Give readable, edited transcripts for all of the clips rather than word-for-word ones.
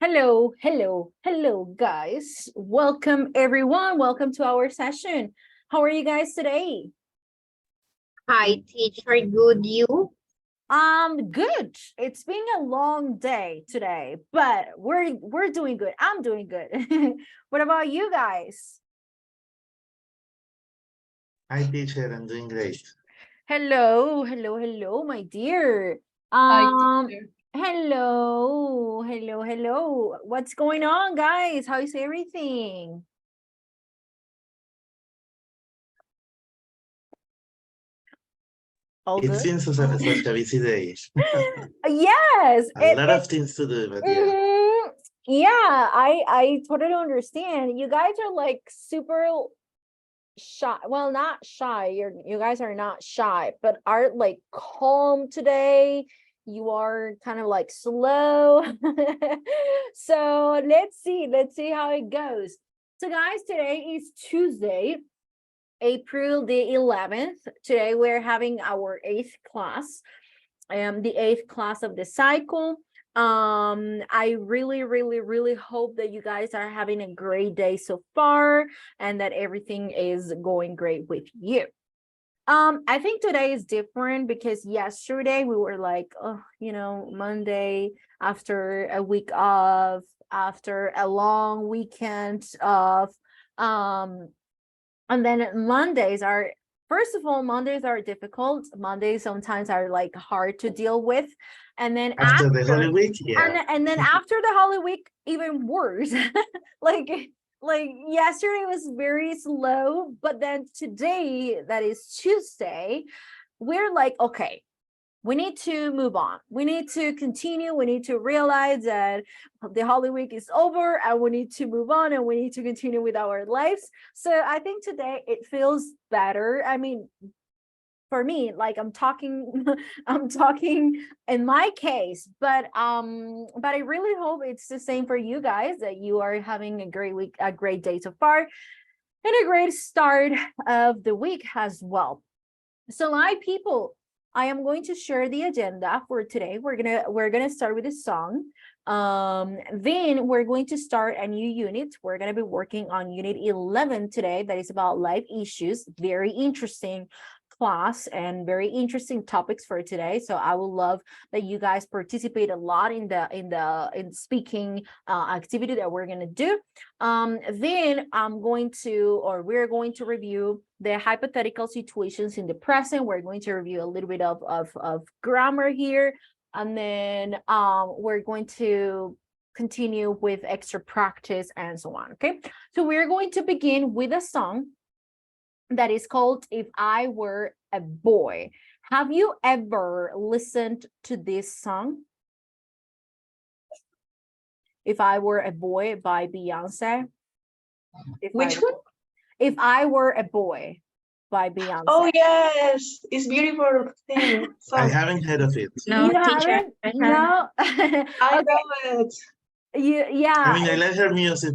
Hello, hello, hello, guys. Welcome, everyone. Welcome to our session. How are you guys today? Hi, teacher. Good, you? Good. It's been a long day today, but we're doing good. I'm doing good. What about you guys? Hi, teacher. I'm doing great. Hello, hello, hello, my dear. Hi, Um, teacher. hello, hello, hello. What's going on, guys? How is everything? All It's good? been such a busy day. Yes, A lot of things to do, but yeah. Yeah, I totally understand. You guys are like super shy. Well, not shy. You guys are not shy, but are like calm today. You are kind of like slow. So let's see how it goes. So guys, today is Tuesday, April the 11th. Today we're having our 8th class, the 8th class of the cycle. I really hope that you guys are having a great day so far and that everything is going great with you. I think today is different because yesterday we were like, oh, Monday, after a week of, after a long weekend of, and then Mondays are, first of all, Mondays are difficult. Mondays sometimes are like hard to deal with. And then After the Holy Week, yeah. and then after the Holy Week, even worse. like like yesterday was very slow, but then today, that is Tuesday, we're like, okay, we need to move on. We need to continue. We need to realize that the Holy Week is over and we need to move on and we need to continue with our lives. So I think today it feels better. I mean, for me, like I'm talking I'm talking in my case, but I really hope it's the same for you guys, that you are having a great week, a great day so far, and a great start of the week as well. So my people, I am going to share the agenda for today. We're gonna start with a song. Then we're going to start a new unit. We're gonna be working on unit 11 today. That is about life issues. Very interesting class and very interesting topics for today. So I would love that you guys participate a lot in the speaking activity that we're gonna do. Then we're going to review the hypothetical situations in the present. We're going to review a little bit of grammar here, and then we're going to continue with extra practice and so on. Okay, so we're going to begin with a song that is called If I Were a Boy. Have you ever listened to this song? If I Were a Boy by Beyonce. Which one? If I Were a Boy by Beyonce. Oh, yes. It's beautiful thing. I Song. haven't heard of it. No, You teacher. haven't? No. I Okay. know it. Yeah. I mean, I like her music,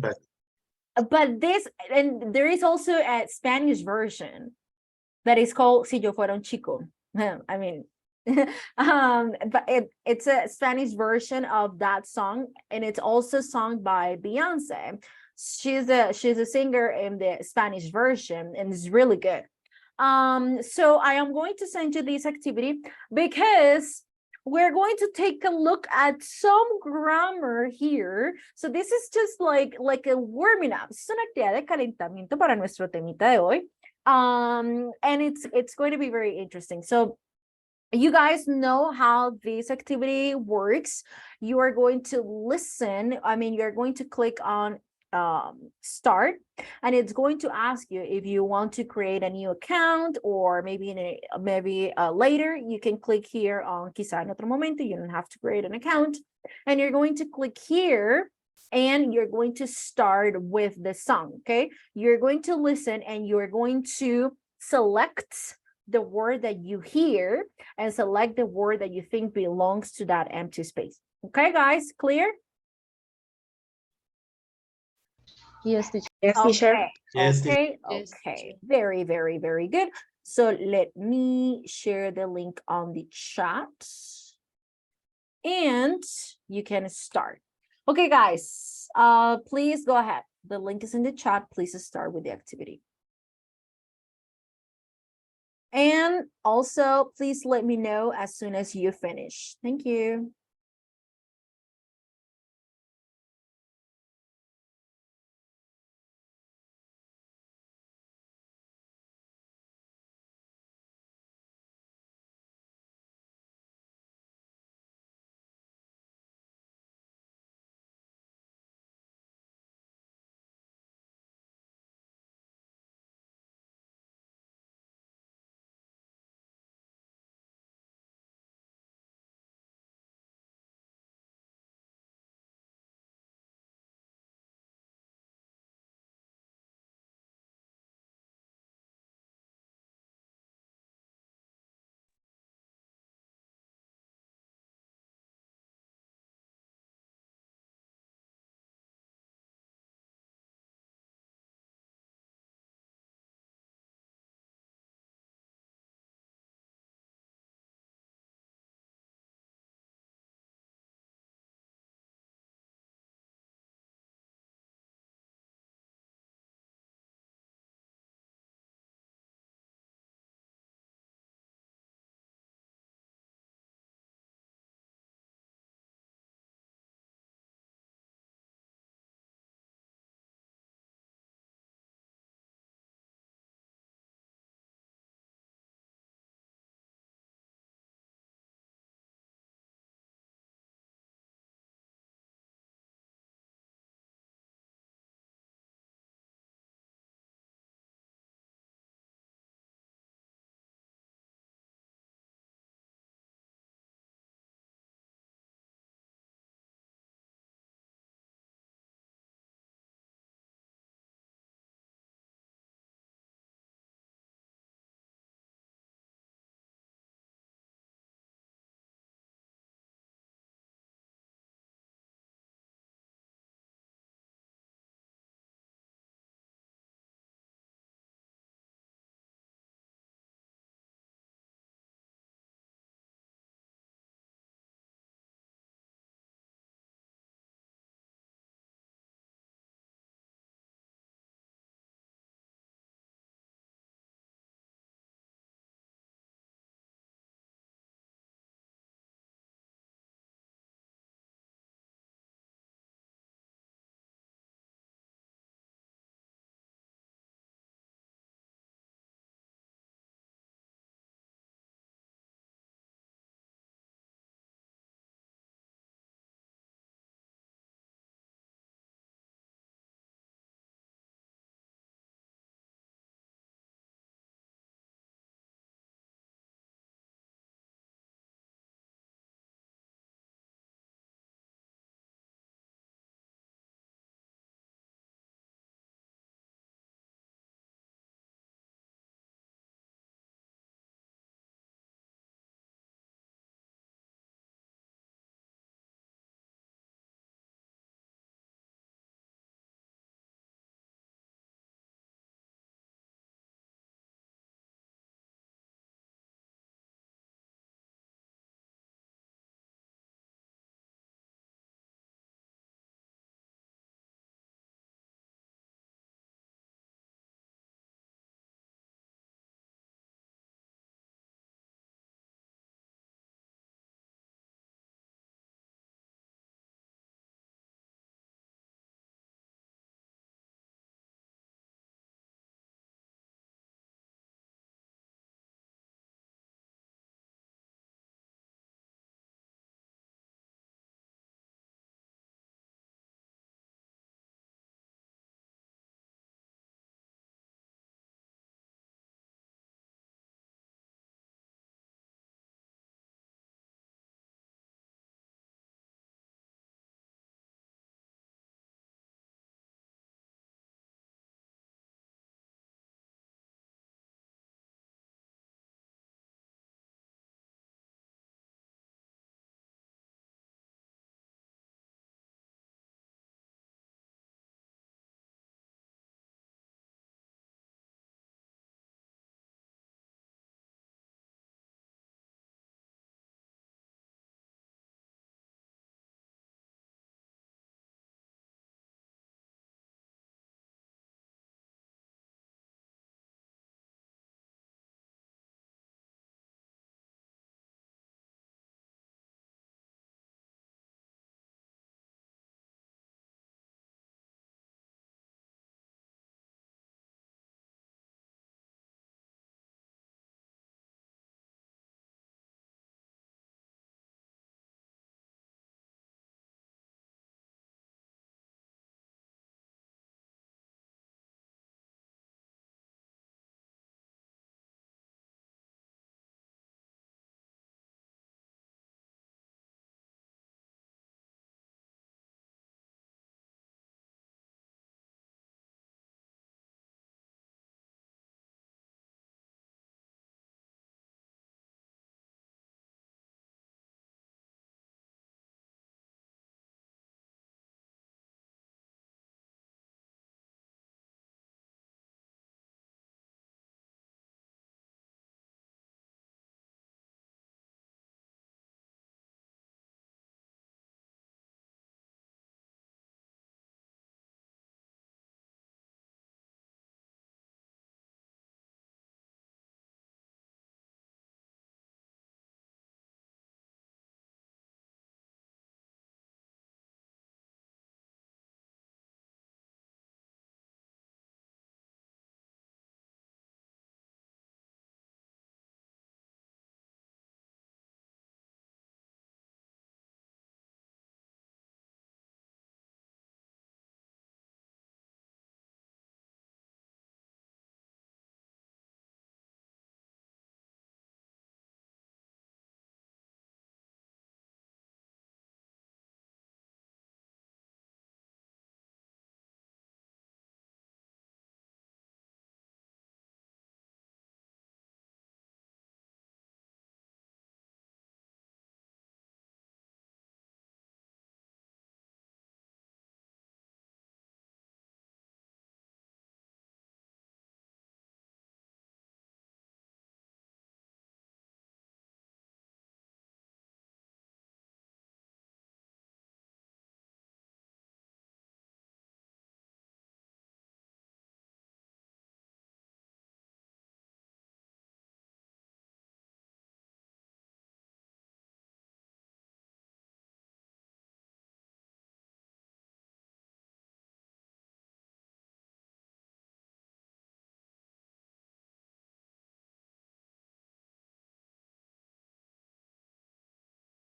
But there is also a Spanish version that is called Si Yo Fuera un Chico. I mean, but it's a Spanish version of that song, and it's also sung by Beyonce. She's a singer in the Spanish version, and it's really good. So I am going to send you this activity because we're going to take a look at some grammar here. So this is just like a warming up. Es una actividad de calentamiento para nuestro temita de hoy. And it's going to be very interesting. So you guys know how this activity works. You are going to listen. I mean, you're going to click on start, and it's going to ask you if you want to create a new account, or maybe later you can click here on quizá en otro momento. You don't have to create an account, and you're going to click here and you're going to start with the song. Okay, you're going to listen and you're going to select the word that you hear and select the word that you think belongs to that empty space. Okay, guys, clear? Yes, teacher. Yes, teacher. Okay. Yes, Okay. Yes, Okay. Very, very, very good. So let me share the link on the chat and you can start. Okay, guys, please go ahead. The link is in the chat. Please start with the activity. And also, please let me know as soon as you finish. Thank you.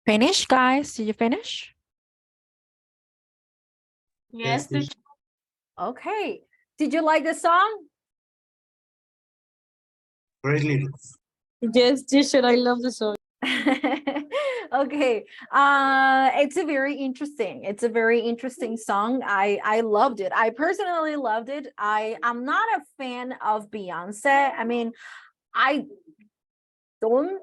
Finish, guys? Did you finish? Yes, teacher. teacher. Okay. Did you like the song? Great lyrics. Yes, teacher, I love the song. Okay. It's a very interesting song. I loved it. I personally loved it. I'm not a fan of Beyonce. I don't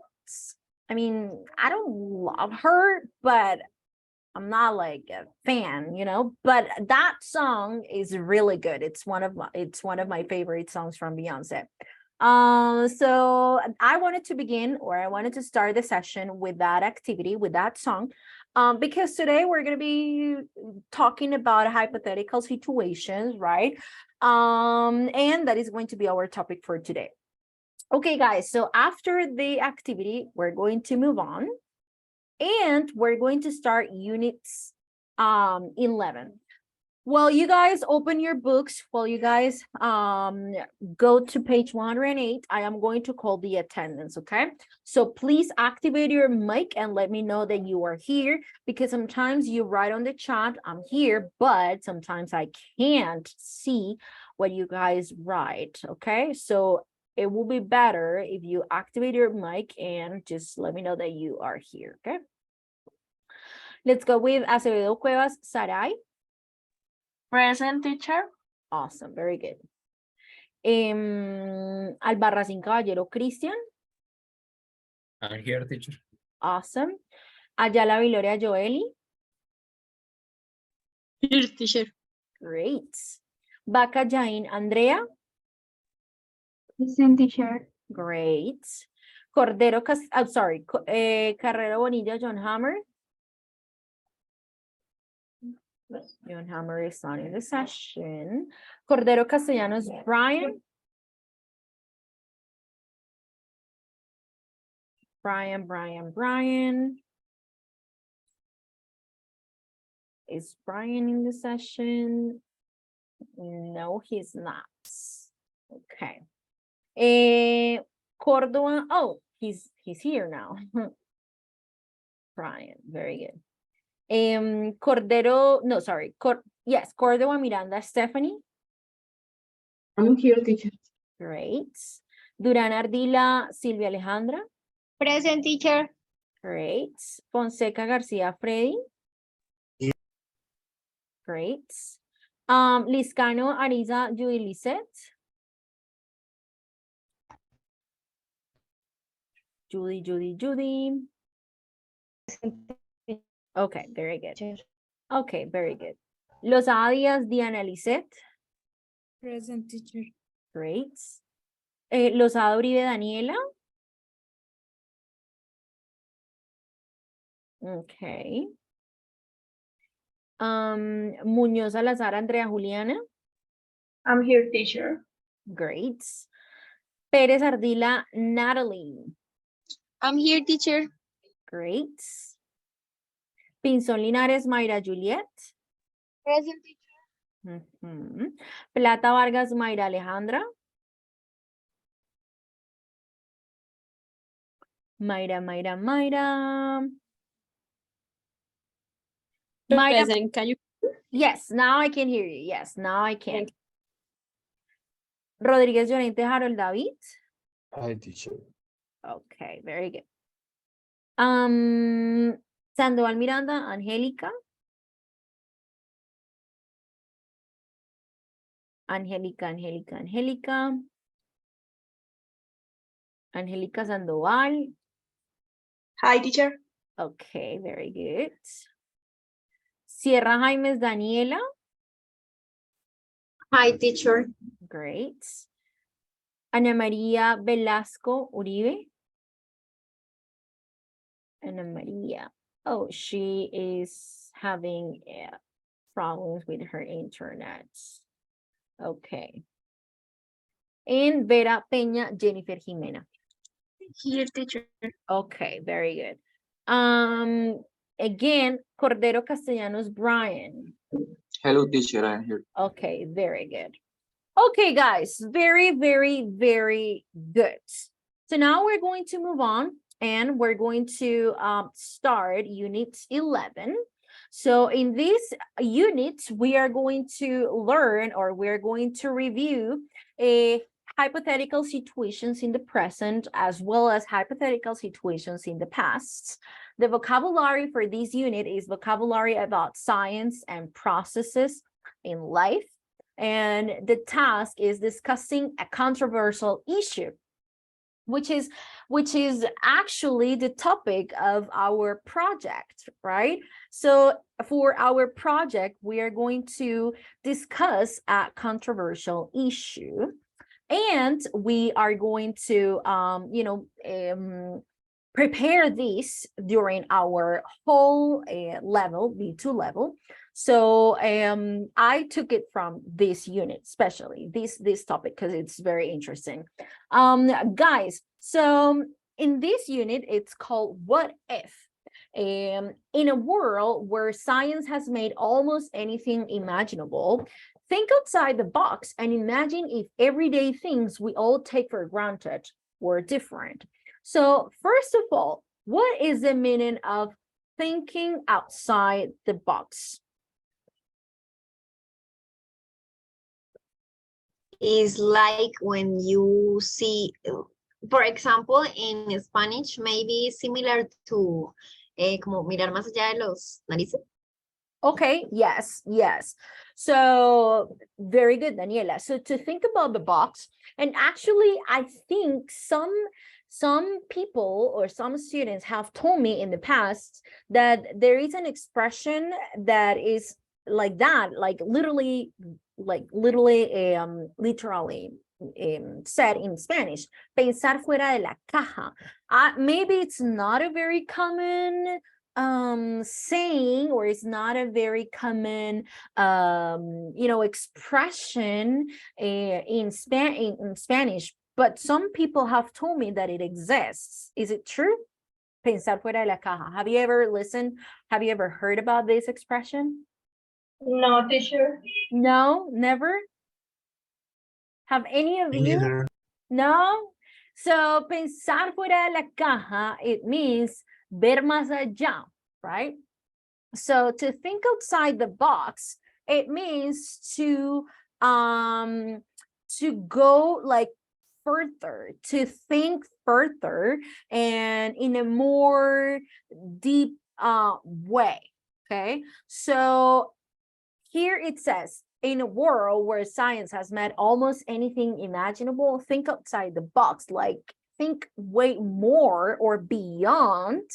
I don't love her, but I'm not like a fan, but that song is really good. It's one of my favorite songs from Beyonce. So I wanted to start the session with that activity, with that song, because today we're going to be talking about hypothetical situations, right? And that is going to be our topic for today. Okay, guys, so after the activity, we're going to move on and we're going to start units 11. Well, you guys open your books, while you guys go to page 108, I am going to call the attendance, okay? So please activate your mic and let me know that you are here, because sometimes you write on the chat, I'm here, but sometimes I can't see what you guys write, okay? So it will be better if you activate your mic and just let me know that you are here, okay? Let's go with Acevedo Cuevas, Sarai. Present, teacher. Awesome, very good. Albarracín Caballero, Cristian. I'm here, teacher. Awesome. Ayala Viloria, Joeli. Here, teacher. Great. Vaca Jain, Andrea. Present, teacher. Great. Carrero Bonilla, John Hammer. John Hammer is not in the session. Cordero Castellanos, Brian. Brian. Is Brian in the session? No, he's not. Okay. Cordova, oh, he's here now. Brian, very good. Cordero, no, sorry. Yes, Cordova Miranda, Stephanie. I'm here, teacher. Great. Durán Ardila, Silvia Alejandra. Present, teacher. Great. Fonseca García, Freddy. Yeah. Great. Liscano Ariza, Judy Lisette. Judy. Okay, very good. Okay, very good. Los Díaz, Diana Lisette. Present, teacher. Great. Los Uribe, Daniela. Okay. Muñoz Salazar, Andrea Juliana. I'm here, teacher. Great. Pérez Ardila, Natalie. I'm here, teacher. Great. Pinzón Linares, Mayra Juliet. Present, teacher. Plata Vargas, Mayra Alejandra. Mayra. Present, can you? Yes, now I can hear you. Yes, now I can. Rodríguez Llorente, Harold David. Hi, teacher. Okay, very good. Sandoval Miranda, Angélica. Angélica Sandoval. Hi, teacher. Okay, very good. Sierra Jaimes, Daniela. Hi, teacher. Great. Ana María Velasco Uribe. Ana María. Oh, she is having problems with her internet. Okay. And Vera Peña, Jennifer Jimena. Here, teacher. Okay, very good. Again, Cordero Castellanos, Brian. Hello, teacher. I'm here. Okay, very good. Okay, guys, very good. So now we're going to move on and we're going to start unit 11. So in this unit, we are going to learn, or we're going to review hypothetical situations in the present, as well as hypothetical situations in the past. The vocabulary for this unit is vocabulary about science and processes in life. And the task is discussing a controversial issue, which is actually the topic of our project, right? So for our project, we are going to discuss a controversial issue, and we are going to prepare this during our whole level, B2 level. So I took it from this unit, especially this topic, because it's very interesting. Guys, so in this unit, it's called What If? In a world where science has made almost anything imaginable, think outside the box and imagine if everyday things we all take for granted were different. So first of all, what is the meaning of thinking outside the box? Is like when you see, for example, in Spanish, maybe similar to como mirar más allá de los narices. Okay, yes. So very good, Daniela. So to think about the box, and actually, I think some people or some students have told me in the past that there is an expression that is like that, like literally said in Spanish, pensar fuera de la caja. Maybe it's not a very common saying, or it's not a very common expression in Spanish, but some people have told me that it exists. Is it true? Pensar fuera de la caja. Have you ever listened? Have you ever heard about this expression? No, teacher. No, never? Have any of Me you? neither. No? So pensar fuera de la caja, it means ver más allá, right? So to think outside the box, it means to go like further, to think further and in a more deep way. Okay, so here it says, in a world where science has made almost anything imaginable, think outside the box, like think way more or beyond,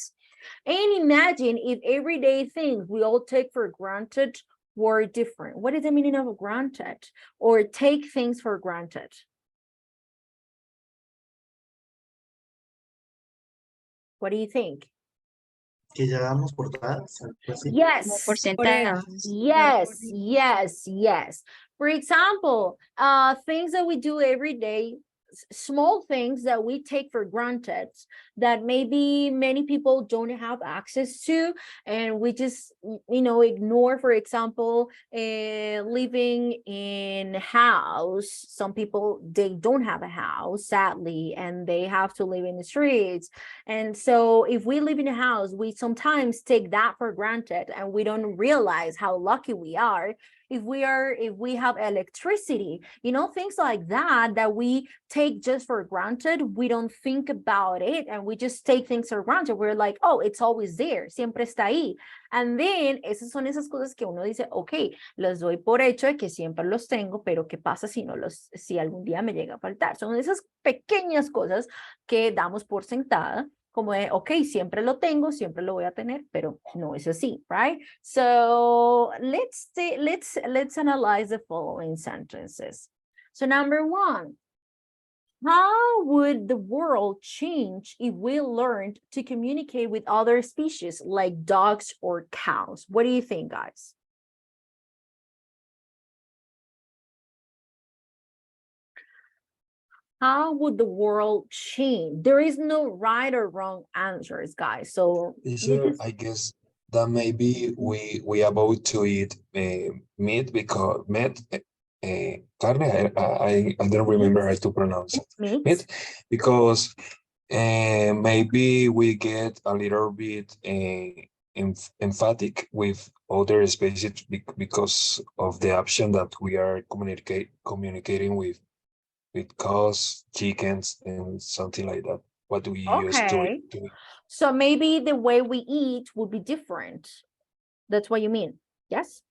and imagine if everyday things we all take for granted were different. What is the meaning of granted or take things for granted? What do you think? Que ya damos por dadas, algo así. Yes. Por sentado. Yes. For example, things that we do every day, small things that we take for granted that maybe many people don't have access to, and we just ignore. For example, living in a house. Some people, they don't have a house, sadly, and they have to live in the streets. And so if we live in a house, we sometimes take that for granted, and we don't realize how lucky we are if we have electricity, things like that we take just for granted. We don't think about it, and we just take things for granted. We're like, oh, it's always there, siempre está ahí. And then esas son esas cosas que uno dice, ok, los doy por hecho de que siempre los tengo, pero ¿qué pasa si algún día me llega a faltar? Son esas pequeñas cosas que damos por sentada, como de, ok, siempre lo tengo, siempre lo voy a tener, pero no es así, right? So let's analyze the following sentences. So number 1, how would the world change if we learned to communicate with other species like dogs or cows? What do you think, guys? How would the world change? There is no right or wrong answers, guys. So I guess that maybe we about to eat meat because carne. I don't remember how to pronounce it. meat. Meat, because And maybe we get a little bit emphatic with other species because of the option that we are communicating with cows, chickens, and something like that. What do we use Okay. to eat? So maybe the way we eat will be different. That's what you mean. Yes.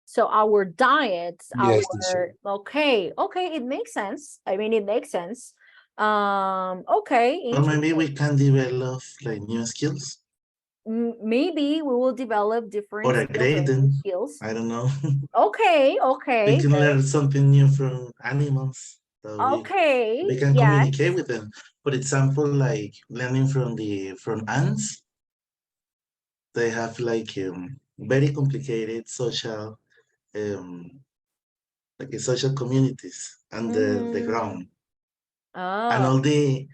So our diets, Yes, teacher. okay, it makes sense. I mean, it makes sense. Okay, Or maybe we interesting. can develop like new skills Maybe we will develop different or skills upgrade or new them. skills. I don't know. Okay, We okay, can learn something new from animals. So we can yes. communicate with them. For example, like learning from ants, they have like very complicated social like social communities under the Mm-hmm. ground, and Oh, all the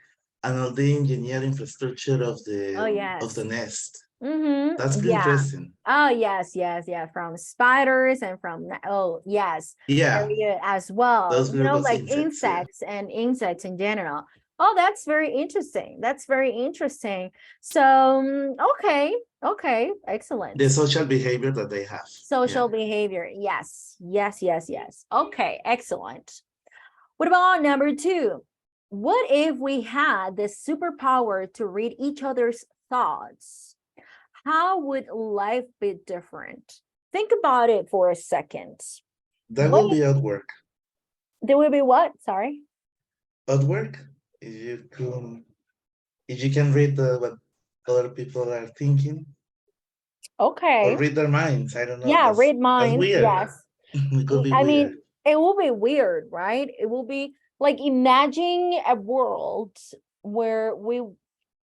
engineer infrastructure oh of the yes. nest. That's Mm-hmm. pretty Yeah. interesting. Oh yes, yes, yeah. From spiders and from oh yes, Yeah, area as well. those You group know, of like insects. Yeah, insects and insects in general. Oh, that's very interesting. That's very interesting. So okay, okay, excellent. the social behavior that they have. Yeah, Social behavior. Yes, yes, yes, yes. Okay, excellent. What about number two? What if we had the superpower to read each other's thoughts? How would life be different? Think about it for a second. that What will if be at work. there will be what? Sorry. At work, if you can read what other people are thinking or Okay. read their minds. I don't know. Yeah, read That's minds. weird. Yes. It could be I weird. mean, it will be weird, right? It will be like imagine a world where we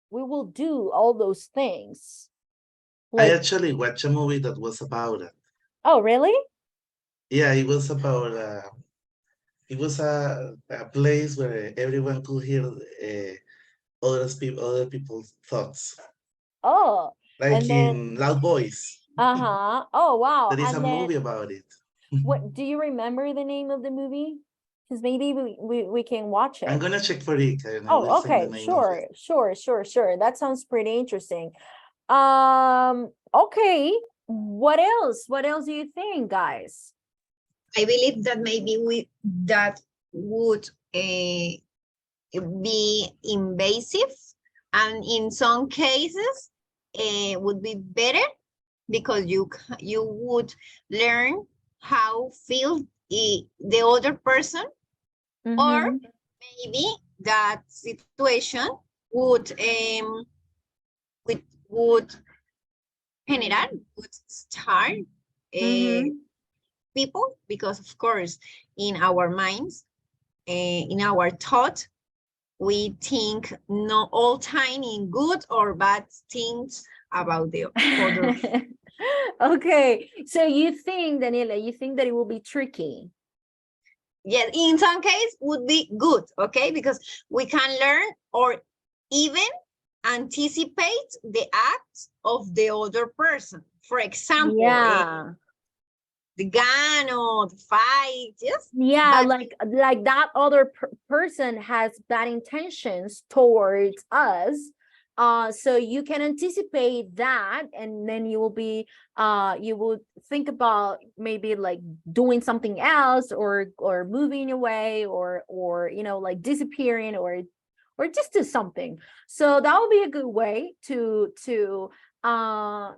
will do all those things. I Like, actually watched a movie that was about it. oh, really? Yeah, it was about it was a place where everyone could hear other people's thoughts, Oh, like and then in loud voice. uh-huh. Oh, wow. There is a And then movie about it. what do you remember the name of the movie? Because maybe we can watch I'm it. gonna check for it and I will Oh, send the okay, name of it. sure, sure, sure, sure. That sounds pretty interesting. Okay. What else? What else do you think, guys? I believe that maybe that would be invasive, and in some cases would be better because you would learn how feel the other person, or Mm-hmm. maybe that situation would would general would start uh, Mm-hmm. people, because of course in our minds, in our thought, we think not all time in good or bad things about the other. Okay. So you think, Daniela, you think that it will be tricky? Yes, in some case would be good, okay, because we can learn or even anticipate the acts of the other person. For example, Yeah. the gun or the fight, yes. Yeah, But like that other person has bad intentions towards us. So you can anticipate that, and then you will be you will think about maybe like doing something else, or moving away, or you know, like disappearing, or just do something. So that would be a good way to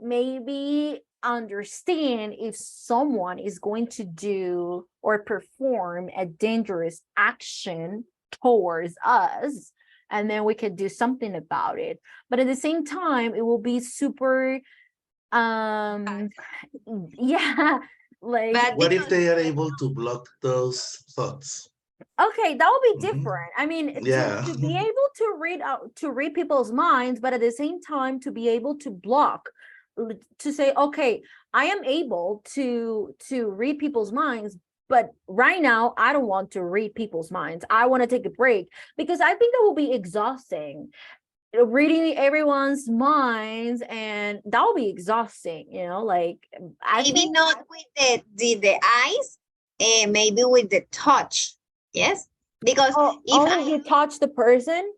maybe understand if someone is going to do or perform a dangerous action towards us, and then we can do something about it. But at the same time, it will be super um yeah, like, but What if because they are able to block those thoughts? okay, that would be Mhm. different. I mean, Yeah. to be able to read people's minds, but at the same time to be able to block, to say, okay, I am able to read people's minds, but right now I don't want to read people's minds. I want to take a break, because I think that will be exhausting. Reading everyone's minds, and that will be exhausting, you know, like I maybe think not with the eyes, maybe with the touch, yes. Because Oh, if only you touch the person?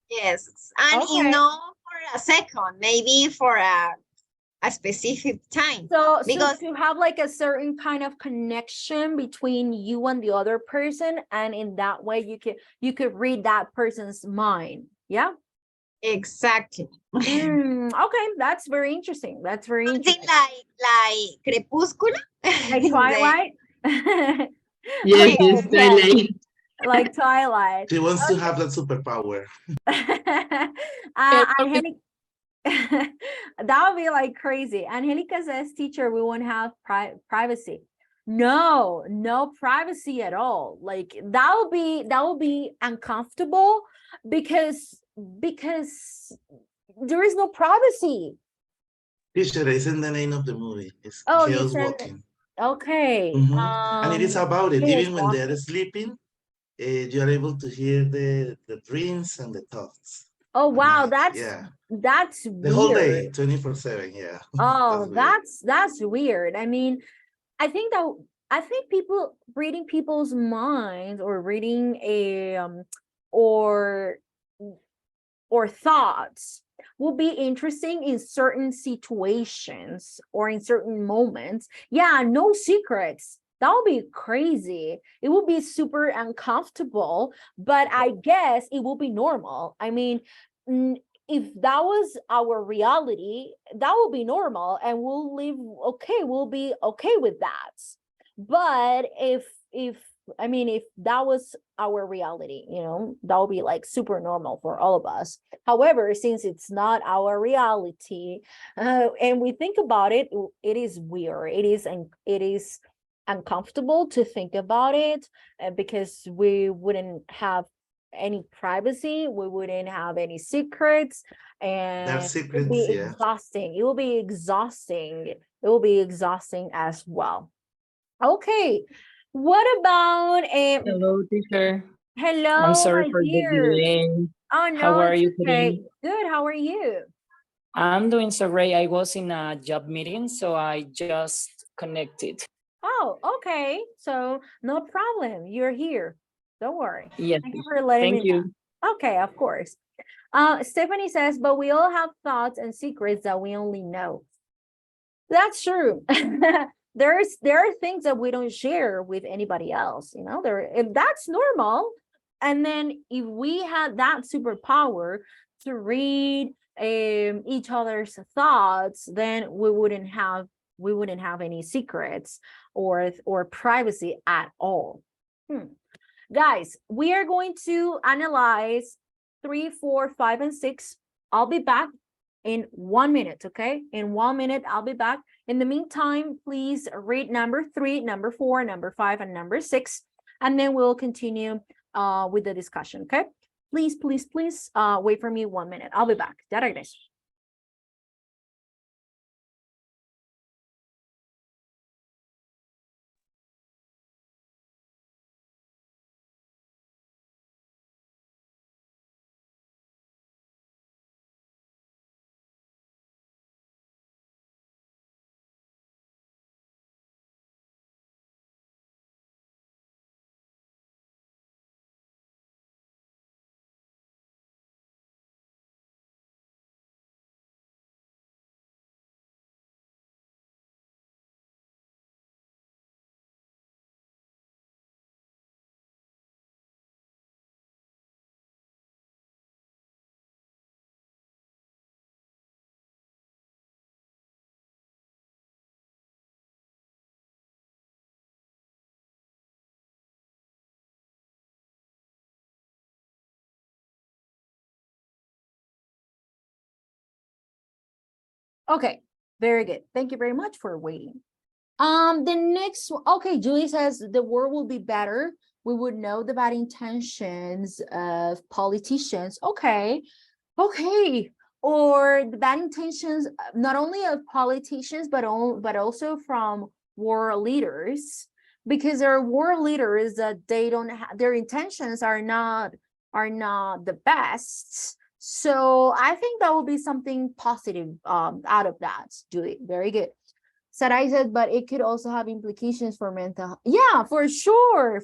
yes, and Okay. for a second, maybe for a specific time. So Because to have like a certain kind of connection between you and the other person, and in that way you could read that person's mind. Yeah. exactly. Okay, that's very interesting. That's very Something interesting. like Crepúsculo. Like Twilight. Yes, Okay, yes, yeah, Twilight. like Twilight. She wants to have that superpower. Angelica, that would be like crazy. Angelica says, teacher, we won't have privacy. No, no privacy at all. Like that would be uncomfortable because there is no privacy. Teacher, isn't the name of the movie. It's Oh, you Chaos said Walking. okay. And it is about it. Chaos Even when Walking. they're sleeping, you are able to hear the dreams and the thoughts. Oh at wow, night. Yeah. that's The whole weird. day, 24/7. Yeah. Oh, That's weird. that's weird. I mean, I think people reading people's minds or reading a or or thoughts will be interesting in certain situations or in certain moments. Yeah, no secrets. That would be crazy. It would be super uncomfortable, but I guess it will be normal. I mean, if that was our reality, that will be normal and we'll live okay. We'll be okay with that. But if I mean, if that was our reality, that would be like super normal for all of us. However, since it's not our reality, and we think about it, it is weird. It is uncomfortable to think about it because we wouldn't have any privacy, we wouldn't have any secrets, and Their it would be secrets, yeah. exhausting. It will be exhausting. It will be exhausting as well. Okay, what about Hello, teacher. I'm hello, sorry my for the dear. delay. Oh How no, are it's you okay. today? Good, how are you? I'm doing so great. I was in a job meeting, so I just connected. Oh, okay. So no problem. You're here. Don't worry. Yes, Thank you for letting thank me know. you. Okay, of course. Stephanie says, but we all have thoughts and secrets that we only know. That's true. there are things that we don't share with anybody else, if that's normal. And then if we had that superpower to read each other's thoughts, then we wouldn't have any secrets or privacy at all. Guys, we are going to analyze 3, 4, 5, and 6. I'll be back in 1 minute, okay? In 1 minute, I'll be back. In the meantime, please read number 3, number 4, number 5, and number 6, and then we'll continue with the discussion, okay? Please, please, please wait for me 1 minute. I'll be back. Ya regreso. Okay, very good. Thank you very much for waiting. The next one, okay, Julie says the world will be better. We would know the bad intentions of politicians. Okay, okay. Or the bad intentions, not only of politicians, but also from war leaders, because there are war leaders that they don't have, their intentions are not the best. So I think that will be something positive out of that, Julie. Very good. Sarai said, but it could also have implications for mental. Yeah, for sure,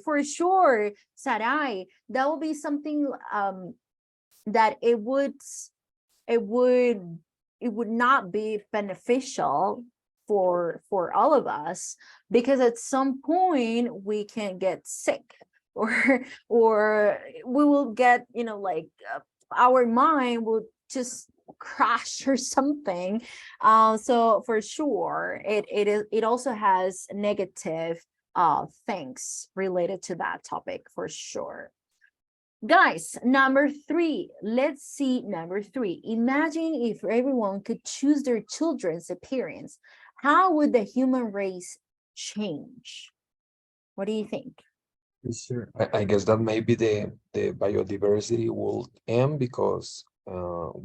Sarai. That would be something that it would not be beneficial for all of us, because at some point we can get sick, or we will get, like our mind will just crash or something. So for sure it also has negative things related to that topic, for sure. Guys, number 3, let's see number 3. Imagine if everyone could choose their children's appearance, how would the human race change? What do you think? Sure. I guess that maybe the biodiversity will end because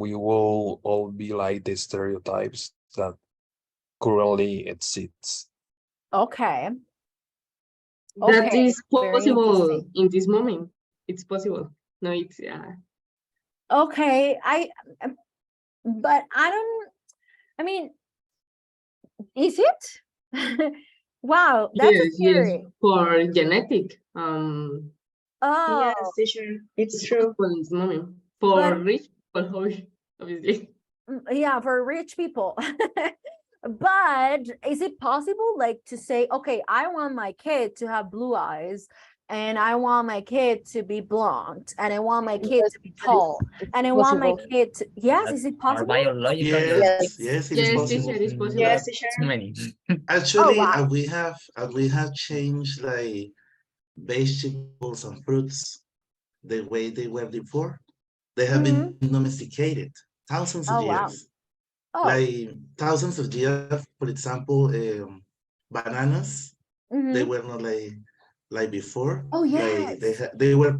we will all be like the stereotypes that currently exists. Okay. That Okay, is very possible interesting. in this moment. It's possible. No, it's Okay, but I mean, is it? Wow, that's yes, yes, scary. for genetic. Oh, Yes, teacher, it's true. Possible in this moment. For but rich people, obviously. yeah, for rich people. But is it possible, like, to say, okay, I want my kid to have blue eyes, and I want my kid to be blonde, and I want my kid to be tall, and I want my kid to, yes, is it Our possible? biological Yes, yes, it is Yes, possible. teacher, it's possible. Yes, teacher. too many. Actually, wow. we have changed like vegetables and fruits the way they were before. They have been domesticated thousands of Oh wow. years. Oh. Like thousands of years, for example, bananas, they Mhm. were not like before. Oh Like yes. they were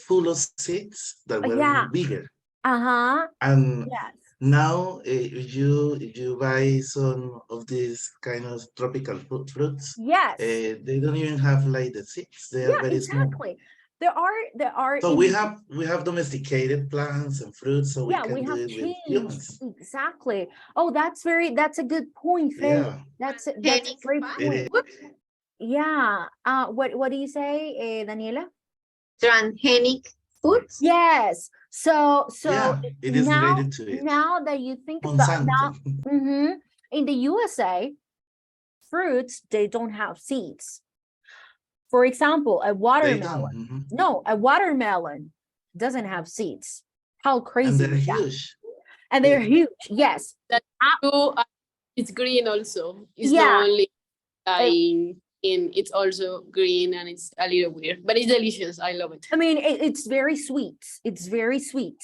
full of seeds that were Yeah. bigger. Uh-huh. And Yes. now, if you buy some of these kind of tropical fruits, Yes. they don't even have like the seeds. They are Yeah, very small. exactly. There are So in we have domesticated plants and fruits, so we yeah, we can do have it with changed. humans. Exactly. Oh, that's a good point, Faye. Yeah, That's a Transgenic great point. food. Yeah. What do you say, Daniela? Transgenic foods. Yes. So yeah, it is now related to it. that you think about Monsanto. in the USA, fruits, they don't have seeds. For example, a They watermelon. don't. Mhm. No, a watermelon doesn't have seeds. How And crazy they're is that? huge. And they're Big. huge. Yes. True, it's green also. It's Yeah. not only Uh, in it's also green and it's a little weird, but it's delicious. I love it. I mean, it's very sweet. It's very sweet.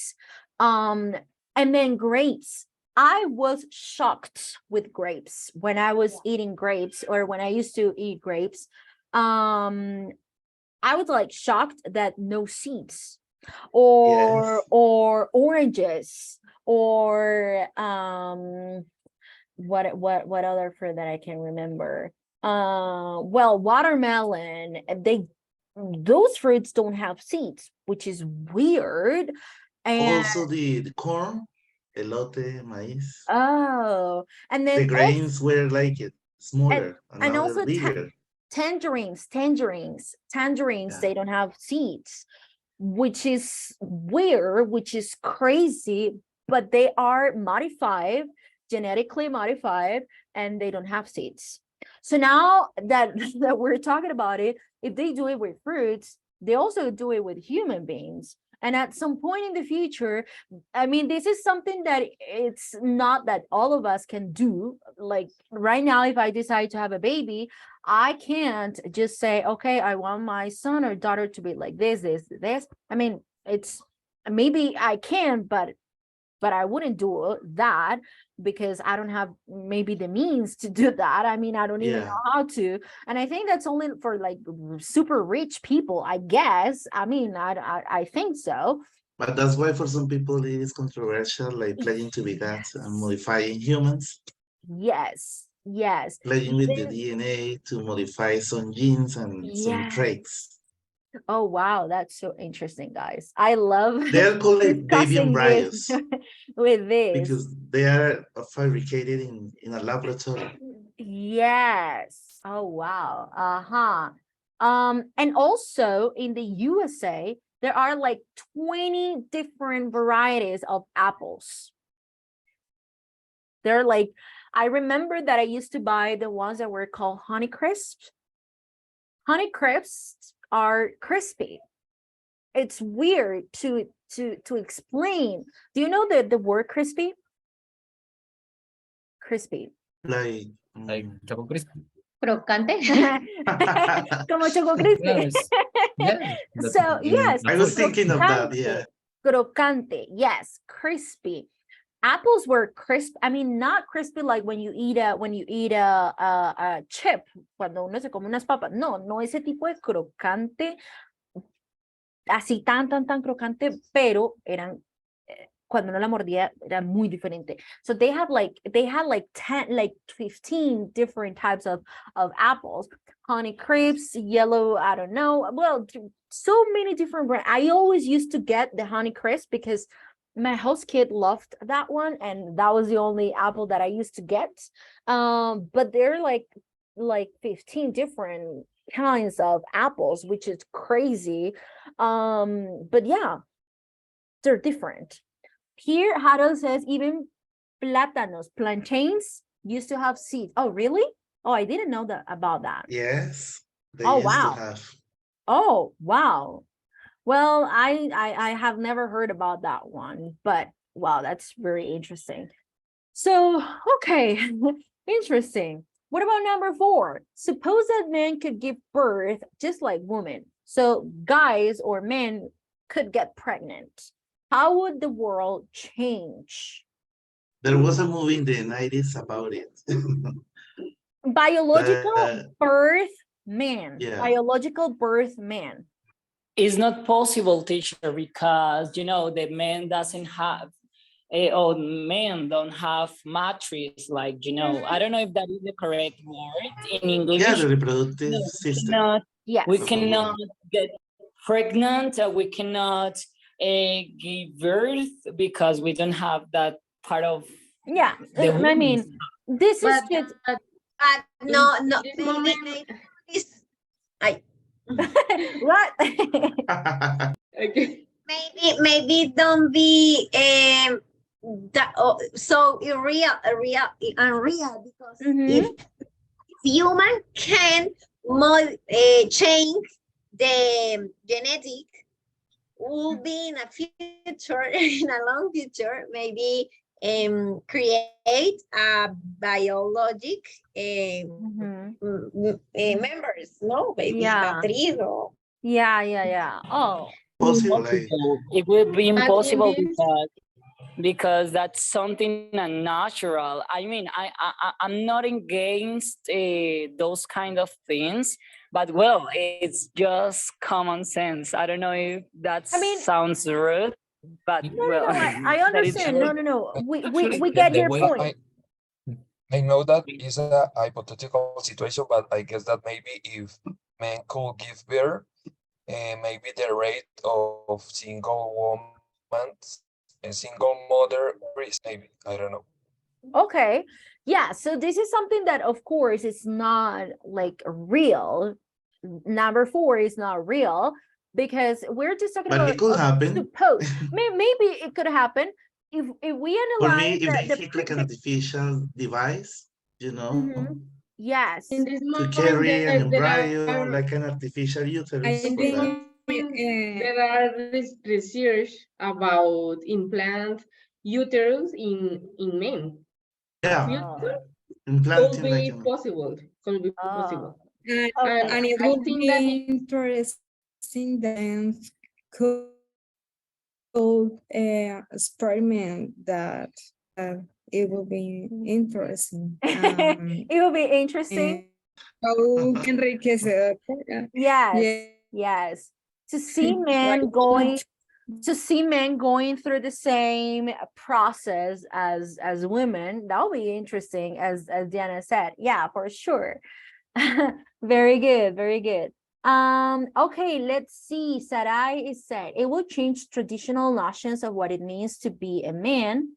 And then grapes. I was shocked with grapes when I was eating grapes, or when I used to eat grapes. I was like shocked that no seeds, or Yes. oranges, or what other fruit that I can remember? Well, watermelon, those fruits don't have seeds, which is weird. And Also the corn, elote, maíz. oh, and The then grains were like it, smaller, and and now they're also bigger. tangerines, Yeah. they don't have seeds, which is weird, which is crazy, but they are modified, genetically modified, and they don't have seeds. So now that that we're talking about it, if they do it with fruits, they also do it with human beings. And at some point in the future, I mean, this is something that it's not that all of us can do. Like right now, if I decide to have a baby, I can't just say, okay, I want my son or daughter to be like this. I mean, it's maybe I can, but I wouldn't do that, because I don't have maybe the means to do that. I mean, I don't even Yeah. know how to. And I think that's only for like super rich people, I guess. I mean, I think so. But that's why for some people it is controversial, like playing to be gods and modifying humans, Yes. playing with the Then- DNA to modify some genes and some yeah. traits. Oh wow, that's so interesting, guys. I love They're called like baby discussing this embryos with this. because they are fabricated in a laboratory. Yes. Oh wow. Uh-huh. And also in the USA, there are like 20 different varieties of apples. They're like, I remember that I used to buy the ones that were called Honey Crisps. Honey Crisps are crispy. It's weird to explain. Do you know the word crispy? Crispy. Like, Like Choco Crisp. Crocante. Como Choco Crispy. Yes. Yeah. That's So yes, I was food. thinking of that, yeah. crocante, yes, crispy. Apples were crisp. I mean, not crispy like when you eat a chip, cuando uno se come unas papas. No, no ese tipo de crocante, así tan crocante, pero eran cuando uno la mordía era muy diferente. So they had like 10, like 15 different types of apples. Honey Crisps, yellow, I don't know. Well, so many different brands. I always used to get the Honey Crisp because my host kid loved that one, and that was the only apple that I used to get. But they're like 15 different kinds of apples, which is crazy. But yeah, they're different. Here, Harold says even plátanos, plantains used to have seeds. Oh, really? Oh, I didn't know that about that. Yes, they Oh, used to wow. have. Oh, wow. Well, I have never heard about that one, but wow, that's very interesting. So, okay, interesting. What about number 4? Suppose that men could give birth just like women. So guys or men could get pregnant. How would the world change? There was a movie in the 90s about it. Biological birth man. yeah. Biological birth man. It's not possible, teacher, because the man doesn't have or men don't have matrix, like I don't know if that is the correct word in English. Yeah, the reproductive system. Yes. We cannot get pregnant, we cannot give birth because we don't have that part of Yeah, the I mean, womb. this is But just No, this maybe, moment, maybe this, I, what? okay. maybe don't be so unreal because if human can change the genetic, will be in a future, in a long future, maybe create a biologic members, no, maybe Yeah. matriz or Yeah. Oh. Possible, It will be But in impossible this- because that's something unnatural. I mean, I'm not against those kind of things, but well, it's just common sense. I don't know if that sounds rude, but No, I that is understand. true. No. We Actually, get the your way point. I know that is a hypothetical situation, but I guess that maybe if men could give birth, maybe the rate of single woman, a single mother increase, maybe. I don't know. Okay. Yeah, so this is something that of course is not like real. Number 4 is not real because we're just talking but about it could happen. suppose. Maybe it could happen if we For me, analyze if they the take like an artificial device, yes. in this to moment, carry an there embryo, are, like an artificial uterus I for that. think there are research about implant uterus in men. Yeah, Future could implanting like be an possible. Could be possible. and Okay. it I would think be that interesting then could experiment that it will be interesting. It will be interesting. How enriquecedor. Yes. To see men going through the same process as women, that will be interesting, as Diana said. Yeah, for sure. Very good. Okay, let's see. Sarai is said it will change traditional notions of what it means to be a man.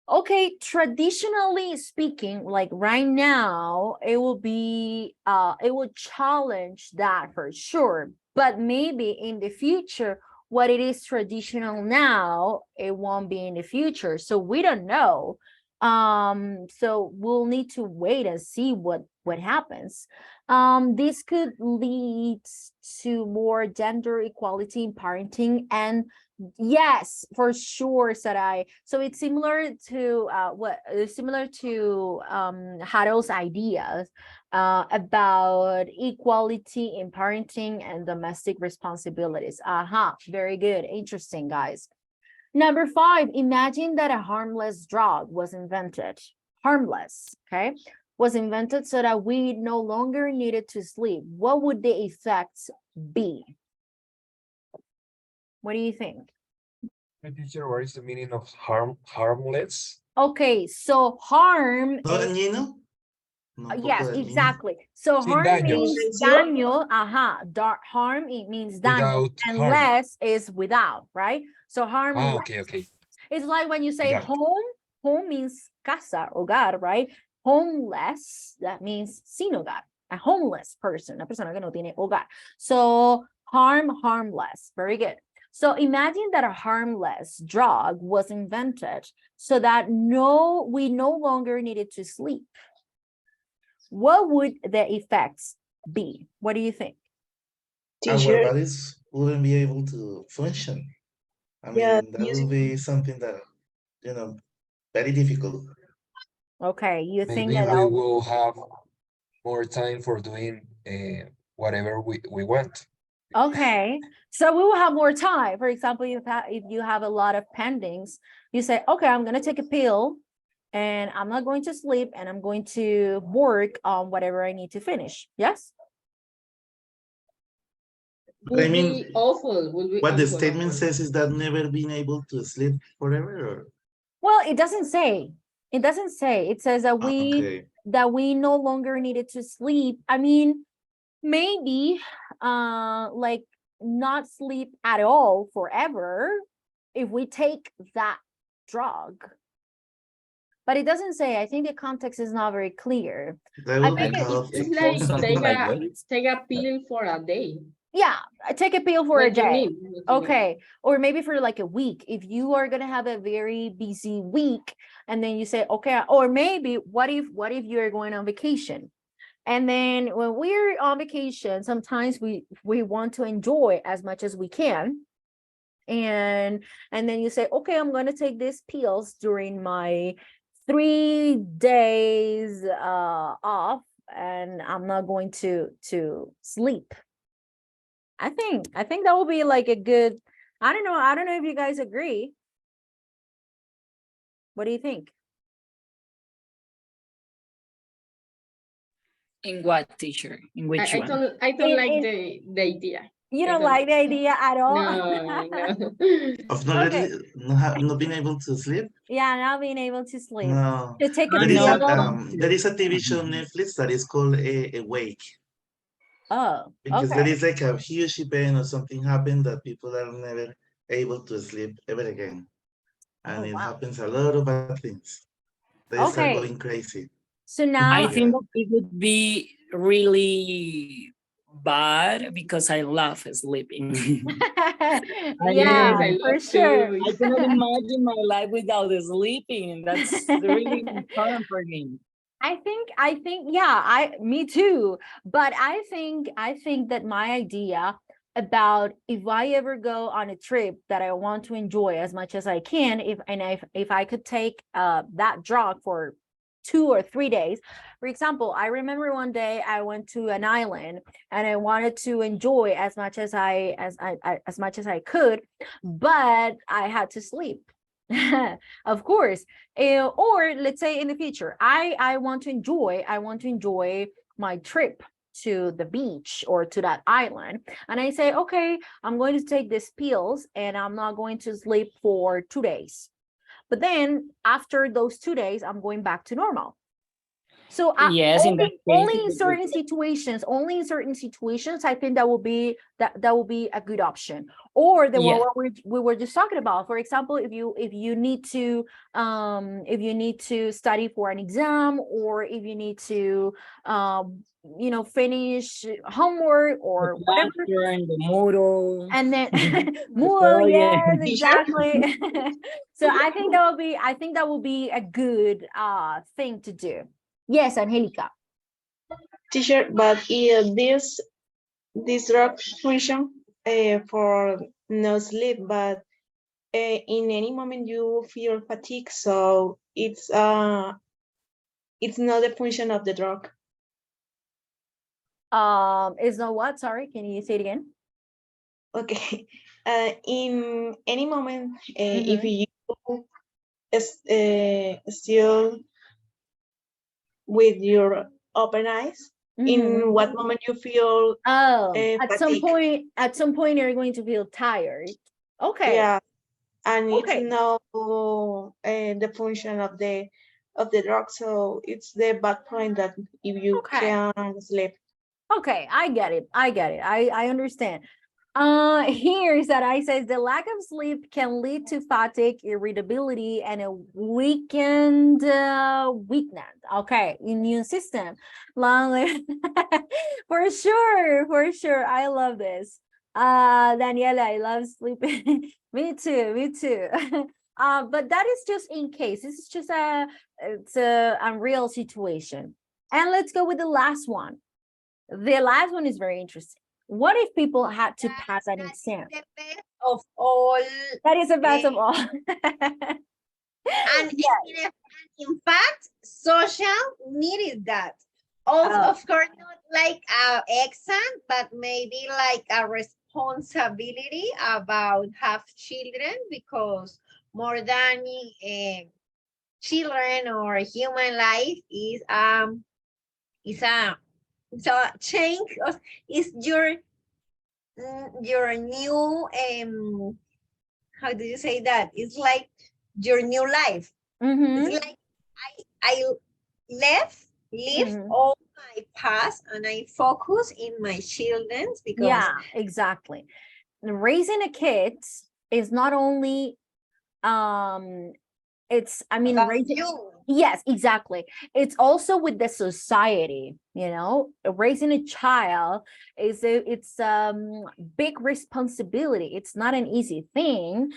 Okay, traditionally speaking, like right now, it will be it will challenge that for sure. But maybe in the future, what it is traditional now, it won't be in the future. So we don't know. So we'll need to wait and see what happens. This could lead to more gender equality in parenting, and yes, for sure, Sarai. So it's similar to similar to Harold's ideas about equality in parenting and domestic responsibilities. Very good, interesting, guys. Number 5, imagine that a harmless drug was invented. Harmless, okay? Was invented so that we no longer needed to sleep. What would the effects be? What do you think? Teacher, what is the meaning of harmless? Okay, so harm ¿No is, dañino? No, un poco yes, dañino. exactly. So Sin harm daños. means daño, harm, it means daño, Without and harm. less is without, right? So harmless. Okay. It's like when you say Got it. home means casa, hogar, right? Homeless, that means sin hogar, a homeless person, una persona que no tiene hogar. So harmless, very good. So imagine that a harmless drug was invented so that we no longer needed to sleep. What would the effects be? What do you think? Our bodies wouldn't be able to function. I mean, that would be something that, very difficult. Okay, you think Maybe that we will have more time for doing whatever we want. okay, so we will have more time. For example, if you have a lot of pendings, you say, okay, I'm going to take a pill and I'm not going to sleep and I'm going to work on whatever I need to finish. Yes? But I mean, awful. Would be what the awful, statement awful. says is that never being able to sleep forever, or Well, it doesn't say. It doesn't say. It says that okay. we no longer needed to sleep. I mean, maybe like not sleep at all forever if we take that drug. But it doesn't say. I think the context is not very clear. That I would be think chaotic. It's like Something like that. take a pill for a day. yeah, I take a pill for a What you day. need, what you need. Okay, or maybe for like a week. If you are gonna have a very busy week, and then you say, okay, or maybe what if you're going on vacation? And then when we're on vacation, sometimes we want to enjoy as much as we can. And then you say, okay, I'm going to take these pills during my 3 days off, and I'm not going to sleep. I think that will be like a good, I don't know if you guys agree. What do you think? In what, teacher? In which one? I don't like the idea. You I don't like the idea at all? No. Of not Okay. really, not being able to sleep. Yeah, not being able to sleep. No, To take a there is pill. a TV show on Netflix that is called Awake, Oh, because there okay. is like a huge event or something happened that people are never able to sleep ever again, and Oh, it wow. happens a lot of bad things. They start Okay. going crazy. So now, I think that it would be really bad because I love sleeping. yeah, I for love sure. to. I cannot imagine my life without sleeping. That's really important for me. I think, yeah, me too. But I think that my idea about if I ever go on a trip that I want to enjoy as much as I can, if I could take that drug for 2 or 3 days. For example, I remember one day I went to an island and I wanted to enjoy as much as as much as I could, but I had to sleep. Of course. Or let's say in the future, I want to enjoy my trip to the beach or to that island, and I say, okay, I'm going to take these pills and I'm not going to sleep for 2 days. But then after those 2 days, I'm going back to normal. So Yes, in that case, only it in would certain be situations, I think that will be that will be a good option. Or the one yeah. what we were just talking about. For example, if you need to study for an exam, or if you need to finish homework The or whatever. tractor and the motor. And then The Mudo, soil. yes, Teacher? exactly. So I think that will be a good thing to do. Yes, Angelica. Teacher, but this drug function for no sleep, but in any moment you feel fatigue, so it's not the function of the drug. Is not what? Sorry, can you say it again? Okay. In any moment, if Mhm. you still with your open eyes, Mhm. in what moment you feel Oh, at fatigue? some point you're going to feel tired. Okay. Yeah, and it's Okay. no the function of the drug, so it's the bad point that if you Okay. can sleep. Okay, I get it. I understand. Here's that I says the lack of sleep can lead to fatigue, irritability, and a weakened weakness. Okay, immune system. Long for sure. I love this. Daniela, I love sleeping. Me too, me too. But that is just in case. This is just it's a unreal situation. And let's go with the last one. The last one is very interesting. What if people had to pass an That is exam? the best of all. That is the best of eh, all. and Yes. in fact, social needed that. Oh, Of course, not like a exam, but maybe like a responsibility about have children, because more than children or human life is a so change is your new how do you say that? It's like your new life. It's mm-hmm. like I leave Mm-hmm. all my past and I focus in my children's, because Yeah, exactly. Raising a kid is not only it's about raising, you. yes, exactly, it's also with the society, raising a child it's big responsibility. It's not an easy thing.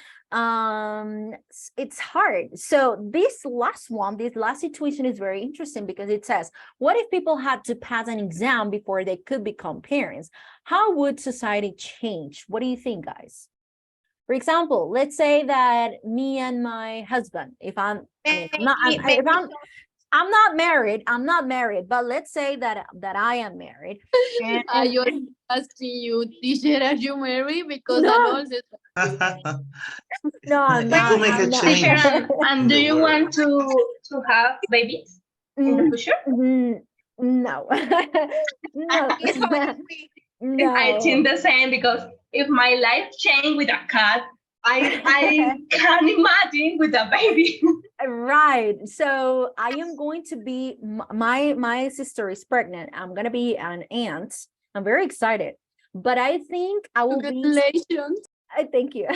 It's hard. So this last situation is very interesting, because it says, what if people had to pass an exam before they could become parents? How would society change? What do you think, guys? For example, let's say that me and my husband, if I'm, I'm not, if I'm not married, but let's say that I am married, I and was asking you, teacher, are you married? Because I no, also no, I'm It could not, make a I'm not. Teacher, change and in do the you world. want to have babies in the future? No, no, It's Holy Week. I think no. the same, because if my life changed with a cat, I can't imagine with a baby. Right. So I am going to be my sister is pregnant. I'm gonna be an aunt. I'm very excited, but I think I will be. congratulations. I thank you.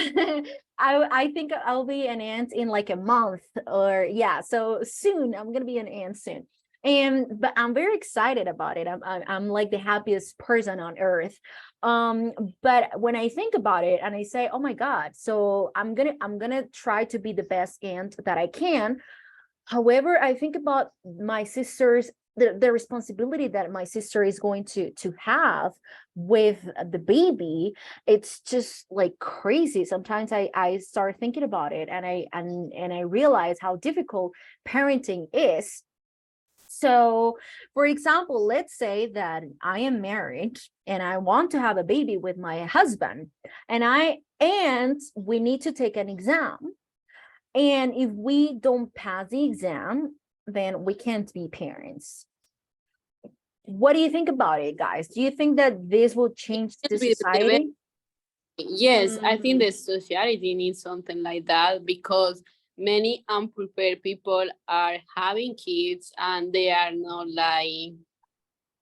I think I'll be an aunt in like a month, or yeah. So soon I'm gonna be an aunt soon, but I'm very excited about it. I'm like the happiest person on earth. But when I think about it and I say, oh my God, so I'm gonna try to be the best aunt that I can. However, I think about my sisters, the responsibility that my sister is going to have with the baby. It's just like crazy. Sometimes I start thinking about it, and I realize how difficult parenting is. So, for example, let's say that I am married and I want to have a baby with my husband, and we need to take an exam. And if we don't pass the exam, then we can't be parents. What do you think about it, guys? Do you think that this will change the With the society? Yes, I think Mm, the society needs something like that, because many unprepared people are having kids and they are not like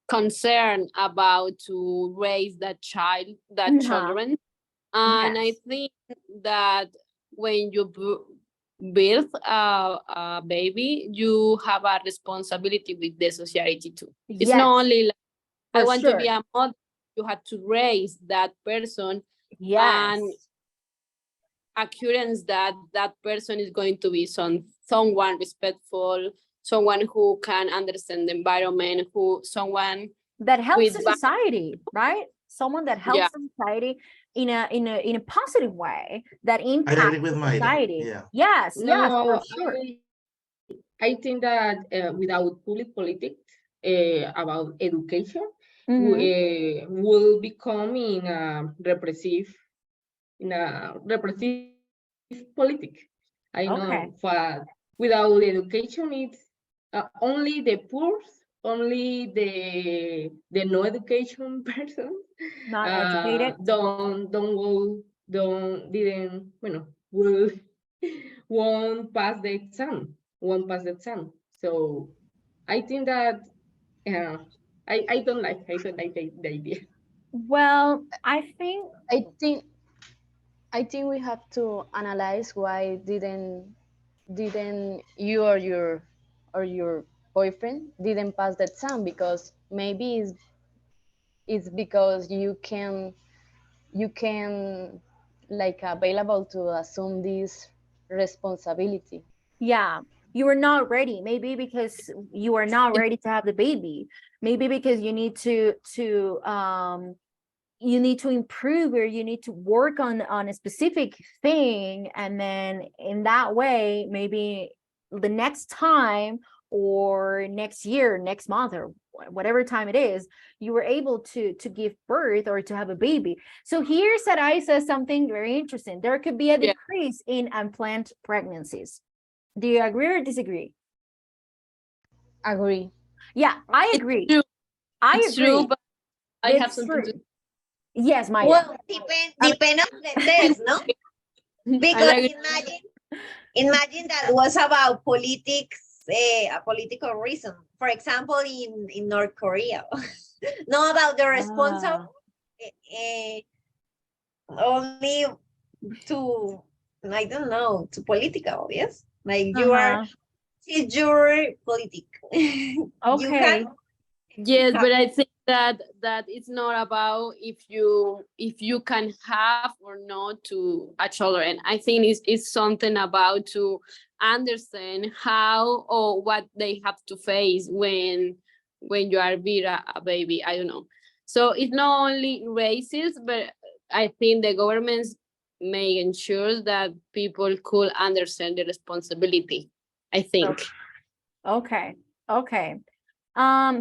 concerned about to raise that children. And I Yes. think that when you birth a baby, you have a responsibility with the society too. It's Yes, not only like I for want to be sure. a mother, you have to raise that person and Yes. assurance that that person is going to be someone respectful, someone who can understand the environment, someone That helps with the society, right? Someone that yeah. helps the society in a positive way that I agree impacts with the Mayra. society. Yeah. Yes, yes, for No, sure. I think that without public politics about education, Mhm. will become in a repressive politic. I Okay. know, but without education, it's only the poor, only the no education person Not educated. don't go, don't didn't, will won't pass the exam, won't pass the exam. So I think that uh, I don't like the idea. Well, I think I think we have to analyze why didn't you or your boyfriend didn't pass the exam, because maybe it's because you can like available to assume this responsibility. yeah, you are not ready. Maybe because you are not ready to have the baby. Maybe because you need to improve, or you need to work on a specific thing, and then in that way maybe the next time, or next year, next month, or whatever time it is, you were able to give birth or to have a baby. So here Sarai says something very interesting. There could be a Yeah. decrease in unplanned pregnancies. Do you agree or disagree? Agree. Yeah, I It's agree. true. I It's agree. true, but I have It's something to true. Yes, Maya. Well, I depend on the test, no? Because like imagine that was about politics, a political reason. For example, in North Korea, not about the responsible, only to, I don't know, to political, yes? Like you are, Uh-huh. it's your politic. You Okay. can yes, have, but I think that it's not about if you can have or not to a children. I think it's something about to understand how or what they have to face when you are being a baby. I don't know. So it's not only racist, but I think the governments may ensure that people could understand the responsibility. I think. Okay. Okay.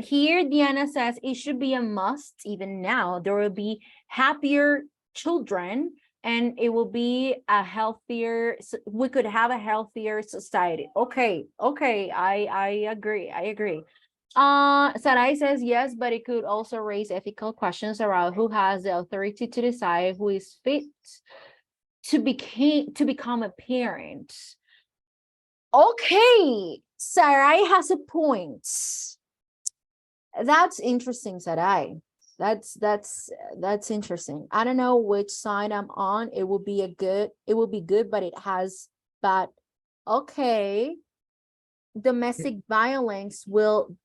Here Diana says it should be a must. Even now there will be happier children, and it will be a healthier, we could have a healthier society. Okay, okay, I agree, I agree. Sarai says yes, but it could also raise ethical questions around who has the authority to decide who is fit to become a parent. Okay, Sarai has a point. That's interesting, Sarai. That's interesting. I don't know which side I'm on. It will be good, but it has, but okay. Domestic violence will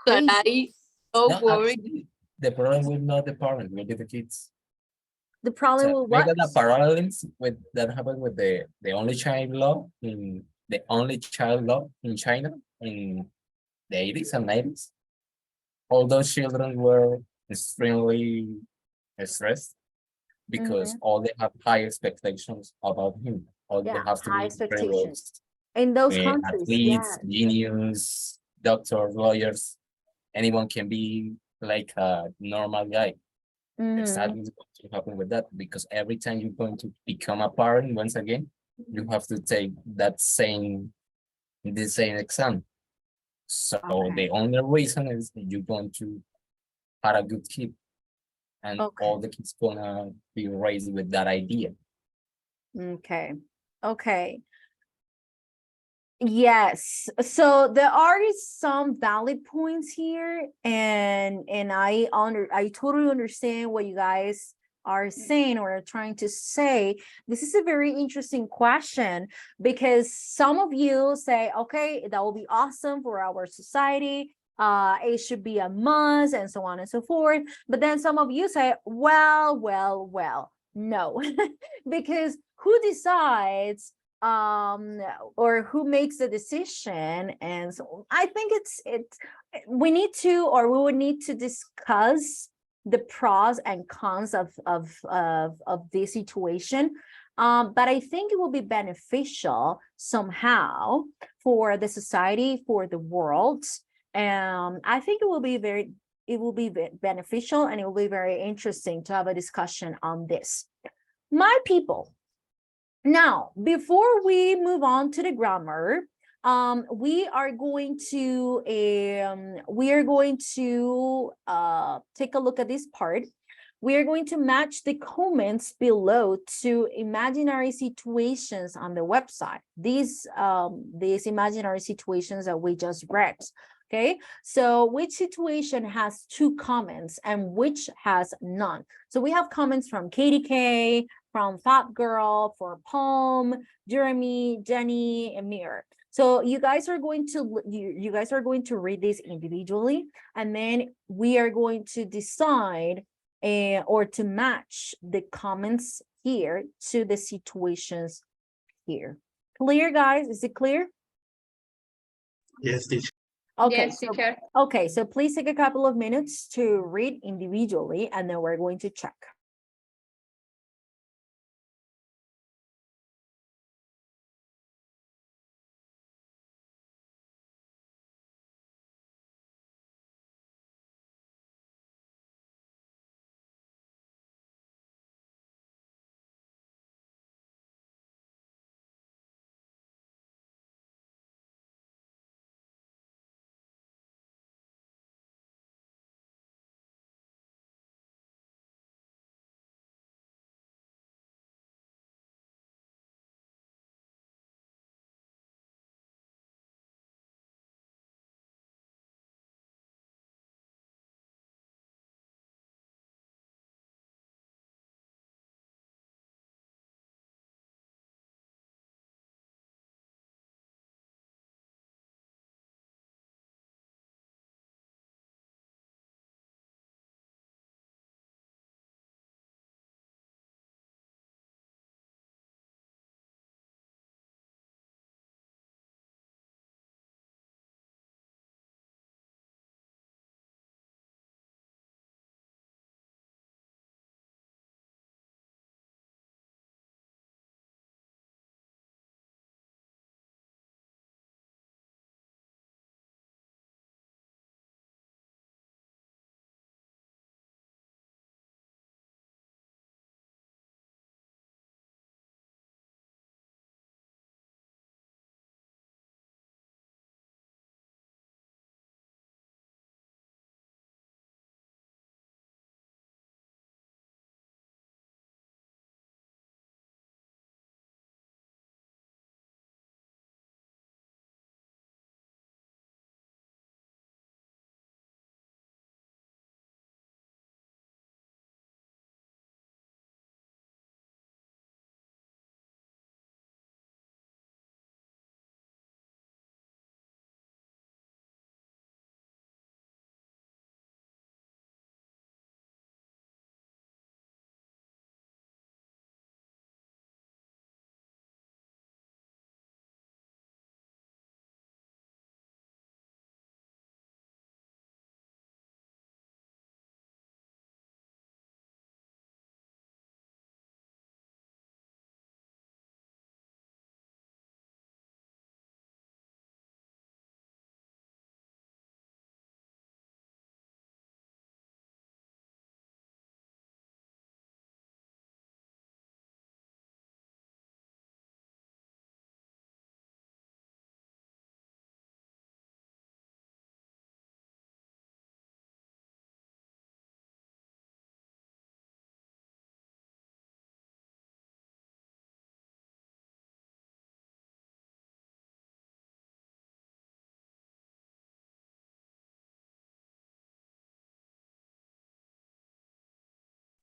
That decrease. I so No, worried. actually, the problem will not the parent, will be the kids. The problem So will make what? that a parallels with that happened with the only child law in China in the 80s and 90s. All those children were extremely stressed because Mhm. all they have high expectations about him. All they Yeah, have to high be expectations heroes, in those countries. athletes, Yes. genius, doctors, lawyers. Anyone can be like a normal guy. Mhm. Exactly what to happen with that, because every time you're going to become a parent once again, you have to take the same exam. So Okay. the only reason is that you're going to have a good kid, and Okay. all the kids gonna be raised with that idea. Okay. Okay. Yes, so there are some valid points here, and I totally understand what you guys are saying or are trying to say. This is a very interesting question because some of you say, okay, that will be awesome for our society. It should be a must, and so on and so forth. But then some of you say, well, no, because who decides or who makes the decision? And so I think it's we need to, or we would need to discuss the pros and cons of this situation. But I think it will be beneficial somehow for the society, for the world. I think it will be beneficial, and it will be very interesting to have a discussion on this. My people, now, before we move on to the grammar, we are going to take a look at this part. We are going to match the comments below to imaginary situations on the website. These imaginary situations that we just read. Okay, so which situation has 2 comments and which has none? So we have comments from Katie K, from Fat Girl, for Palm, Jeremy, Jenny, Amir. So you guys are going to read this individually, and then we are going to decide or to match the comments here to the situations here. Clear, guys? Is it clear? Yes, teacher. Okay, Yes, teacher. okay, so please take a couple of minutes to read individually, and then we're going to check.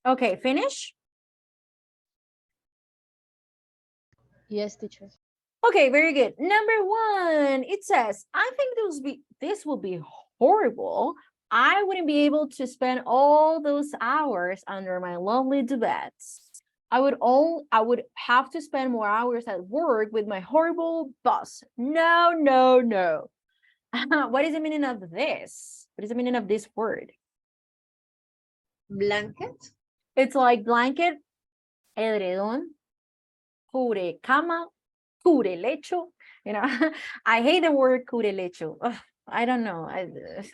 Okay, finish. Yes, teacher. Okay, very good. Number one, it says, I think this will be horrible. I wouldn't be able to spend all those hours under my lonely duvets. I would have to spend more hours at work with my horrible boss. No, no, no. What is the meaning of this? What is the meaning of this word? Blanket. It's like blanket, edredón, cubre cama, cubre lecho. You know, I hate the word cubre lecho. Ugh, I don't know.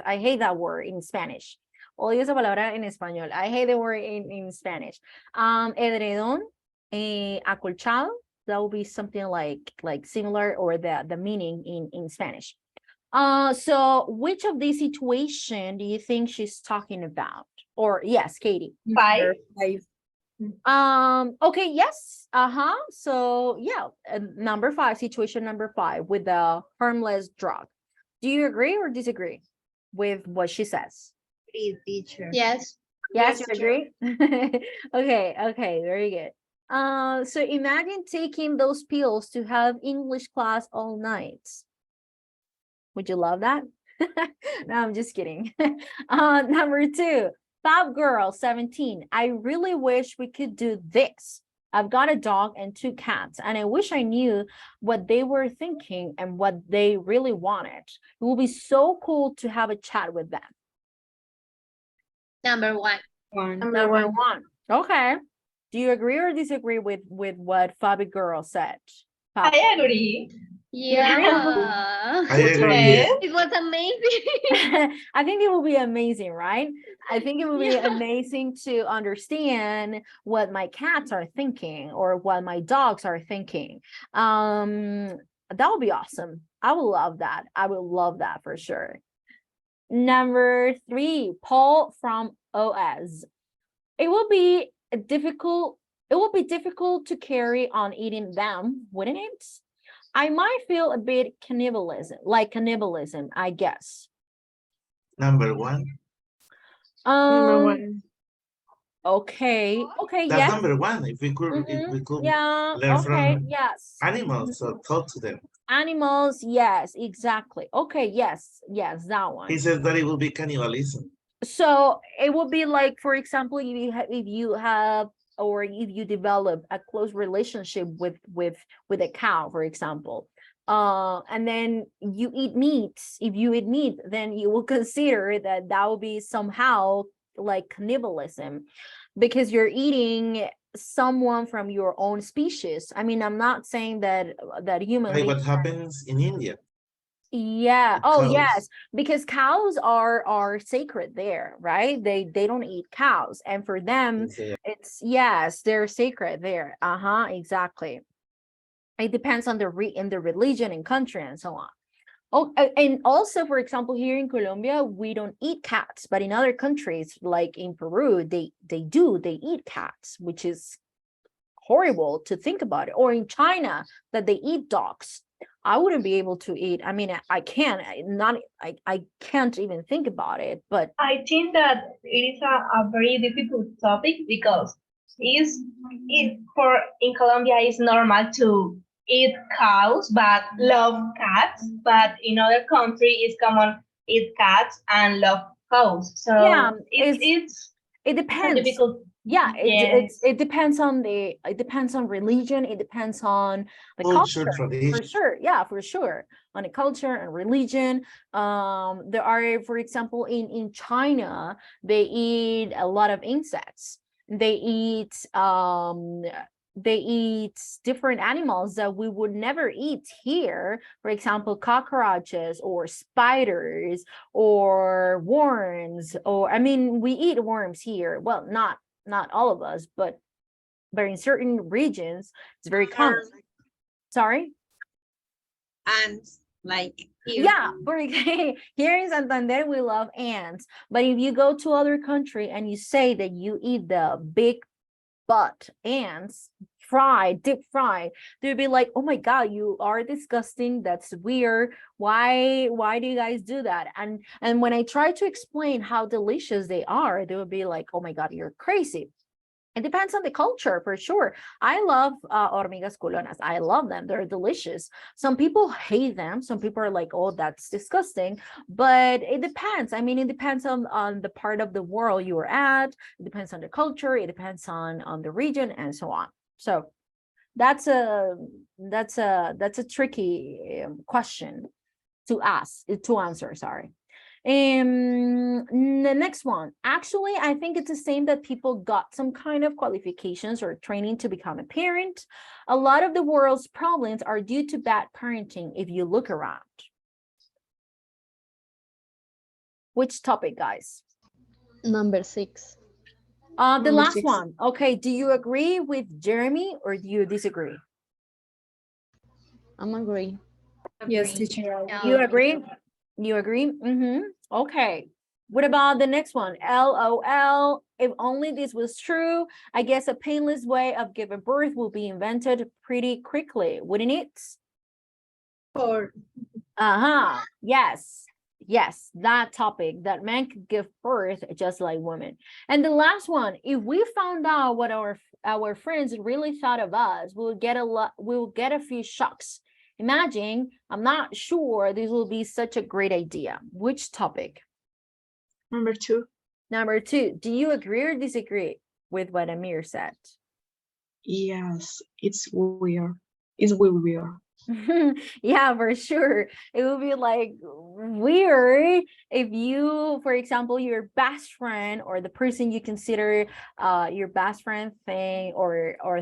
I hate that word in Spanish. Odio esa palabra en español. I hate the word in Spanish. Edredón, acolchado. That would be something like similar, or the meaning in Spanish. So which of these situation do you think she's talking about? Or yes, Katie. 5. Okay, yes. So yeah, number 5, situation number 5 with the harmless drug. Do you agree or disagree with what she says? Agree, teacher. Yes. Yes, Yes, you teacher. agree? Okay, very good. So imagine taking those pills to have English class all night. Would you love that? No, I'm just kidding. Number 2, Fab Girl 17. I really wish we could do this. I've got a dog and 2 cats, and I wish I knew what they were thinking and what they really wanted. It will be so cool to have a chat with them. Number 1. Number 1. Okay. Do you agree or disagree with what Fabi Girl said? Fab. I agree. Yeah. I agree. It was amazing. I think it will be amazing, right? I think it will be amazing to understand what my cats are thinking or what my dogs are thinking. That would be awesome. I would love that. I would love that for sure. Number 3, Paul from OS. It will be difficult to carry on eating them, wouldn't it? I might feel a bit cannibalism, I guess. Number 1. Number 1. Okay, That's yes. number 1. If we could, Yeah, learn okay, from yes. animals or talk to them. Animals, yes, exactly. Okay, yes, that one. He says that it will be cannibalism. So it would be like, for example, if you have or if you develop a close relationship with a cow, for example, and then you eat meat. If you eat meat, then you will consider that will be somehow like cannibalism, because you're eating someone from your own species. I mean, I'm not saying that human Like beings. what happens in India. Yeah. With Oh, cows. yes, because cows are sacred there, right? They don't eat cows, and for them, it's yes, they're sacred there. Exactly. It depends on the religion and country and so on. Oh, and also, for example, here in Colombia, we don't eat cats, but in other countries, like in Peru, they eat cats, which is horrible to think about it. Or in China, that they eat dogs. I wouldn't be able to eat. I mean, I can't even think about it. But I think that it is a very difficult topic because in Colombia it's normal to eat cows but love cats, but in other country it's common eat cats and love cows. So yeah, it depends. difficult. Yeah, Yes. it depends on religion. It depends on the culture, tradition. for sure. Yeah, for sure, on the culture and religion. There are, for example, in China, they eat a lot of insects. They eat different animals that we would never eat here. For example, cockroaches or spiders or worms. Or I mean, we eat worms here. Well, not all of us, but in certain regions, it's very common. Sorry? Ants, like here. Yeah, here in Santander, we love ants. But if you go to other country and you say that you eat the big butt ants, deep fried, they'd be like, oh my God, you are disgusting. That's weird. Why do you guys do that? And when I try to explain how delicious they are, they would be like, oh my God, you're crazy. It depends on the culture for sure. I love hormigas culonas. I love them. They're delicious. Some people hate them. Some people are like, oh, that's disgusting. But it depends. I mean, it depends on the part of the world you are at. It depends on the culture. It depends on the region and so on. So that's a tricky question to answer, sorry. The next one, actually, I think it's the same that people got some kind of qualifications or training to become a parent. A lot of the world's problems are due to bad parenting if you look around. Which topic, guys? Number 6. The last one. Okay, do you agree with Jeremy or do you disagree? I'm agree. Yes, teacher. You agree? You agree? Okay. What about the next one? LOL. If only this was true, I guess a painless way of giving birth will be invented pretty quickly, wouldn't it? Or Yes. Yes, that topic, that men could give birth just like women. And the last one, if we found out what our friends really thought of us, we'll get a few shocks. Imagine, I'm not sure this will be such a great idea. Which topic? number 2. Number 2, do you agree or disagree with what Amir said? Yes, it's weird. It's weird. Yeah, for sure. It would be like weird if you, for example, your best friend or the person you consider your best friend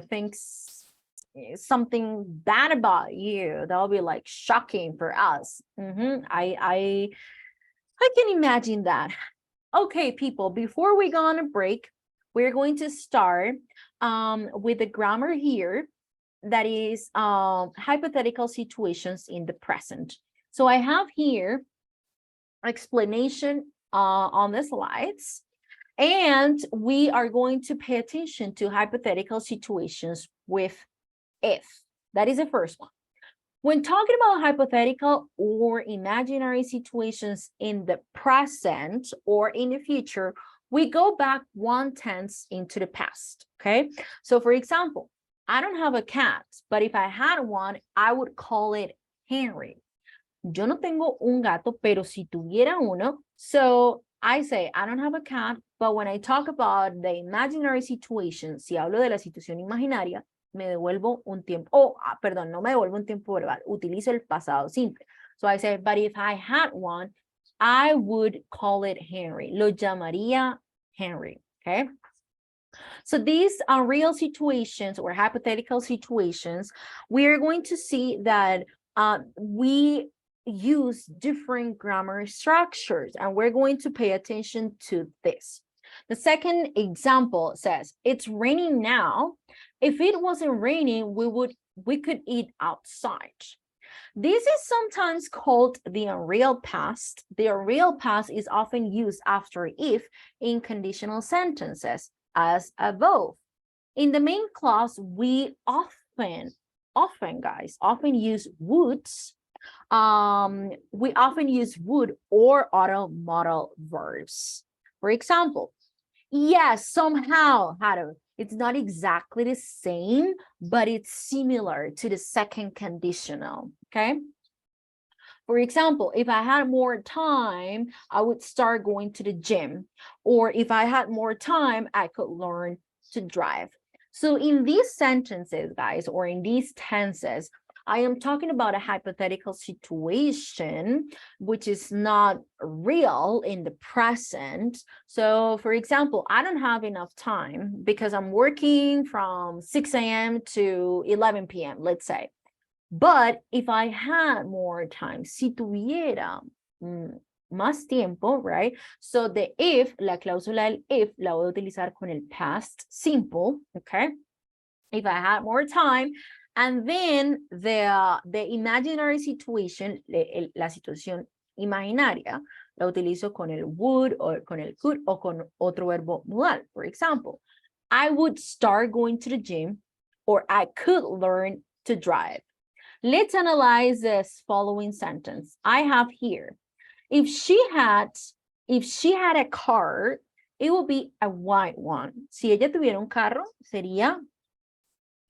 thinks something bad about you. That would be like shocking for us. I can imagine that. Okay, people, before we go on a break, we're going to start with the grammar here. That is hypothetical situations in the present. So I have here explanation on the slides, and we are going to pay attention to hypothetical situations with if. That is the first one. When talking about hypothetical or imaginary situations in the present or in the future, we go back 1/10 into the past, okay? So for example, I don't have a cat, but if I had one, I would call it Henry. Yo no tengo un gato, pero si tuviera uno. So I say, I don't have a cat, but when I talk about the imaginary situation, si hablo de la situación imaginaria, me devuelvo un tiempo, perdón, no me devuelvo un tiempo verbal, utilizo el pasado simple. So I say, but if I had one, I would call it Henry. Lo llamaría Henry, okay? So these are real situations or hypothetical situations. We are going to see that we use different grammar structures, and we're going to pay attention to this. The second example says, it's raining now. If it wasn't raining, we could eat outside. This is sometimes called the unreal past. The unreal past is often used after if in conditional sentences as above. In the main clause, we often use woulds. We often use would or auto modal verbs. For example, yes, somehow, Haru, it's not exactly the same, but it's similar to the second conditional, okay? For example, if I had more time, I would start going to the gym. Or if I had more time, I could learn to drive. So in these sentences, guys, or in these tenses, I am talking about a hypothetical situation, which is not real in the present. So for example, I don't have enough time because I'm working from 6 a.m. to 11 p.m., let's say. But if I had more time, si tuviera más tiempo, right? So the if, la cláusula del if, la voy a utilizar con el past simple, okay? If I had more time, and then the imaginary situation, la situación imaginaria, la utilizo con el would or con el could o con otro verbo modal. For example, I would start going to the gym, or I could learn to drive. Let's analyze this following sentence. I have here, if she had a car, it will be a white one. Si ella tuviera un carro, sería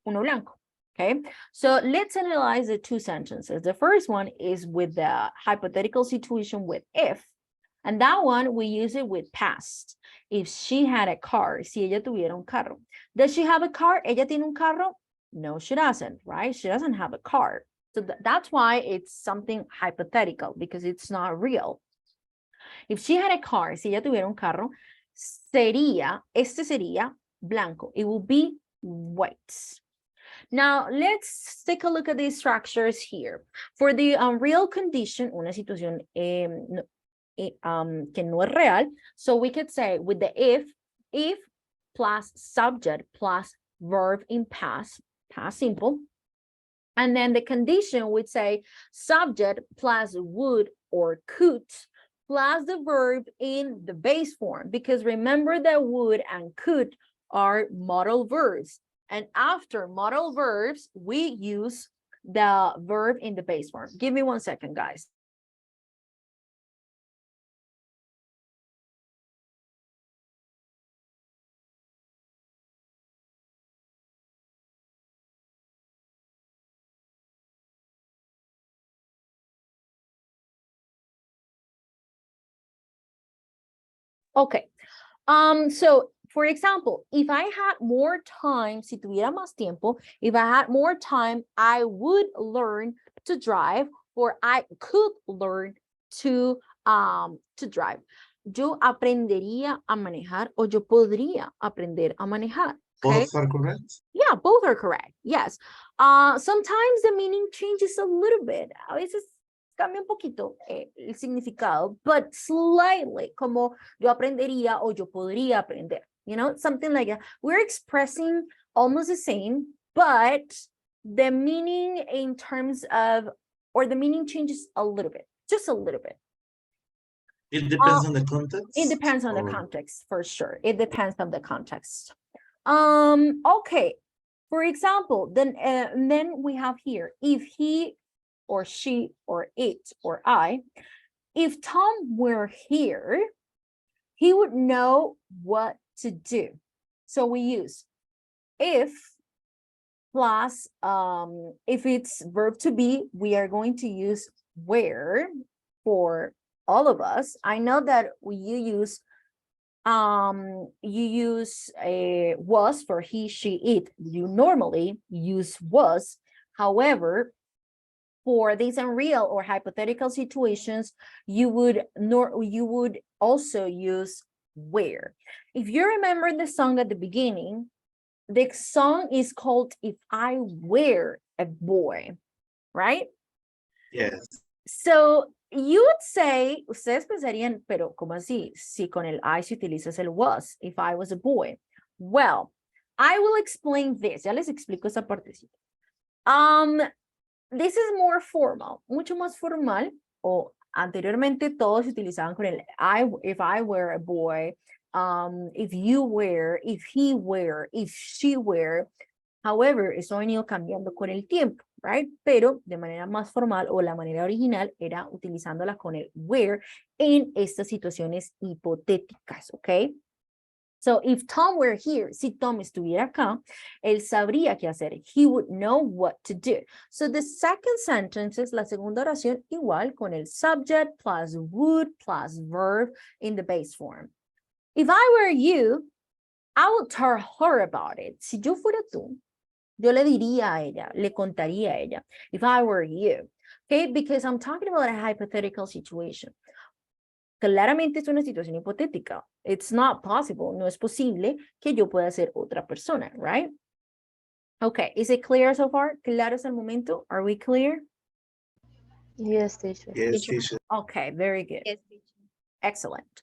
uno blanco. Okay, so let's analyze the two sentences. The first one is with the hypothetical situation with if, and that one we use it with past. If she had a car, si ella tuviera un carro. Does she have a car? Ella tiene un carro? No, she doesn't, right? She doesn't have a car. So that's why it's something hypothetical, because it's not real. If she had a car, si ella tuviera un carro, este sería blanco. It will be white. Now, let's take a look at the structures here. For the real condition, una situación que no es real, so we could say with the if plus subject plus verb in past simple, and then the condition would say subject plus would or could plus the verb in the base form, because remember that would and could are modal verbs. And after modal verbs, we use the verb in the base form. Give me 1 second, guys. Okay. So for example, if I had more time, si tuviera más tiempo, if I had more time, I would learn to drive, or I could learn to drive. Yo aprendería a manejar, o yo podría aprender a manejar. Okay? Both are correct. Yeah, both are correct. Yes. Sometimes the meaning changes a little bit. A veces cambia un poquito el significado, but slightly, como yo aprendería o yo podría aprender. You know, something like that. We're expressing almost the same, but the meaning in terms of, or the meaning changes a little bit, just a little bit. It depends on the context. It depends on the context, for sure. It depends on the context. Okay. For example, then we have here, if he or she or it or I, if Tom were here, he would know what to do. So we use if plus, if it's verb to be, we are going to use where for all of us. I know that you use was for he, she, it. You normally use was. However, for these unreal or hypothetical situations, you would also use where. If you remember the song at the beginning, the song is called If I Were a Boy, right? Yes. So you would say, ustedes pensarían, pero ¿cómo así? Si con el I se utilizas el was, if I was a boy. Well, I will explain this. Ya les explico esa partecita. This is more formal, mucho más formal, o anteriormente todos se utilizaban con el if I were a boy, if you were, if he were, if she were. However, eso ha venido cambiando con el tiempo, right? Pero de manera más formal, o la manera original era utilizándola con el were en estas situaciones hipotéticas, ¿ok? So if Tom were here, si Tom estuviera acá, él sabría qué hacer. He would know what to do. So the second sentence es la segunda oración igual con el subject plus would plus verb in the base form. If I were you, I would tell her about it. Si yo fuera tú, yo le diría a ella, le contaría a ella. If I were you, okay? Because I'm talking about a hypothetical situation. Claramente es una situación hipotética. It's not possible, no es posible que yo pueda ser otra persona, right? Okay, is it clear so far? ¿Claro hasta el momento? Are we clear? Yes, teacher. Yes, teacher. Okay, very good. Yes, teacher. Excellent.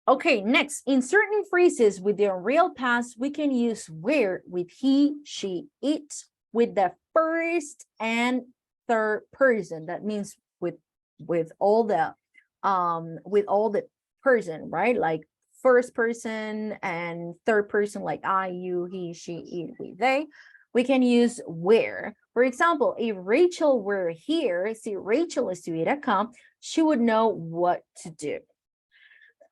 Okay, next, in certain phrases with the real past, we can use where with he, she, it, with the first and third person. That means with all the person, right? Like first person and third person, like I, you, he, she, it, we, they. We can use where. For example, if Rachel were here, si Rachel estuviera acá, she would know what to do.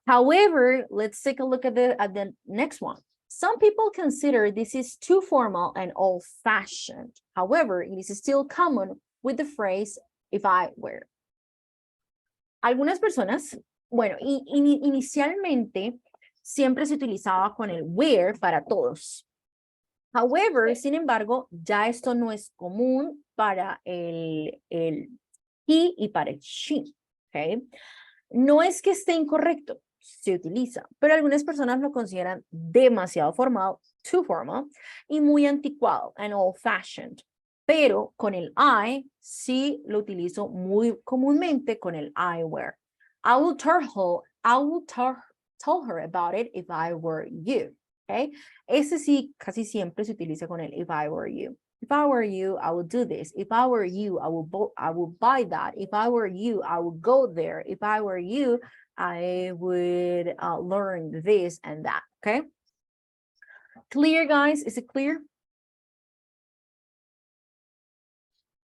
However, let's take a look at the next one. Some people consider this is too formal and old-fashioned. However, it is still common with the phrase, if I were. Algunas personas, bueno, inicialmente siempre se utilizaba con el were para todos. However, sin embargo, ya esto no es común para el he y para el she, ¿ok? No es que esté incorrecto, se utiliza, pero algunas personas lo consideran demasiado formal, too formal, y muy anticuado, and old-fashioned. Pero con el I, sí lo utilizo muy comúnmente con el I were. I will tell her about it if I were you. Okay? Ese sí casi siempre se utiliza con el if I were you. If I were you, I would do this. If I were you, I would buy that. If I were you, I would go there. If I were you, I would learn this and that. Okay? Clear, guys? Is it clear?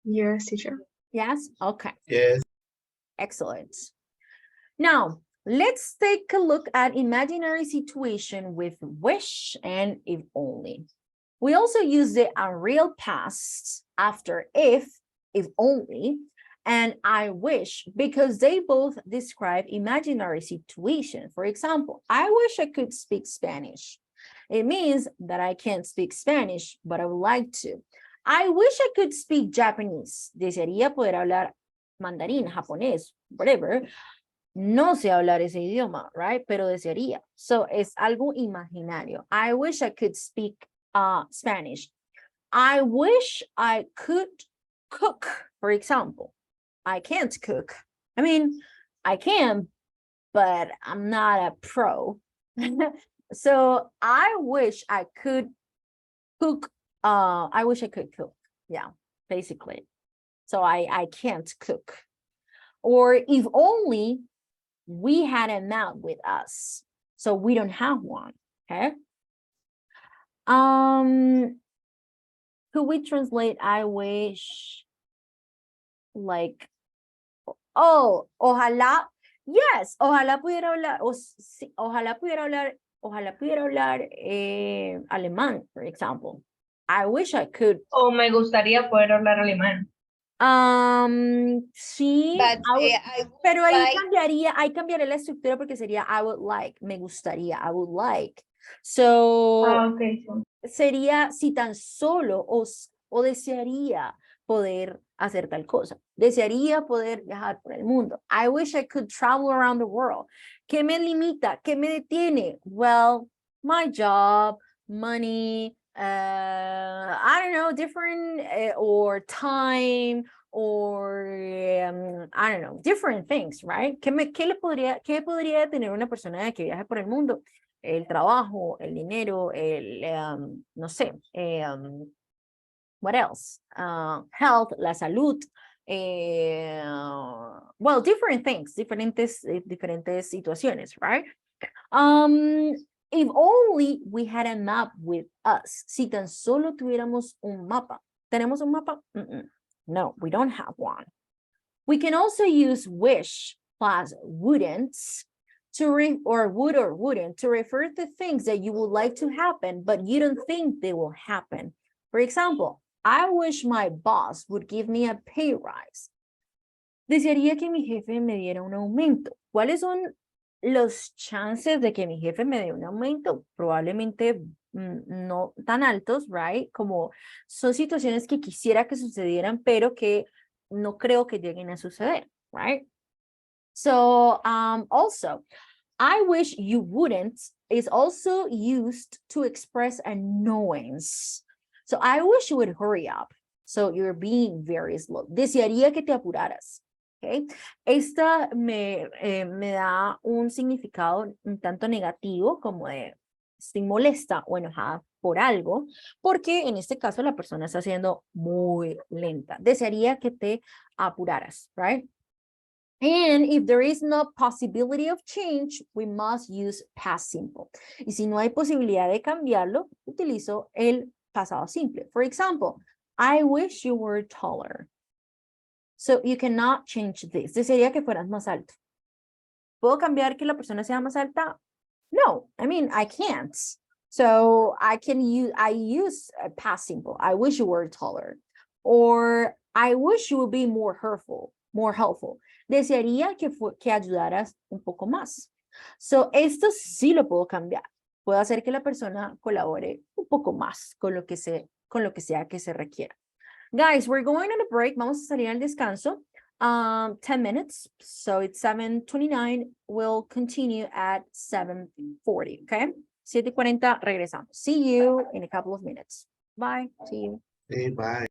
Yes, teacher. Yes? Okay. Yes. Excellent. Now, let's take a look at imaginary situation with wish and if only. We also use the unreal past after if only, and I wish because they both describe imaginary situation. For example, I wish I could speak Spanish. It means that I can't speak Spanish, but I would like to. I wish I could speak Japanese. Desearía poder hablar mandarín, japonés, whatever. No sé hablar ese idioma, right? Pero desearía. So, es algo imaginario. I wish I could speak Spanish. I wish I could cook, for example. I can't cook. I mean, I can, but I'm not a pro. So, I wish I could cook. I wish I could cook. Yeah, basically. So, I can't cook. Or if only we had a map with us, so we don't have one. Okay. Could we translate I wish like, oh, ojalá, yes, ojalá pudiera hablar, ojalá pudiera hablar alemán, for example. I wish I could. O me gustaría poder hablar alemán. Sí, But pero ahí cambiaría la estructura porque sería I would like, me gustaría, I would like. So, Okay. sería si tan solo o desearía poder hacer tal cosa. Desearía poder viajar por el mundo. I wish I could travel around the world. ¿Qué me limita? ¿Qué me detiene? Well, my job, money, I don't know, different or time or I don't know, different things, right? ¿Qué podría tener una persona que viaje por el mundo? El trabajo, el dinero, no sé, what else? Health, la salud, well, different things, diferentes situaciones, right? If only we had a map with us. Si tan solo tuviéramos un mapa. ¿Tenemos un mapa? No, we don't have one. We can also use wish plus wouldn't or wouldn't to refer to things that you would like to happen, but you don't think they will happen. For example, I wish my boss would give me a pay rise. Desearía que mi jefe me diera un aumento. ¿Cuáles son los chances de que mi jefe me dé un aumento? Probablemente no tan altos, right? Como son situaciones que quisiera que sucedieran, pero que no creo que lleguen a suceder, right? So, also, I wish you wouldn't is also used to express annoyance. So, I wish you would hurry up. So, you're being very slow. Desearía que te apuraras. Okay. Esta me da un significado un tanto negativo, como de estoy molesta o enojada por algo, porque en este caso la persona está siendo muy lenta. Desearía que te apuraras, right? And if there is no possibility of change, we must use past simple. Y si no hay posibilidad de cambiarlo, utilizo el pasado simple. For example, I wish you were taller. So you cannot change this. Desearía que fueras más alto. ¿Puedo cambiar que la persona sea más alta? No, I mean, I can't. So I use a past simple. I wish you were taller. Or I wish you would be more helpful. Desearía que ayudaras un poco más. So esto sí lo puedo cambiar. Puedo hacer que la persona colabore un poco más con lo que sea que se requiera. Guys, we're going on a break. Vamos a salir al descanso. 10 minutes. So it's 7:29. We'll continue at 7:40. Okay. 7:40 regresamos. See you in a couple of minutes. Bye. See you. Hey, bye.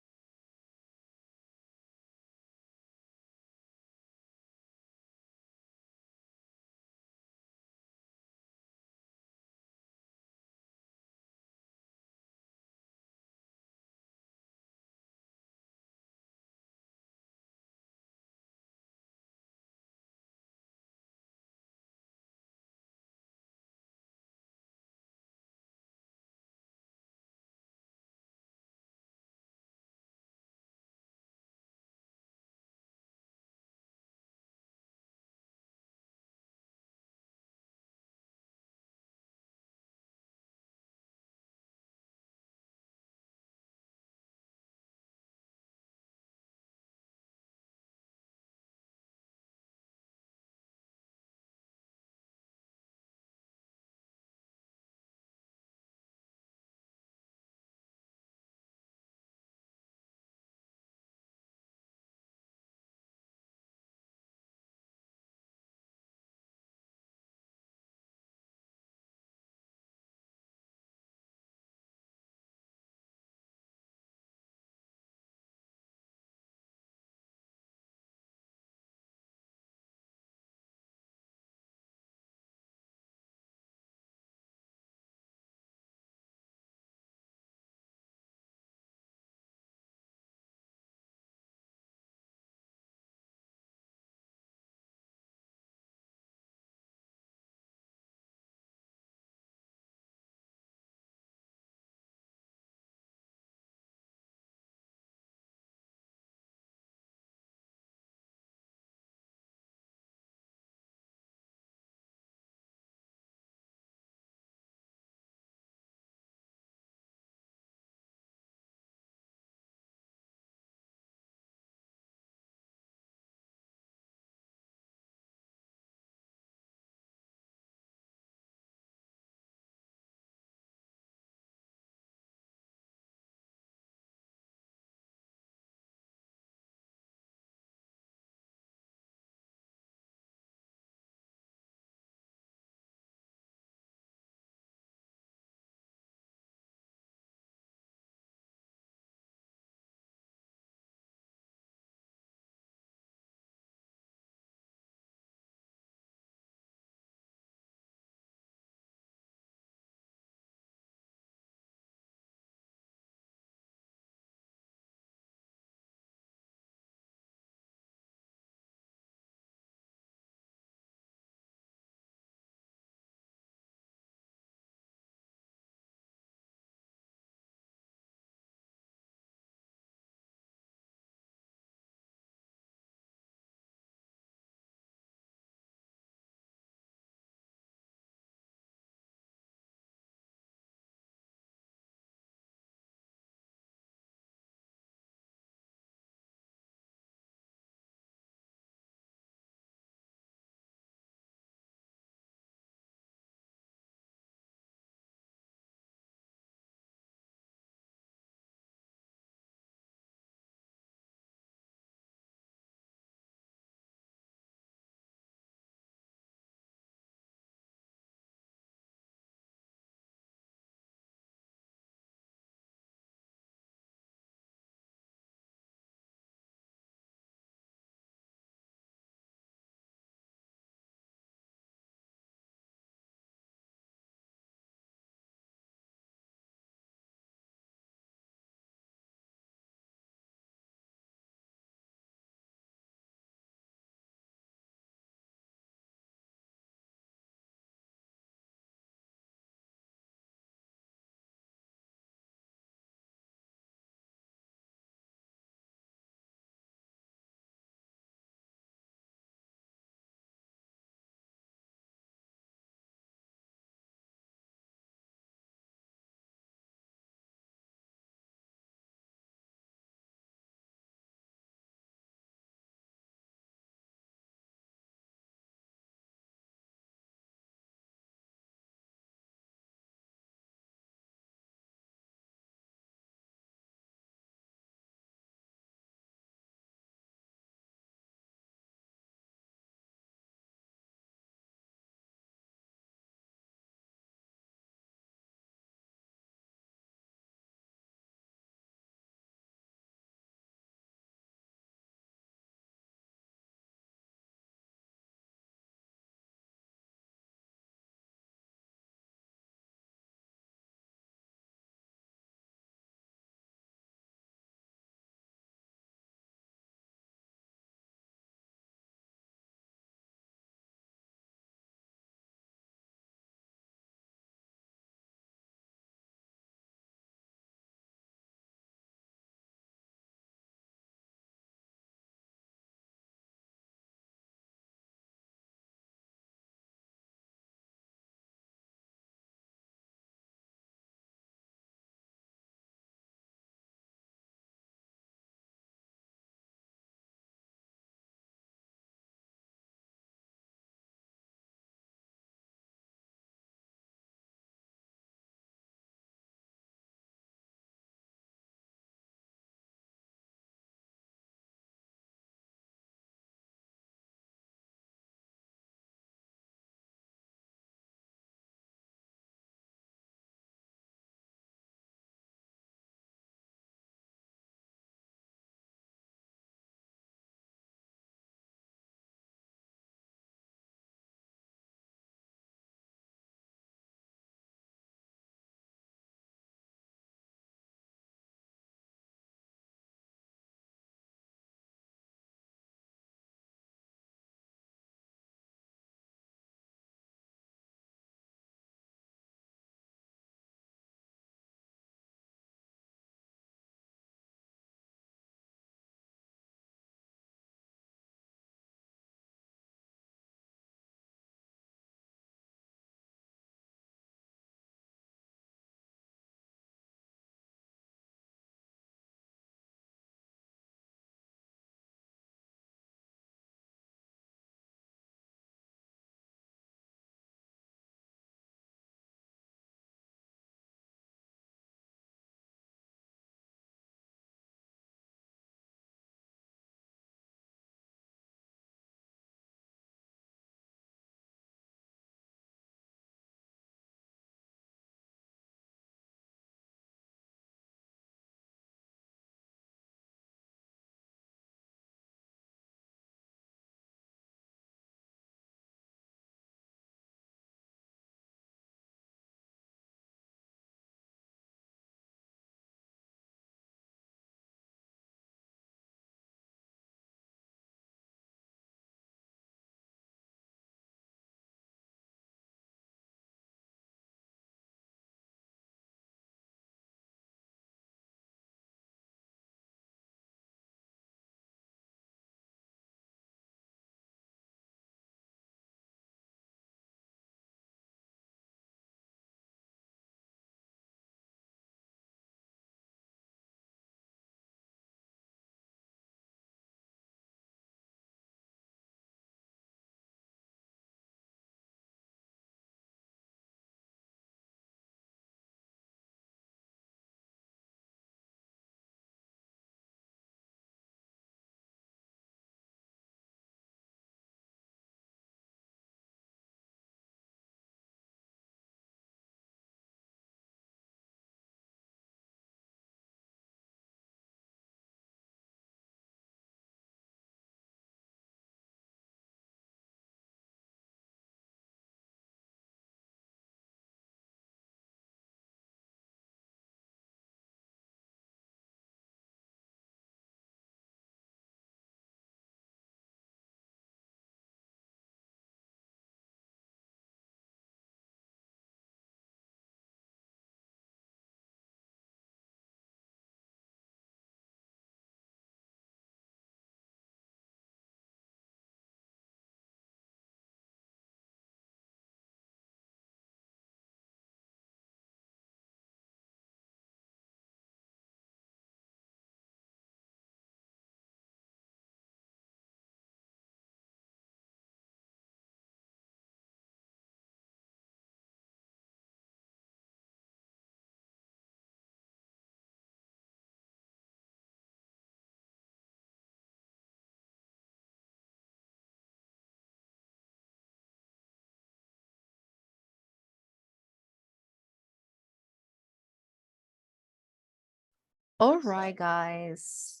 All right, guys.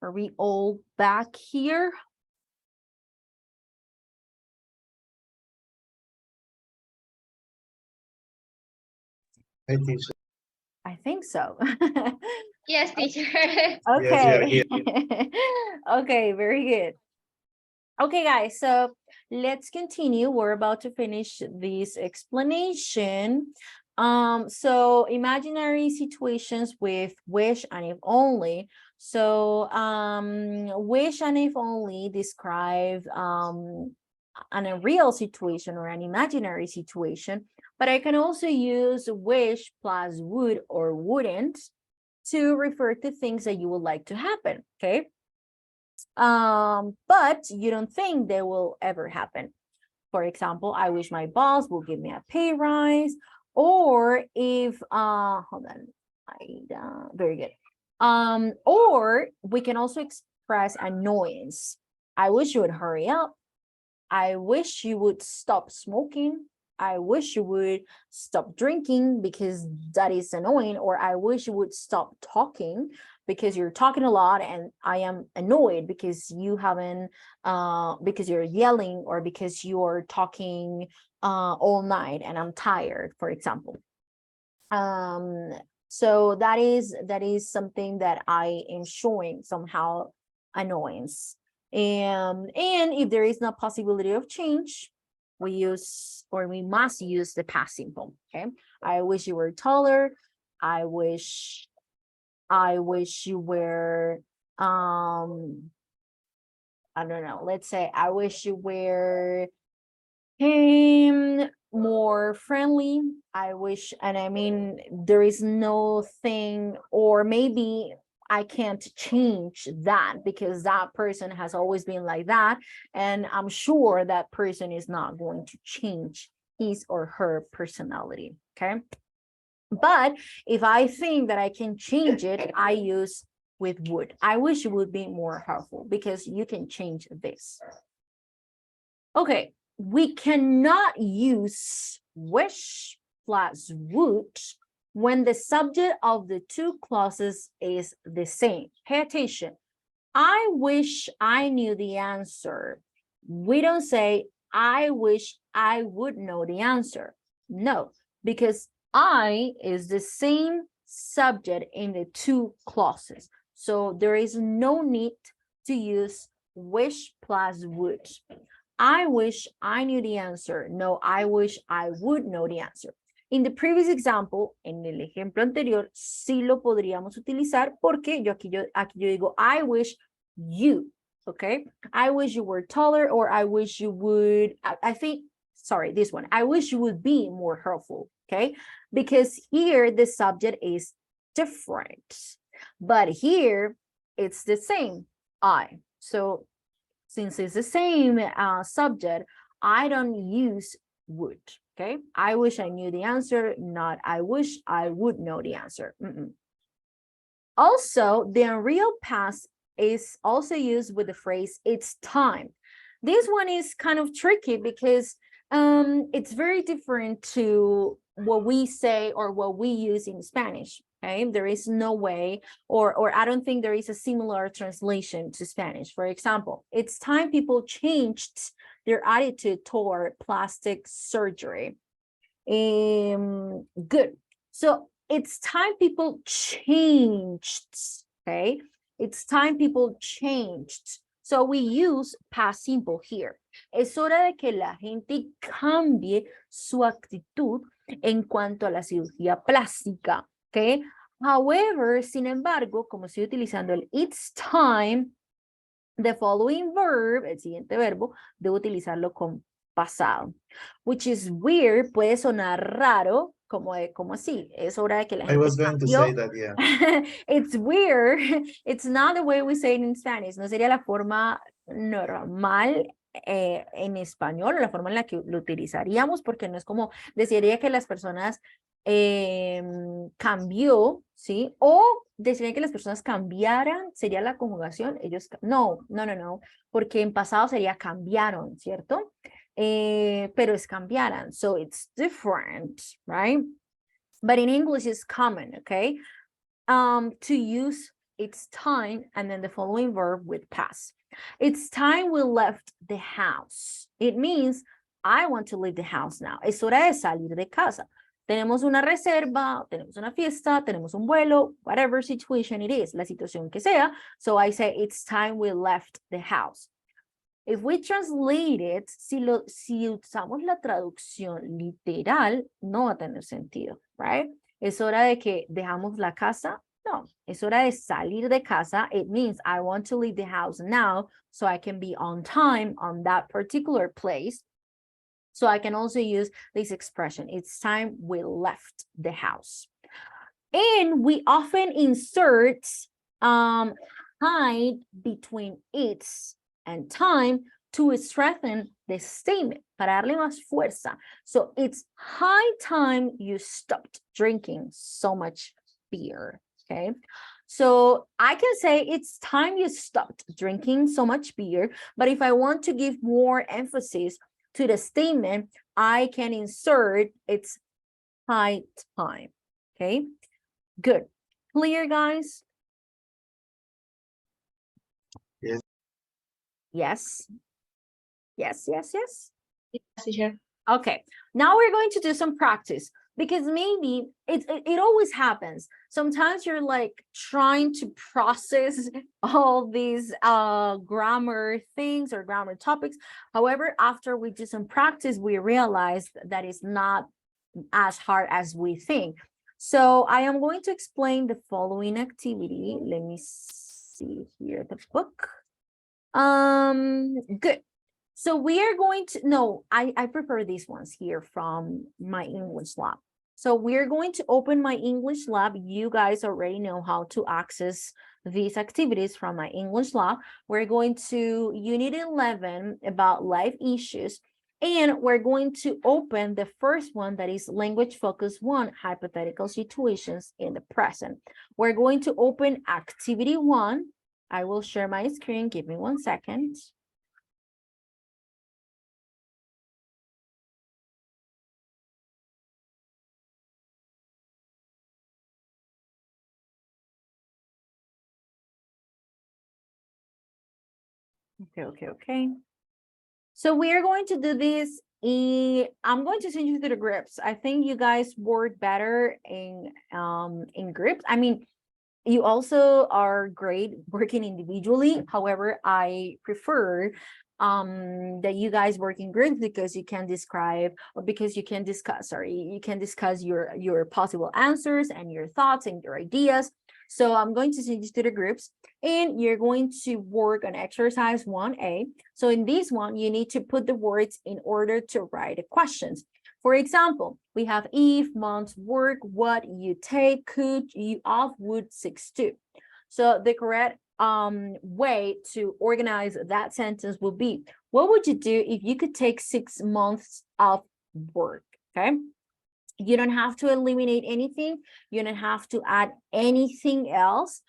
Are we all back here? I think so. Yes, teacher. Okay. Okay, very good. Okay, guys, so let's continue. We're about to finish this explanation. So imaginary situations with wish and if only. So wish and if only describe an a real situation or an imaginary situation, but I can also use wish plus would or wouldn't to refer to things that you would like to happen, okay? But you don't think they will ever happen. For example, I wish my boss will give me a pay rise, or if hold on, very good. Or we can also express annoyance. I wish you would hurry up. I wish you would stop smoking. I wish you would stop drinking because that is annoying, or I wish you would stop talking because you're talking a lot and I am annoyed because you haven't because you're yelling or because you're talking all night and I'm tired, for example. So that is something that I am showing somehow annoyance. And if there is no possibility of change, we use or we must use the past simple. Okay, I wish you were taller. I wish you were I don't know, let's say I wish you were more friendly. I wish, and I mean, there is no thing, or maybe I can't change that because that person has always been like that, and I'm sure that person is not going to change his or her personality. Okay, but if I think that I can change it, I use with would. I wish it would be more helpful because you can change this. Okay, we cannot use wish plus would when the subject of the two clauses is the same. Pay attention. I wish I knew the answer. We don't say, I wish I would know the answer. No, because I is the same subject in the two clauses. So there is no need to use wish plus would. I wish I knew the answer. No, I wish I would know the answer. In the previous example, en el ejemplo anterior, sí lo podríamos utilizar porque aquí yo digo, I wish you, okay? I wish you were taller, or I wish you would, I think, sorry, this one. I wish you would be more helpful, okay? Because here the subject is different, but here it's the same, I. So since it's the same subject, I don't use would, okay? I wish I knew the answer, not I wish I would know the answer. Also, the unreal past is also used with the phrase, it's time. This one is kind of tricky because it's very different to what we say or what we use in Spanish. Okay, there is no way, or I don't think there is a similar translation to Spanish. For example, it's time people changed their attitude toward plastic surgery. Good. So it's time people changed. Okay, it's time people changed. So we use past simple here. Es hora de que la gente cambie su actitud en cuanto a la cirugía plástica. Okay. However, sin embargo, como estoy utilizando el it's time, the following verb, el siguiente verbo, debo utilizarlo con pasado, which is weird, puede sonar raro, como así, es hora de que la gente I was going to say that, yeah. It's weird, it's not the way we say it in Spanish, no sería la forma normal en español, la forma en la que lo utilizaríamos, porque no es como, desearía que las personas cambió, ¿sí? O decían que las personas cambiaran, sería la conjugación, ellos, no, porque en pasado sería cambiaron, ¿cierto? Pero es cambiaran, so it's different, right? But in English it's common, okay? to use it's time and then the following verb with past. It's time we left the house. It means I want to leave the house now. Es hora de salir de casa. Tenemos una reserva, tenemos una fiesta, tenemos un vuelo, whatever situation it is, la situación que sea. So I say it's time we left the house. If we translate it, si usamos la traducción literal, no va a tener sentido, right? Es hora de que dejamos la casa. No, es hora de salir de casa. It means I want to leave the house now so I can be on time on that particular place. So I can also use this expression. It's time we left the house. And we often insert hide between it's and time to strengthen the statement, para darle más fuerza. So it's high time you stopped drinking so much beer, okay? So I can say it's time you stopped drinking so much beer, but if I want to give more emphasis to the statement, I can insert it's high time, okay? Good. Clear, guys? Yes. Yes. Yes, yes, yes. Yes, teacher. Okay, now we're going to do some practice because maybe it always happens. Sometimes you're like trying to process all these grammar things or grammar topics. However, after we do some practice, we realize that it's not as hard as we think. So I am going to explain the following activity. Let me see here the book. Good. So we are going to, no, I prepare these ones here from my English lab. So we're going to open my English lab. You guys already know how to access these activities from my English lab. We're going to Unit 11 about life issues. And we're going to open the first one that is language focus 1, hypothetical situations in the present. We're going to open activity 1. I will share my screen. Give me 1 second. Okay. So we are going to do this. I'm going to send you to the groups. I think you guys work better in groups. I mean, you also are great working individually. However, I prefer that you guys work in groups because you can describe or because you can discuss, you can discuss your possible answers and your thoughts and your ideas. So I'm going to send you to the groups and you're going to work on exercise 1A. So in this one, you need to put the words in order to write the questions. For example, we have if, months, work, what, you take, could, you off, would, 6-2. So the correct way to organize that sentence would be, what would you do if you could take 6 months off work, okay? You don't have to eliminate anything. You don't have to add anything else,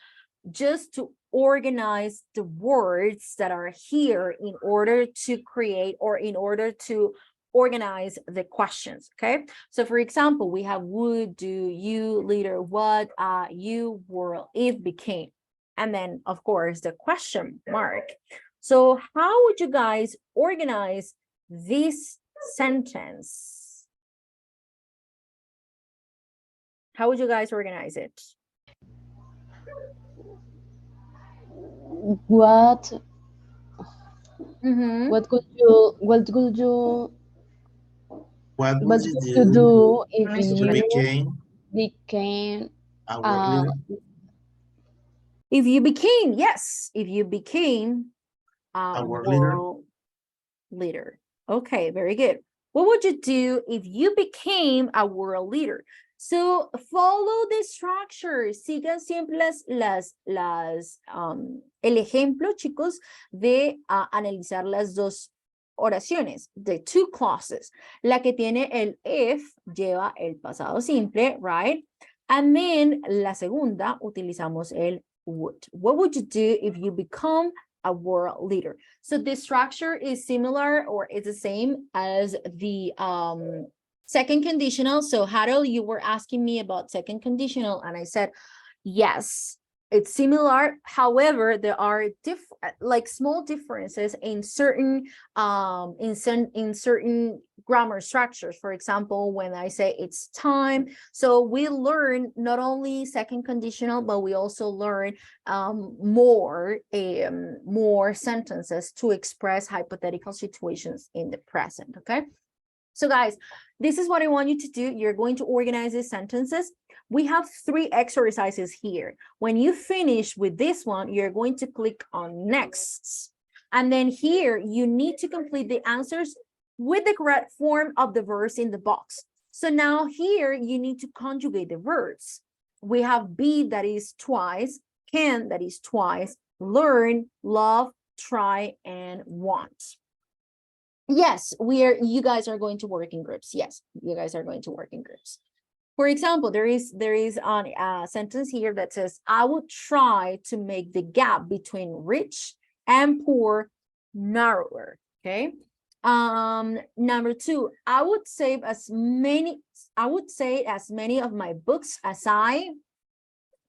just to organize the words that are here in order to create or in order to organize the questions, okay? So for example, we have would, do, you, leader, what, you, were, if, became, and then of course the question mark. So how would you guys organize this sentence? How would you guys organize it? What Mm-hmm. what could you What would you do if if you became a world leader? If you became, yes, if you became a world leader. Okay, very good. What would you do if you became a world leader? So follow the structure. Sigan siempre el ejemplo, chicos, de analizar las dos oraciones, the two clauses. La que tiene el if lleva el pasado simple, right? And then la segunda utilizamos el would. What would you do if you become a world leader? So the structure is similar or it's the same as the second conditional. So Harold, you were asking me about second conditional and I said, Yes, it's similar. However, there are like small differences in certain in certain grammar structures. For example, when I say it's time, so we learn not only second conditional, but we also learn more sentences to express hypothetical situations in the present. Okay. So guys, this is what I want you to do. You're going to organize these sentences. We have 3 exercises here. When you finish with this one, you're going to click on next. And then here, you need to complete the answers with the correct form of the verbs in the box. So now here, you need to conjugate the verbs. We have be, that is twice, can, that is twice, learn, love, try, and want. Yes, you guys are going to work in groups. Yes, you guys are going to work in groups. For example, there is a sentence here that says, I would try to make the gap between rich and poor narrower. Okay. Number 2, I would say as many of my books as I.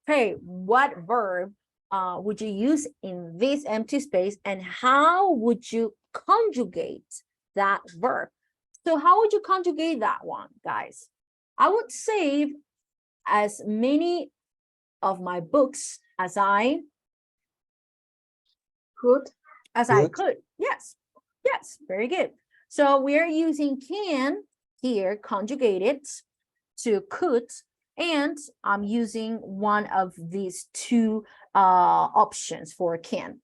Okay, what verb would you use in this empty space, and how would you conjugate that verb? So how would you conjugate that one, guys? I would save as many of my books as I Could. could. Yes, very good. So we are using can here, conjugated to could, and I'm using one of these 2 options for can.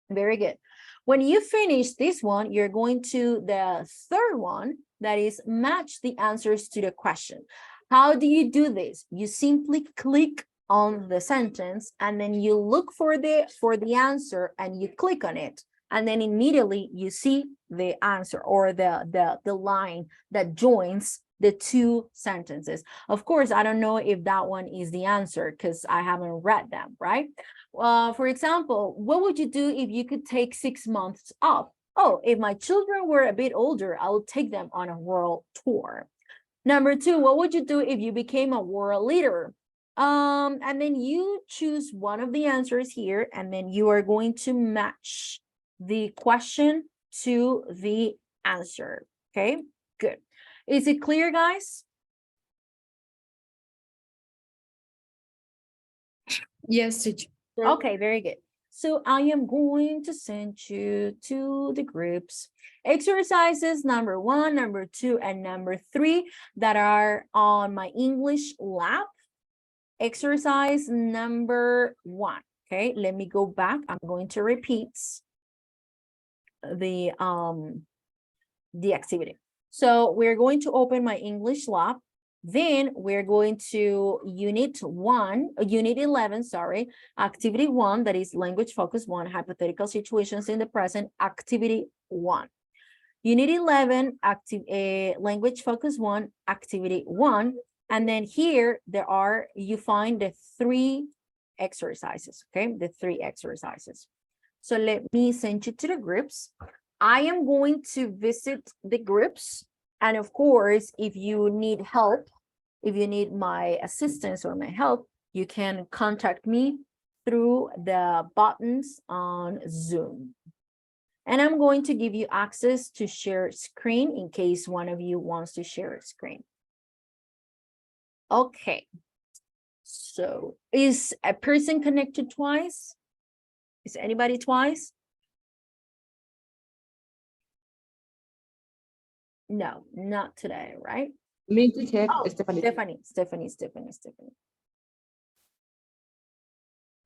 Very good. When you finish this one, you're going to the 3rd one, that is match the answers to the question. How do you do this? You simply click on the sentence and then you look for the answer and you click on it, and then immediately you see the answer or the line that joins the 2 sentences. Of course, I don't know if that one is the answer because I haven't read them, right? For example, what would you do if you could take 6 months off? Oh, if my children were a bit older, I would take them on a world tour. Number 2, what would you do if you became a world leader? And then you choose one of the answers here, and then you are going to match the question to the answer. Okay, good. Is it clear, guys? Yes, teacher. Okay, very good. So I am going to send you to the groups exercises number 1, number 2, and number 3 that are on my English lab. Exercise number 1. Okay, let me go back. I'm going to repeat the activity. So we're going to open my English lab. Then we're going to unit 11, sorry, activity 1, that is language focus 1, hypothetical situations in the present, activity 1. Unit 11, language focus 1, activity 1. And then here you find the 3 exercises, okay? The 3 exercises. So let me send you to the groups. I am going to visit the groups. And of course, if you need help, if you need my assistance or my help, you can contact me through the buttons on Zoom. And I'm going to give you access to share screen in case one of you wants to share a screen. Okay. So is a person connected twice? Is anybody twice? No, not today, right? Me to check, Oh, Stephanie. Stephanie.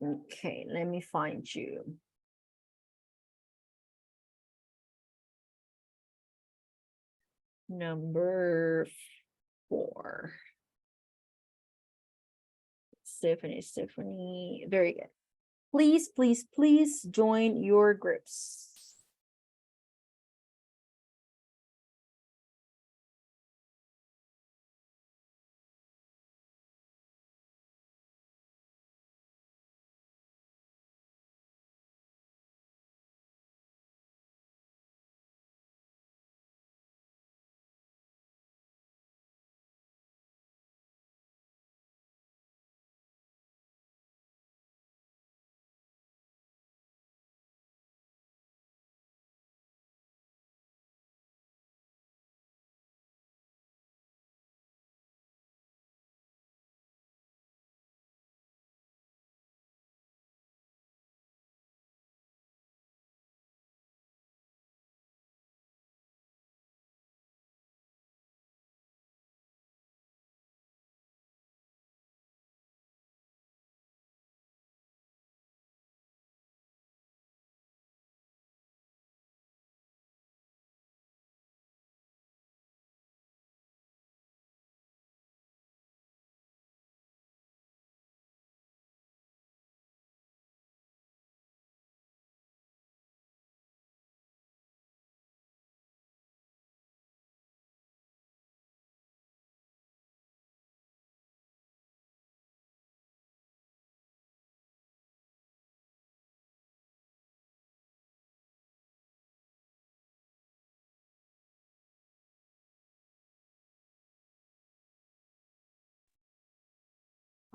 Okay, let me find you. Number 4. Stephanie. Very good. Please join your groups.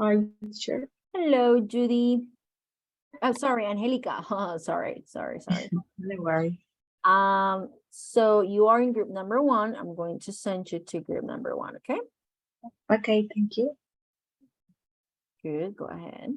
Hi, teacher. Hello, Judy. Oh, sorry, Angelica. Oh, sorry. No worry. So you are in group number 1. I'm going to send you to group number 1, okay? Okay, thank you. Good, go ahead.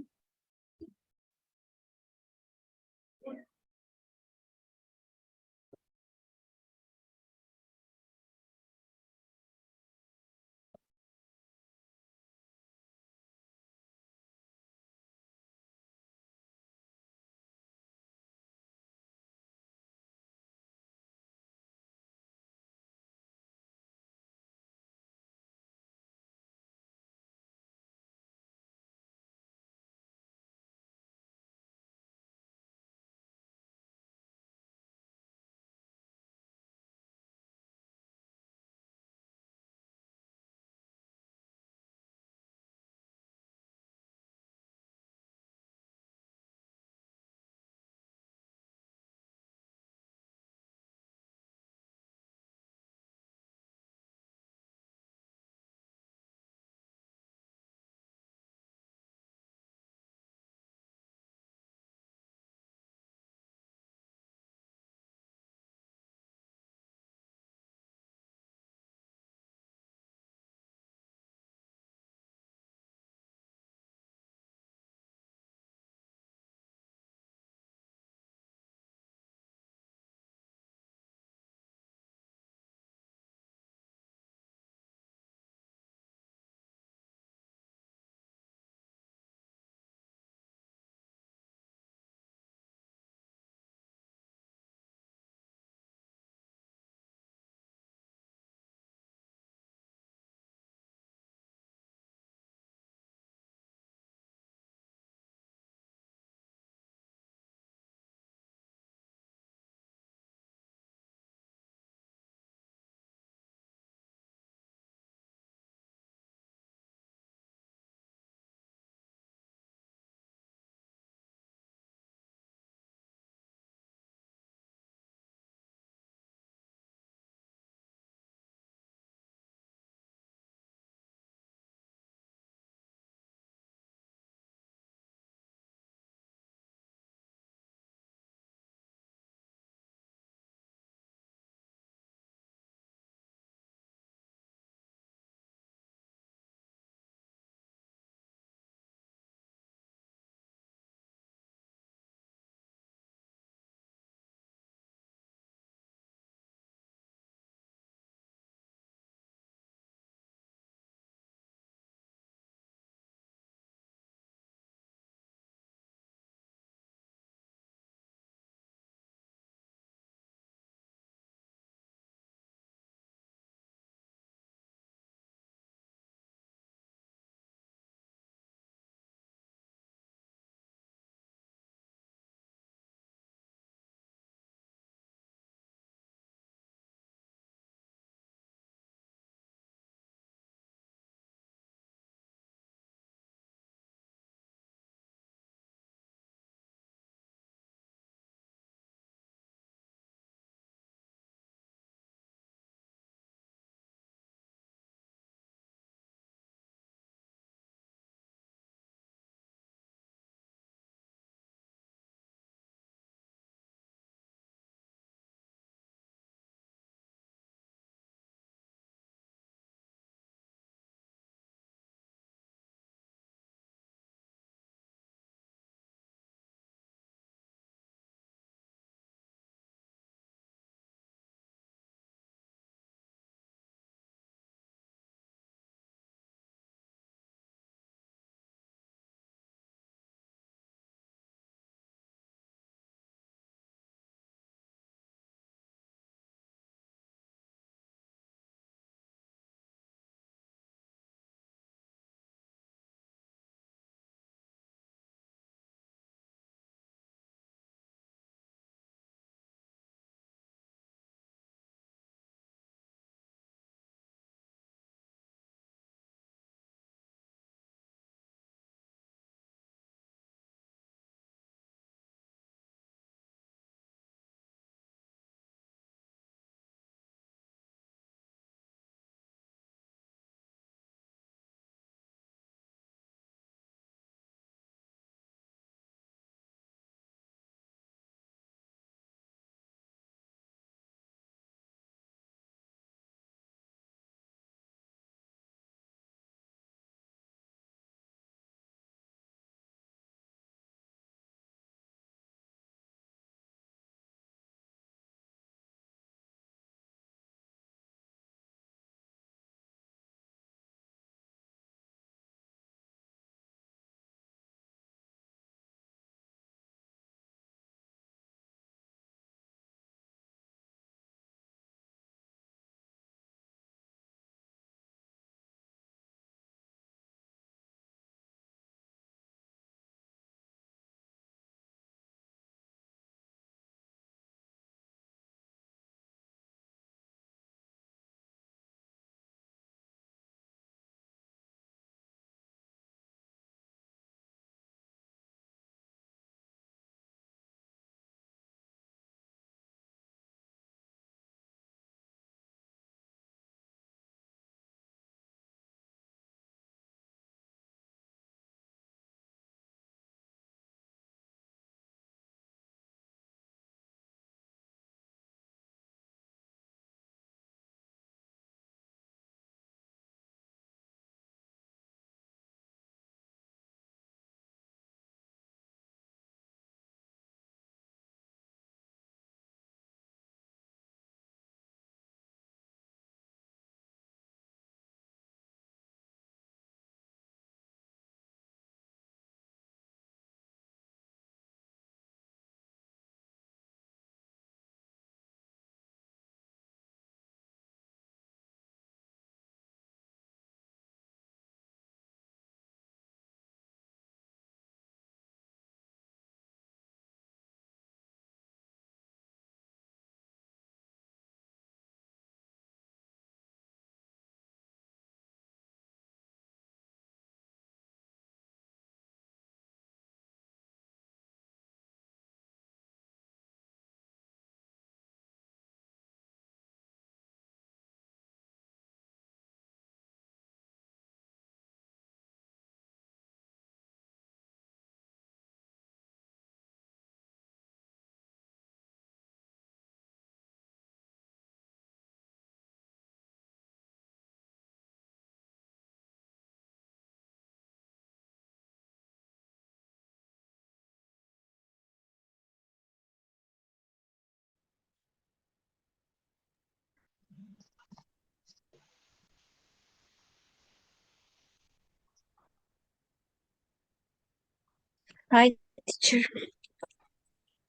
Hi, teacher.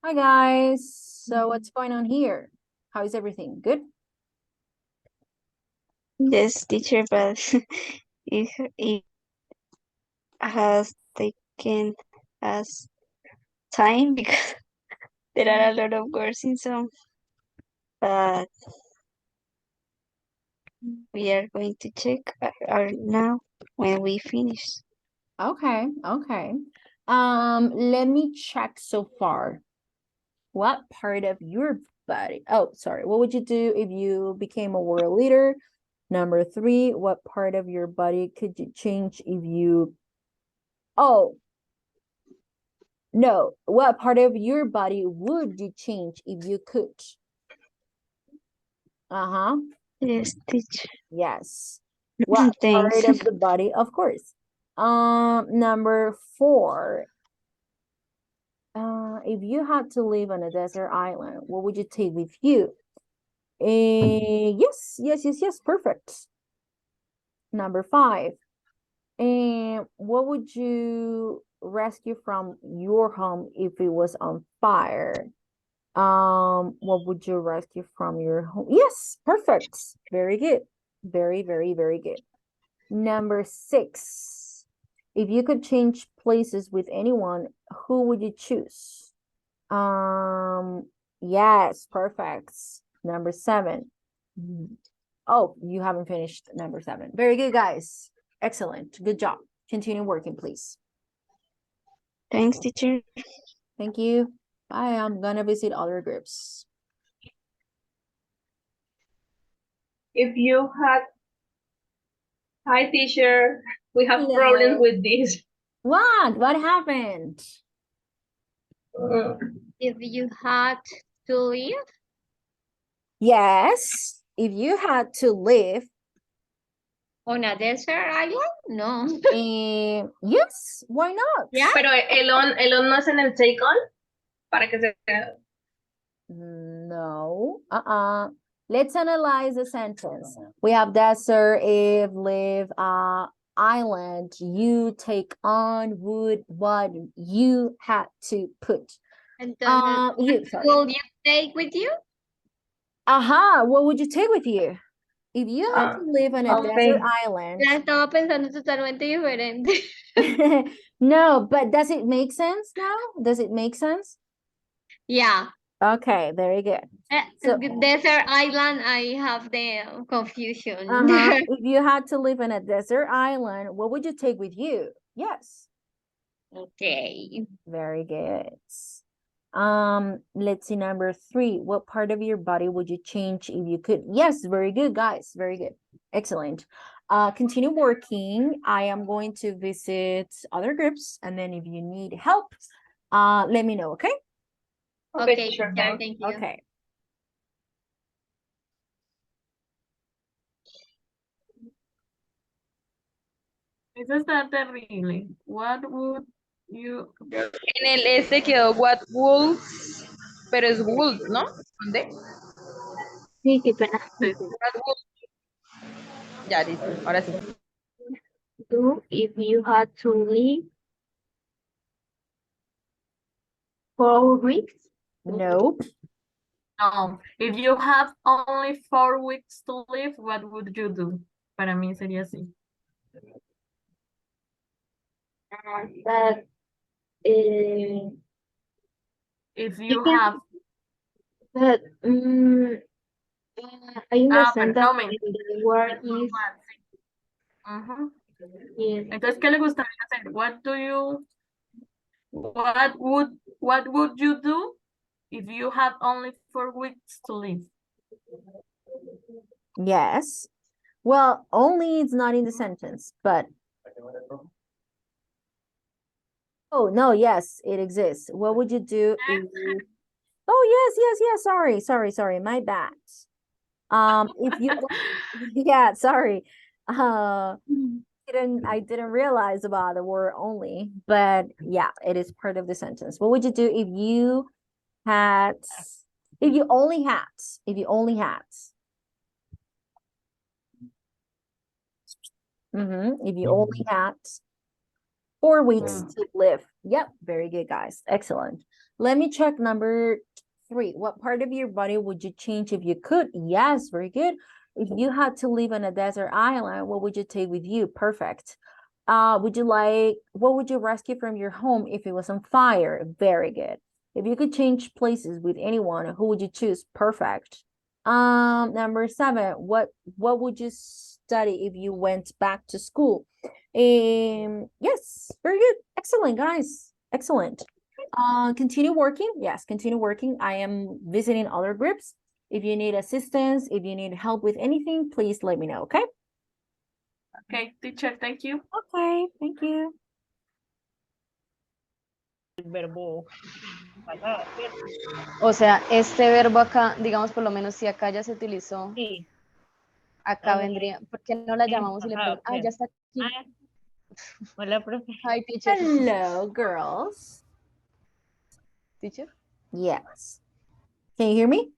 Hi guys. So what's going on here? How is everything? Good? Yes, teacher, but it has taken us time because there are a lot of words in some, but we are going to check our now when we finish. Okay, okay. Let me check so far. What part of your body? Oh, sorry. What would you do if you became a world leader? Number 3, what part of your body could you change if you... Oh, no. What part of your body would you change if you could? Uh-huh. Yes, teacher. Yes. What Thanks. part of the body? Of course. Number 4. If you had to live on a desert island, what would you take with you? Yes. Perfect. Number 5. And what would you rescue from your home if it was on fire? What would you rescue from your home? Yes, perfect. Very good. Very good. Number 6. If you could change places with anyone, who would you choose? Yes, perfect. Number 7. Oh, you haven't finished number 7. Very good, guys. Excellent. Good job. Continue working, please. Thanks, teacher. Thank you. Bye. I'm gonna visit other groups. If you had, hi teacher, we have Hello. problems with this. What? What happened? If you had to leave, Yes. If you had to live, on a desert island, no. yes, why not? Yeah. Pero el on no es en el take on para que se. No. Let's analyze the sentence. We have desert, if, live, island, you take on, would, what you had to put. Entonces, Sorry. will you take with you? What would you take with you? If you had to live on a desert island. Ya estaba pensando totalmente diferente. No, but does it make sense now? Does it make sense? Yeah. Okay, very good. So, Desert island, I have the confusion. if you had to live on a desert island, what would you take with you? Yes. Okay. Very good. Let's see, number 3. What part of your body would you change if you could? Yes, very good, guys. Very good. Excellent. Continue working. I am going to visit other groups, and then if you need help, let me know, okay? Okay, sure. Thank you. Okay. Eso está terrible. What would you... En el este quedó what would, pero es would, ¿no? ¿Dónde? Sí, qué pena. What would. Ya, listo. Ahora sí. Do if you had to leave 4 weeks? Nope. No, if you have only 4 weeks to live, what would you do? Para mí sería así. That If you have... But I understand that perdón. the word is yes. Entonces, ¿qué le gustaría hacer? What would you do if you had only 4 weeks to live? Yes. Well, only it's not in the sentence, but... Oh, no, yes, it exists. What would you do if you... Oh, yes. Sorry. My bad. If you... Yeah, sorry. I didn't realize about the word only, but yeah, it is part of the sentence. What would you do if you had... If you only had... If you only had... If you only had 4 weeks to live. Yep, very good, guys. Excellent. Let me check number 3. What part of your body would you change if you could? Yes, very good. If you had to live on a desert island, what would you take with you? Perfect. What would you rescue from your home if it was on fire? Very good. If you could change places with anyone, who would you choose? Perfect. Number 7, what would you study if you went back to school? Yes, very good. Excellent, guys. Excellent. Continue working. Yes, continue working. I am visiting other groups. If you need assistance, if you need help with anything, please let me know, okay? Okay, teacher, thank you. Okay, thank you. El verbo pasado, ¿cierto? O sea, este verbo acá, digamos, por lo menos si acá ya se utilizó, Sí, acá o sea, vendría, ¿por qué no la en llamamos y le pasado, ponemos? Ah, ya ¿cierto? está aquí. Ah, hola, profe. Hi, teacher. Hello, girls. Teacher? Yes. Can you hear me?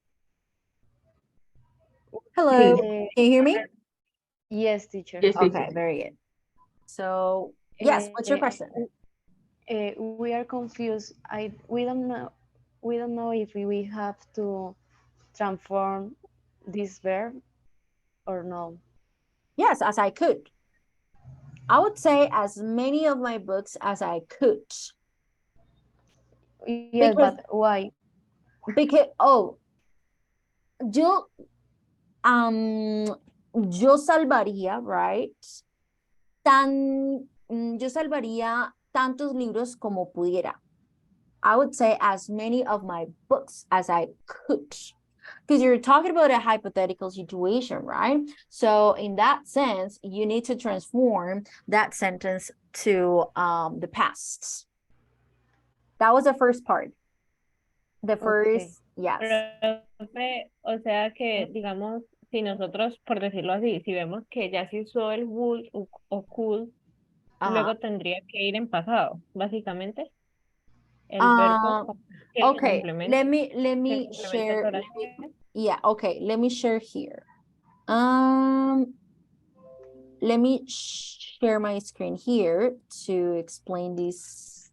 Hello. Sí. Can you hear me? Yes, teacher. Yes, Okay, teacher. very good. So, yes, what's your question? We are confused. We don't know if we have to transform this verb or no. Yes, as I could. I would say as many of my books as I could. Yes, but why? Because, yo salvaría, right? Yo salvaría tantos libros como pudiera. I would say as many of my books as I could. Because you're talking about a hypothetical situation, right? So in that sense, you need to transform that sentence to the past. That was the first part. The first, yes. Profe, o sea que, digamos, si nosotros, por decirlo así, si vemos que ya se usó el would o could, luego tendría que ir en pasado, básicamente. El verbo que lo Okay, complementa. let me share. Yeah, okay, let me share here. Let me share my screen here to explain this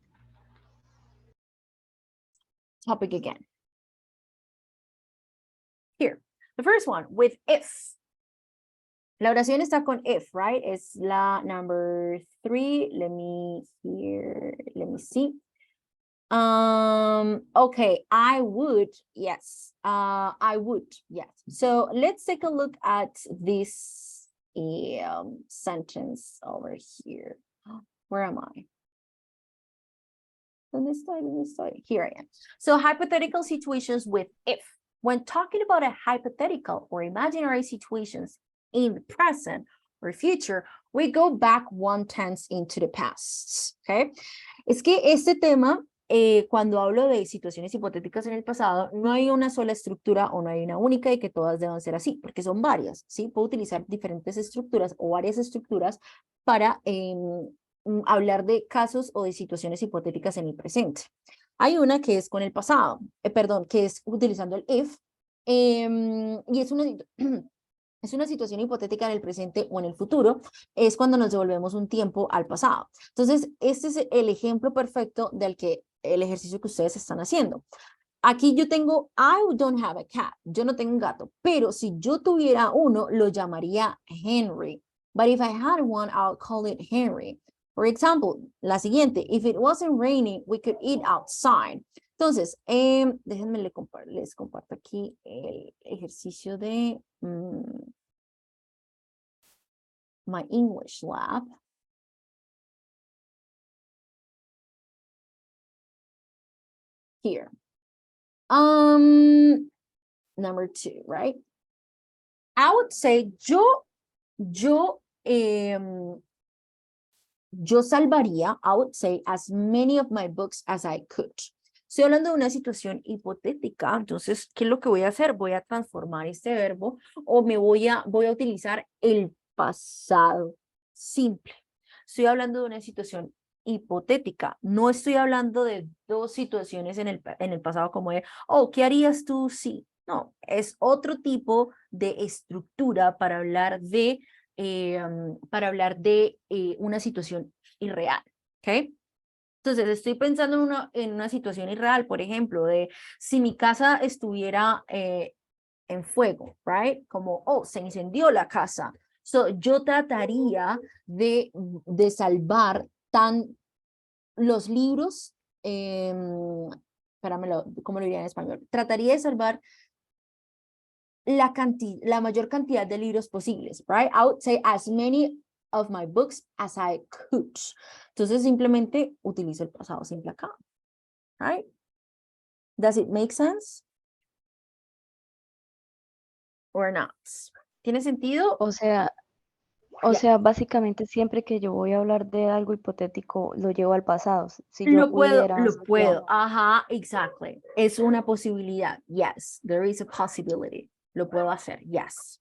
topic again. Here, the first one with if. La oración está con if, right? Es la number 3. Let me see. Okay, I would, yes. I would, yes. So let's take a look at this sentence over here. Where am I? ¿Dónde estoy? Here I am. So hypothetical situations with if. When talking about a hypothetical or imaginary situations in the present or future, we go back 1 tense into the past, okay? Es que este tema, cuando hablo de situaciones hipotéticas en el pasado, no hay una sola estructura o no hay una única y que todas deban ser así, porque son varias, ¿sí? Puedo utilizar diferentes estructuras o varias estructuras para hablar de casos o de situaciones hipotéticas en el presente. Hay una que es con el pasado, perdón, que es utilizando el if, y es una situación hipotética en el presente o en el futuro, es cuando nos devolvemos un tiempo al pasado. Entonces, este es el ejemplo perfecto del el ejercicio que ustedes están haciendo. Aquí yo tengo, I don't have a cat, yo no tengo un gato, pero si yo tuviera uno, lo llamaría Henry. But if I had one, I'll call it Henry. For example, la siguiente, if it wasn't raining, we could eat outside. Entonces, déjenme les comparto aquí el ejercicio de my English lab. Here. Number 2, right? I would say yo salvaría, I would say, as many of my books as I could. Estoy hablando de una situación hipotética, entonces, ¿qué es lo que voy a hacer? Voy a transformar este verbo o voy a utilizar el pasado simple. Estoy hablando de una situación hipotética, no estoy hablando de 2 situaciones en el pasado como de, ¿qué harías tú si? No, es otro tipo de estructura para hablar de una situación irreal. ¿ok? Entonces estoy pensando en una situación irreal, por ejemplo, de si mi casa estuviera en fuego, right? Como, oh, se incendió la casa. So, yo trataría de salvar los libros, espéramelo, ¿cómo lo diría en español? Trataría de salvar la mayor cantidad de libros posibles, right? I would say as many of my books as I could. Entonces simplemente utilizo el pasado simple acá, right? Does it make sense? Or not? ¿Tiene sentido? O sea, básicamente siempre que yo voy a hablar de algo hipotético, lo llevo al pasado. Si yo Lo pudiera, sería- puedo. Ajá, exactly. Es una posibilidad. Yes, there is a possibility. Lo puedo hacer. Yes.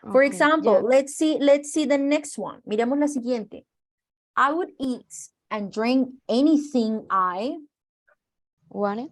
For Ok, example, ya. let's see the next one. Miremos la siguiente. I would eat and drink anything I wanted.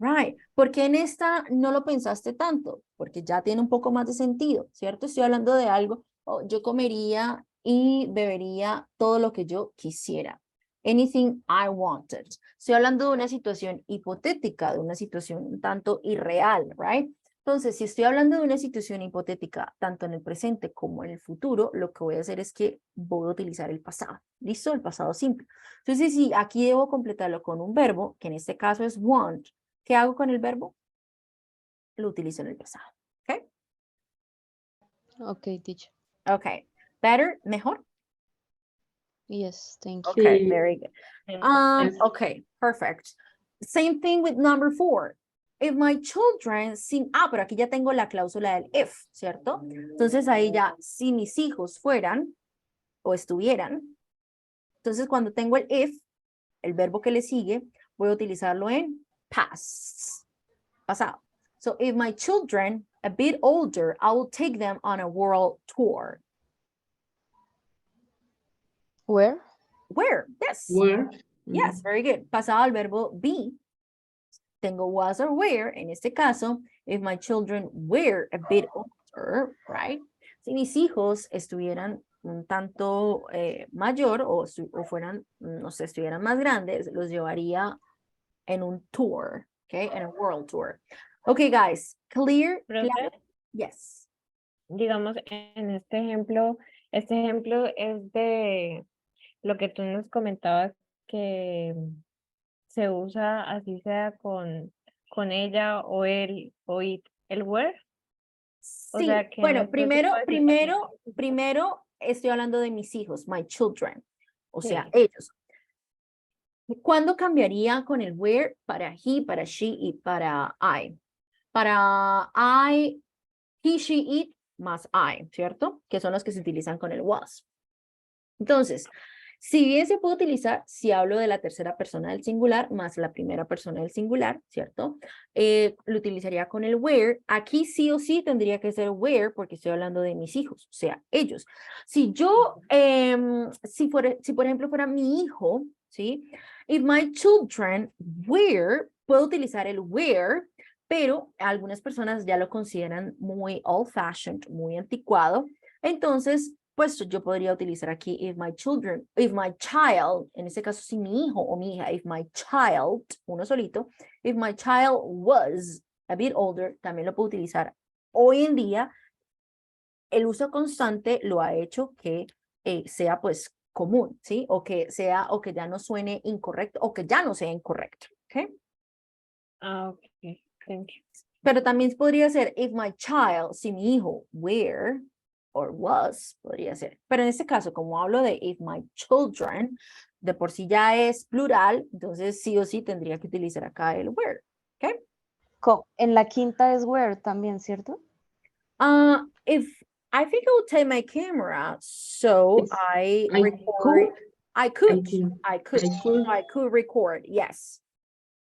Right. ¿Por qué en esta no lo pensaste tanto? Porque ya tiene un poco más de sentido, ¿cierto? Estoy hablando de algo, oh, yo comería y bebería todo lo que yo quisiera. Anything I wanted. Estoy hablando de una situación hipotética, de una situación un tanto irreal, right? Entonces, si estoy hablando de una situación hipotética, tanto en el presente como en el futuro, lo que voy a hacer es que voy a utilizar el pasado. ¿Listo? El pasado simple. Entonces, si aquí debo completarlo con un verbo, que en este caso es want, ¿qué hago con el verbo? Lo utilizo en el pasado. ¿Ok? Ok, teacher. Ok. Better, mejor. Yes, thank you. Okay, Sí, very good. es- Okay, perfect. Same thing with number 4. If my children, pero aquí ya tengo la cláusula del if, ¿cierto? Entonces ahí ya, si mis hijos fueran o estuvieran, entonces cuando tengo el if, el verbo que le sigue, voy a utilizarlo en past, pasado. So if my children a bit older, I will take them on a world tour. Where? Where? Yes. where, Yes, very good. Pasado al verbo be. Tengo was or were. En este caso, if my children were a bit older, right? Si mis hijos estuvieran un tanto mayor o fueran, no sé, estuvieran más grandes, los llevaría en un tour, okay? En un world tour. Okay, guys, clear? Profe, Yes. digamos, en este ejemplo es de lo que tú nos comentabas que se usa así sea con ella o él o it, el where. O Sí, sea que no bueno, es preciso decir primero estoy hablando de mis hijos, my children, o sea, sí. ellos. ¿Cuándo cambiaría con el where para he, para she y para I? Para I, he, she, it más I, ¿cierto? Que son los que se utilizan con el was. Entonces, si bien se puede utilizar si hablo de la tercera persona del singular más la primera persona del singular, ¿cierto? Lo utilizaría con el where. Aquí sí o sí tendría que ser where porque estoy hablando de mis hijos, o sea, ellos. Si yo, si por ejemplo fuera mi hijo, ¿sí? If my children were, puedo utilizar el were, pero algunas personas ya lo consideran muy old-fashioned, muy anticuado. Entonces, pues yo podría utilizar aquí if my child, en este caso si mi hijo o mi hija, if my child, uno solito, if my child was a bit older, también lo puedo utilizar. Hoy en día, el uso constante lo ha hecho que sea pues común, ¿sí? O que ya no suene incorrecto o que ya no sea incorrecto, ¿ok? Ah, ok, thank you. Pero también podría ser if my child, si mi hijo were or was, podría ser. Pero en este caso, como hablo de if my children, de por sí ya es plural, entonces sí o sí tendría que utilizar acá el were, ¿ok? En la quinta es where también, ¿cierto? If I think I will take my camera, so es- I I record. I could, I could record, yes.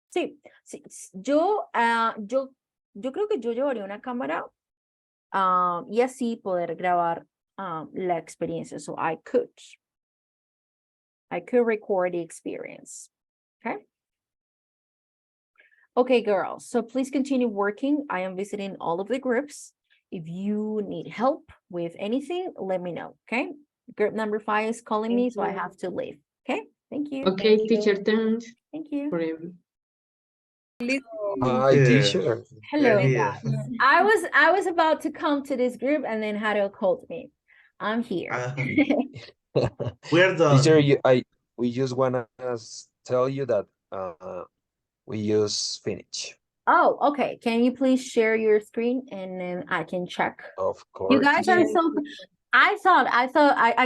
Sí, sí, yo creo que yo llevaría una cámara y así poder grabar la experiencia. So I could record the experience. Okay. Okay, girls. So please continue working. I am visiting all of the groups. If you need help with anything, let me know. Okay. Group number 5 is calling me, Thank so I you. have to leave. Okay, thank you. Okay, Thank teacher you. turns Thank you. for every. Hi, Yeah, teacher. Hello, we're here. guys. I was about to come to this group, and then Harold called me. I'm here. We're Teacher, done. we just wanna tell you that we use finish. Oh, okay. Can you please share your screen and then I can check? Of You course, guys are teacher. Yes, so. teacher. I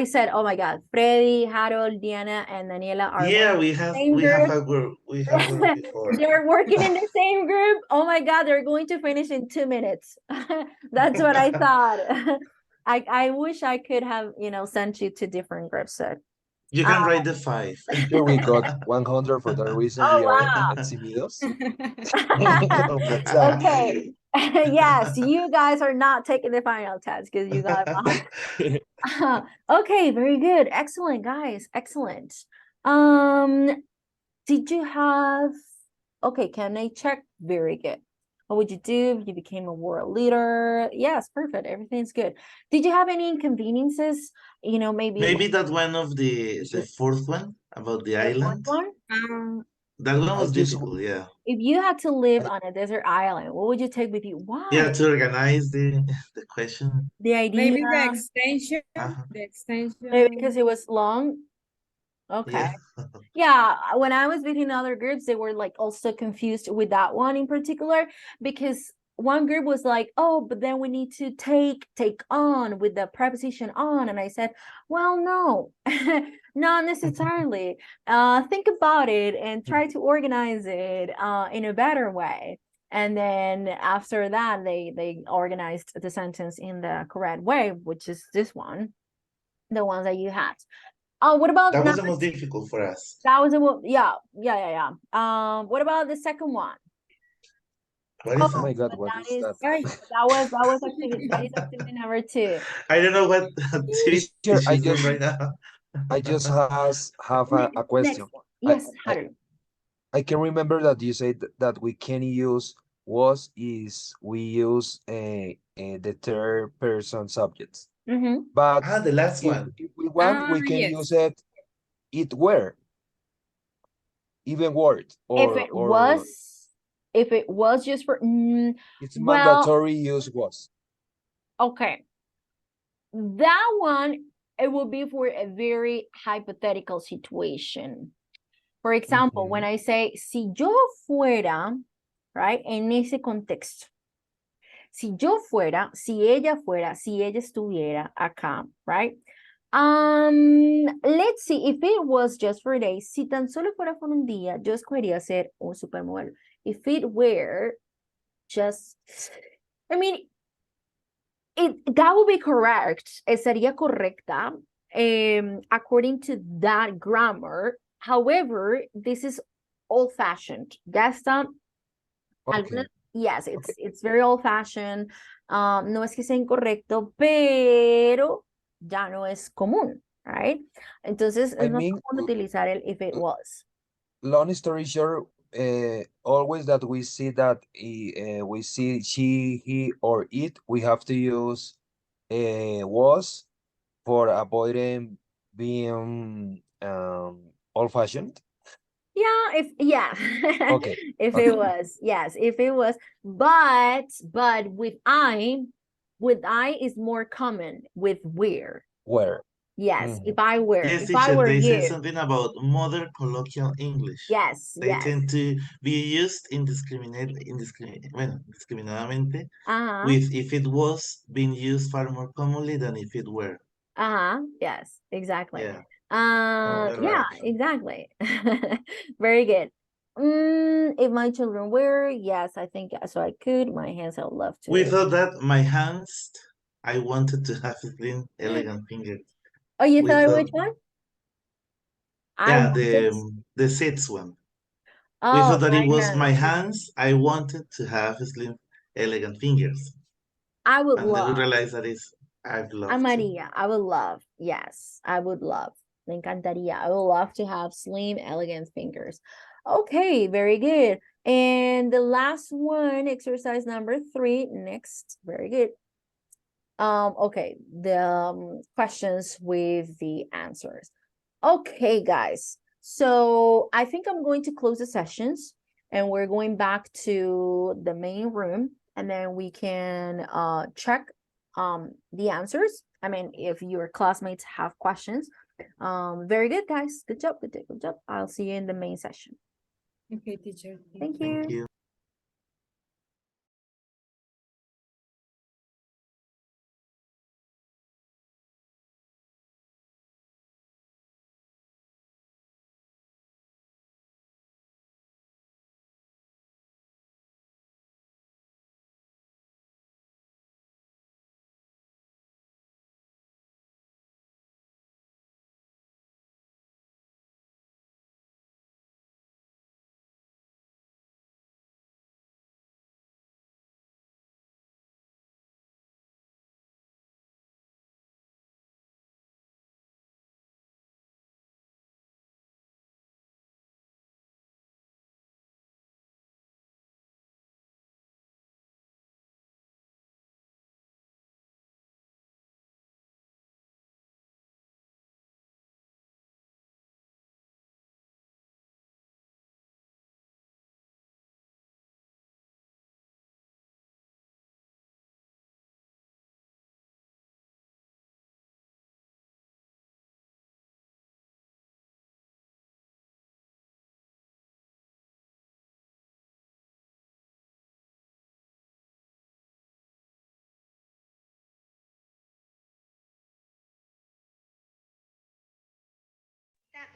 said, oh my God, Freddy, Harold, Diana, and Daniela are Yeah, working we in the have same we have group. a group. We have worked before. They're working in the same group. Oh my God, they're going to finish in 2 minutes. That's what I thought. I wish I could have, sent you to different groups. So, You can write the 5. Teacher, we got 100 for that reason. oh We are wow. eximidos Okay. of the exam. Yes, you guys are not taking the final test because you got okay, very good. Excellent, guys. Excellent. Did you have okay, can I check? Very good. What would you do if you became a world leader? Yes, perfect. Everything's good. Did you have any inconveniences? Maybe Maybe that one of the fourth one about the the fourth island. one. That one I was just difficult, yeah. If you had to live I, on a desert island, what would you take with you? Yeah, Why? to organize the question. The idea, Maybe the extension, Uh-huh. the maybe extension. because it was long. Okay. Yeah. Yeah, when I was within other groups, they were like also confused with that one in particular because one group was like, oh, but then we need to take on with the preposition on. And I said, well, no, not necessarily. Think about it and try to organize it in a better way. And then after that, they organized the sentence in the correct way, which is this one, the ones that you had. What about That was the number most difficult for us. that was a yeah. What about the second one? What Oh, is oh that? my God, but what that is is that? activity number 2. I don't know what activity Teacher, she's doing right now. I just have a Next question. one. I, Yes, I Haru. I can remember that you said that we can use was is we use the third person subjects. But The last one. if we want, we can use Yes. it were, even word, If it was just for it's well, mandatory use was. okay. That one, it will be for a very hypothetical situation. For example, when I say, si yo fuera, right, en ese contexto. Si yo fuera, si ella fuera, si ella estuviera acá, right? Let's see, if it was just for a day, si tan solo fuera por un día, yo escogería ser un supermodelo. If it were just, I mean, that would be correct. Sería correcta, according to that grammar. However, this is old-fashioned. Ya está. Okay. Yes, it's very old-fashioned. No es que sea incorrecto, pero ya no es común, right? Entonces, I no es mean, común utilizar el if it was. long story short, always that we see that we see she, he, or it, we have to use was for avoiding being old-fashioned. Yeah, Okay. if Okay. it was, yes, if it was, but with I is more common with where. Where? Yes, if I were, Yes, if I teacher, were they say you. something about modern colloquial English. Yes, They yes. tend to be used discriminadamente with if it was being used far more commonly than if it were. Yes, exactly. Yeah. You're Yeah, right. exactly. Very good. If my children were, yes, I think so. I could. My hands, I would love to. We thought that my hands, I wanted to have clean, elegant fingers. Oh, you We thought thought, which one? I yeah, wanted. the sixth one. We Oh, thought that it my was my hands. hands. I wanted to have slim, elegant fingers. I would And then we love. realized that I'd love to. Maria, I would love. Yes, I would love. Me encantaría. I would love to have slim, elegant fingers. Okay, very good. And the last one, exercise number 3. Next, very good. Okay, the questions with the answers. Okay, guys. So I think I'm going to close the sessions and we're going back to the main room and then we can check the answers. I mean, if your classmates have questions. Very good, guys. Good job, good job, good job. I'll see you in the main session. Okay, teacher. Thank Thank you. you.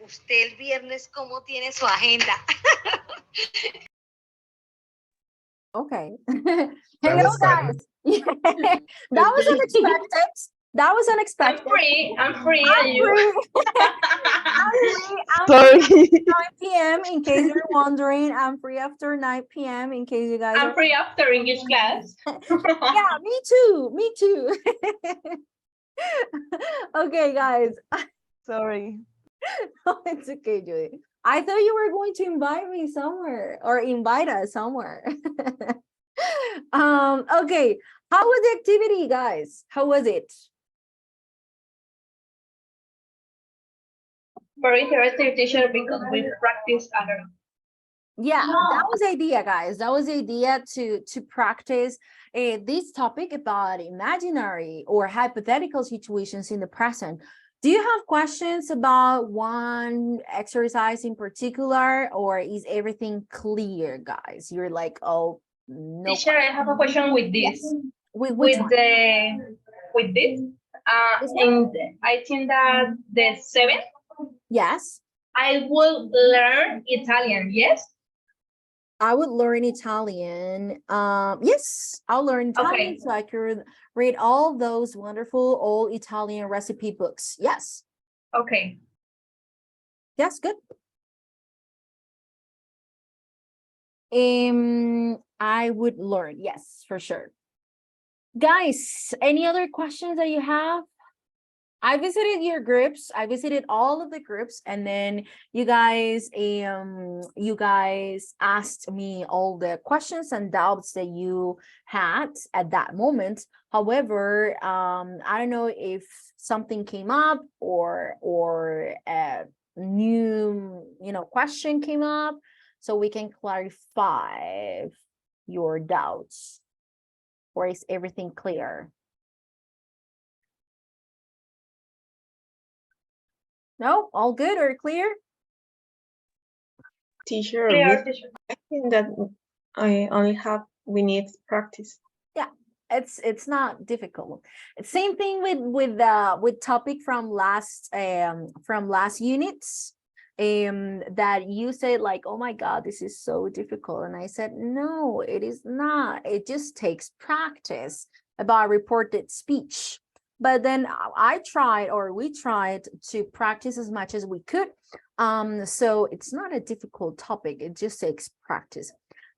Usted el viernes, ¿cómo tiene su agenda? Okay. That Hello, was funny. guys. That was unexpected. That was I'm unexpected. free, and I'm you? free. I'm free. I'm Sorry. free after 9 p.m. In case you're wondering, I'm free after 9 p.m. In case you guys I'm are. free after English class. Yeah, me too. Me too. Okay, guys. Sorry. It's okay, Julie. I thought you were going to invite me somewhere or invite us somewhere. Okay. How was the activity, guys? How was it? Very interesting, teacher, because we practice a lot. Yeah, that was the idea, guys. That was the idea to practice this topic about imaginary or hypothetical situations in the present. Do you have questions about one exercise in particular, or is everything clear, guys? You're like, oh, no. Teacher, I have a question with this. Yes. With which one? With this, This one? and I think that the 7th, Yes. I will learn Italian. Yes. I would learn Italian. Yes, I'll learn Italian Okay. so I could read all those wonderful old Italian recipe books. Yes. Okay. Yes, good. I would learn. Yes, for sure. Guys, any other questions that you have? I visited your groups. I visited all of the groups, and then you guys asked me all the questions and doubts that you had at that moment. However, I don't know if something came up or a new question came up, so we can clarify your doubts, or is everything clear? No, all good or clear? Teacher, Clear, teacher. I think that we need practice. Yeah, it's not difficult. Same thing with topic from last units, that you said like, oh my God, this is so difficult, and I said no, it is not. It just takes practice about reported speech. But then we tried to practice as much as we could. So it's not a difficult topic. It just takes practice.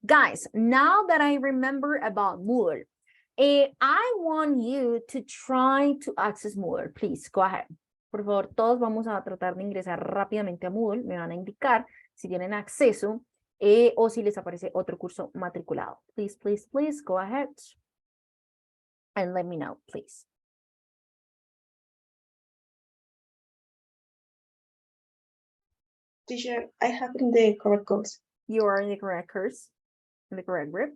Guys, now that I remember about Moodle, I want you to try to access Moodle. Please, go ahead. Por favor, todos vamos a tratar de ingresar rápidamente a Moodle. Me van a indicar si tienen acceso o si les aparece otro curso matriculado. Please, please, please, go ahead. And let me know, please. Teacher, I have in the correct course. You are in the correct course, in the correct group.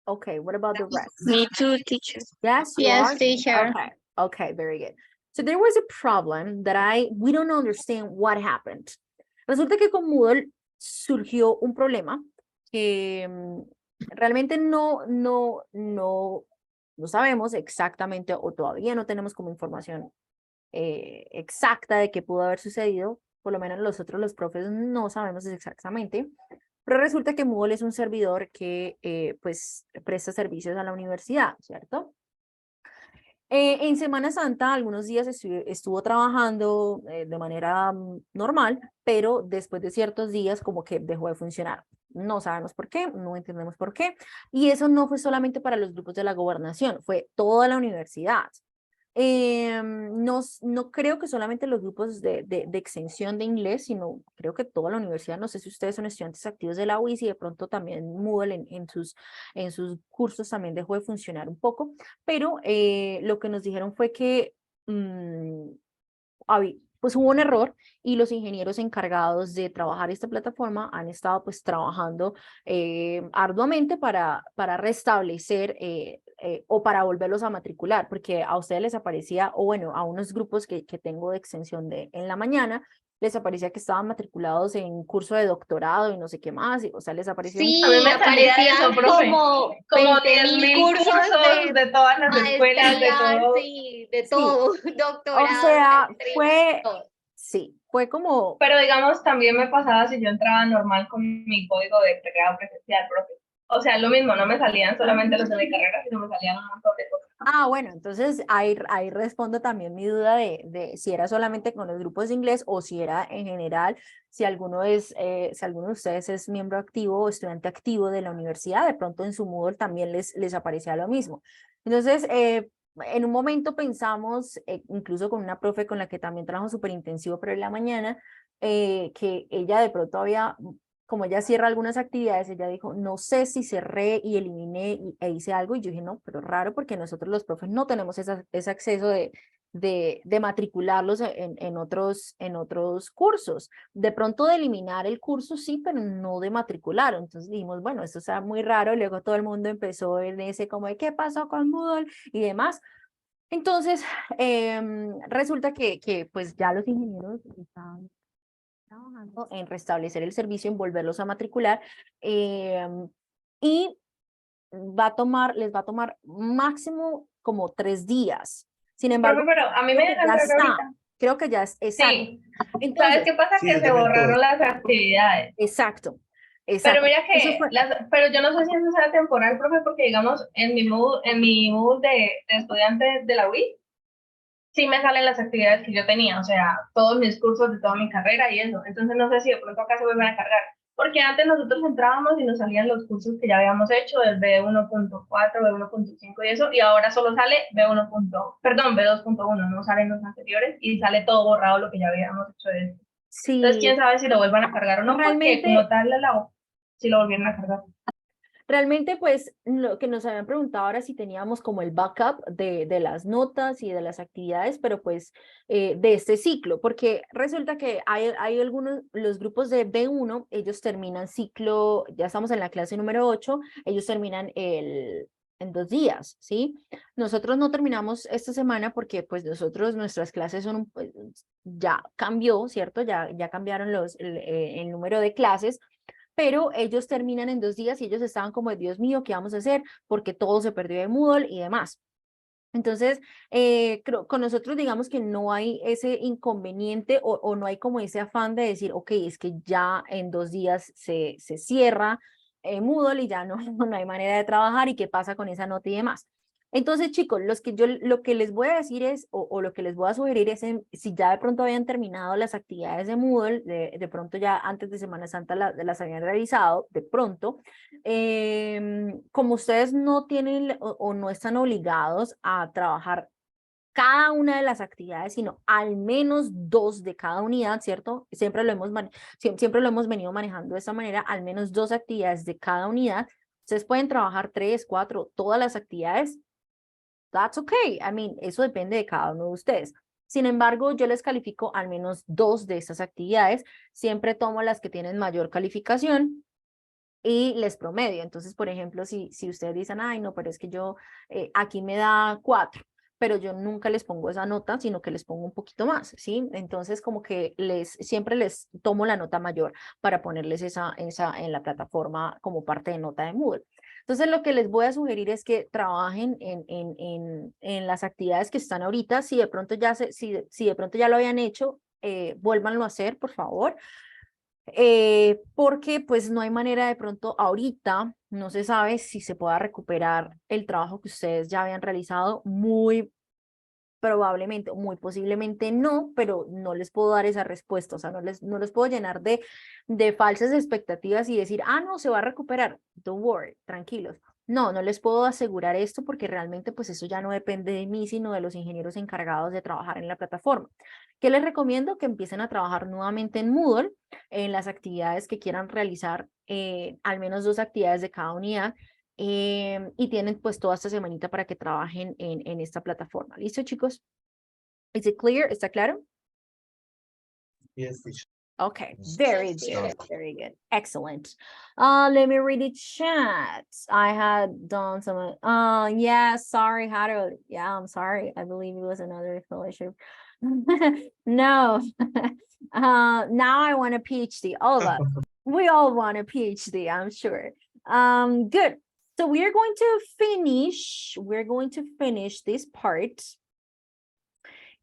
Okay, what about the rest? Me too, teacher. Yes, you Yes, are? teacher. Okay, okay, very good. So there was a problem that we don't understand what happened. Resulta que con Moodle surgió un problema que realmente no sabemos exactamente o todavía no tenemos como información exacta de qué pudo haber sucedido. Por lo menos nosotros los profes no sabemos exactamente. Pero resulta que Moodle es un servidor que pues presta servicios a la universidad, ¿cierto? En Semana Santa, algunos días estuvo trabajando de manera normal, pero después de ciertos días como que dejó de funcionar. No sabemos por qué, no entendemos por qué. Y eso no fue solamente para los grupos de la gobernación, fue toda la universidad. No creo que solamente los grupos de extensión de inglés, sino creo que toda la universidad. No sé si ustedes son estudiantes activos de la UIS y de pronto también Moodle en sus cursos también dejó de funcionar un poco, pero lo que nos dijeron fue que pues hubo un error y los ingenieros encargados de trabajar esta plataforma han estado pues trabajando arduamente para restablecer o para volverlos a matricular, porque a ustedes les aparecía, o bueno, a unos grupos que tengo de extensión en la mañana, les aparecía que estaban matriculados en curso de doctorado y no sé qué más, o sea, les apareció A mí Sí, me salía aparecían eso, profe. como Como 20.000 10.000 cursos cursos de todas las escuelas, de maestría, todo. sí, de Sí, todo, o doctorado, sea, maestría, todo. sí, fue como, Pero digamos, también me pasaba si yo entraba normal con mi código de pregrado presencial, profe. O sea, lo mismo, no me salían solamente los de mi carrera, sino me salían un montón de cosas. bueno, entonces ahí respondo también mi duda de si era solamente con los grupos de inglés o si era en general, si alguno de ustedes es miembro activo o estudiante activo de la universidad, de pronto en su Moodle también les aparecía lo mismo. Entonces, en un momento pensamos, incluso con una profe con la que también trabajo súper intensivo, pero en la mañana, que ella de pronto como ella cierra algunas actividades, ella dijo, no sé si cerré y eliminé e hice algo, y yo dije, no, pero raro porque nosotros los profes no tenemos ese acceso de matricularlos en otros cursos. De pronto de eliminar el curso, sí, pero no de matricular. Entonces dijimos, bueno, esto está muy raro, luego todo el mundo empezó en ese como de, ¿qué pasó con Moodle? Y demás. Entonces, resulta que pues ya los ingenieros estaban trabajando en restablecer el servicio, en volverlos a matricular, y les va a tomar máximo como 3 días. Sin Profe, embargo, pero a mí creo me que dejan ya entrar está, ahorita. creo que ya es exacto. Sí. ¿Sabes Entonces, qué pasa? Sí, Que yo se también puedo. borraron las actividades. exacto, Pero exacto. mira Eso que, fue, pero yo no sé si eso sea temporal, profe, porque digamos, en mi mood de estudiante de la UIS, sí me salen las actividades que yo tenía, o sea, todos mis cursos de toda mi carrera y eso. Entonces no sé si de pronto acá se vuelven a cargar. Porque antes nosotros entrábamos y nos salían los cursos que ya habíamos hecho, el B1.4, B1.5 y eso, y ahora solo sale B2.1, no salen los anteriores y sale todo borrado lo que ya habíamos hecho de eso. Entonces, quién sí, sabe si lo vuelvan a cargar o no, porque como realmente, tal si lo volvieron a cargar. realmente, pues, lo que nos habían preguntado ahora si teníamos como el backup de las notas y de las actividades, pero pues de este ciclo, porque resulta que hay algunos, los grupos de B1, ellos terminan ciclo, ya estamos en la clase número 8, ellos terminan en 2 días, ¿sí? Nosotros no terminamos esta semana porque pues nuestras clases son, ya cambió, ¿cierto? Ya cambiaron el número de clases, pero ellos terminan en 2 días y ellos estaban como, Dios mío, ¿qué vamos a hacer? Porque todo se perdió de Moodle y demás. Entonces, con nosotros digamos que no hay ese inconveniente o no hay como ese afán de decir, ok, es que ya en 2 días se cierra Moodle y ya no, no hay manera de trabajar y qué pasa con esa nota y demás. Entonces, chicos, lo que les voy a decir es, o lo que les voy a sugerir es, si ya de pronto habían terminado las actividades de Moodle, de pronto ya antes de Semana Santa las habían realizado, de pronto, como ustedes no tienen o no están obligados a trabajar cada una de las actividades, sino al menos 2 de cada unidad, ¿cierto? Siempre siempre lo hemos venido manejando de esta manera, al menos 2 actividades de cada unidad. Ustedes pueden trabajar 3, 4, todas las actividades. That's okay. I mean, eso depende de cada uno de ustedes. Sin embargo, yo les califico al menos 2 de estas actividades. Siempre tomo las que tienen mayor calificación y les promedio. Entonces, por ejemplo, si ustedes dicen, ay, no, pero es que yo aquí me da 4, pero yo nunca les pongo esa nota, sino que les pongo un poquito más, ¿sí? Entonces, como que siempre les tomo la nota mayor para ponerles esa en la plataforma como parte de nota de Moodle. Entonces, lo que les voy a sugerir es que trabajen en las actividades que están ahorita. Si de pronto ya, si de pronto ya lo habían hecho, vuélvanlo a hacer, por favor. Porque pues no hay manera de pronto ahorita, no se sabe si se pueda recuperar el trabajo que ustedes ya habían realizado, muy probablemente, muy posiblemente no, pero no les puedo dar esa respuesta, o sea, no les puedo llenar de falsas expectativas y decir, ah, no, se va a recuperar, don't worry, tranquilos. No les puedo asegurar esto porque realmente pues eso ya no depende de mí, sino de los ingenieros encargados de trabajar en la plataforma. ¿Qué les recomiendo? Que empiecen a trabajar nuevamente en Moodle, en las actividades que quieran realizar, al menos 2 actividades de cada unidad, y tienen pues toda esta semanita para que trabajen en esta plataforma. ¿Listo, chicos? ¿Is it clear? ¿Está claro? Yes, teacher. Okay, very good, very good, excellent. Let me read the chat. I had done some, yeah, sorry, Harold. Yeah, I'm sorry. I believe it was another fellowship. No, now I want a PhD, all of us. We all want a PhD, I'm sure. Good. So we're going to finish this part.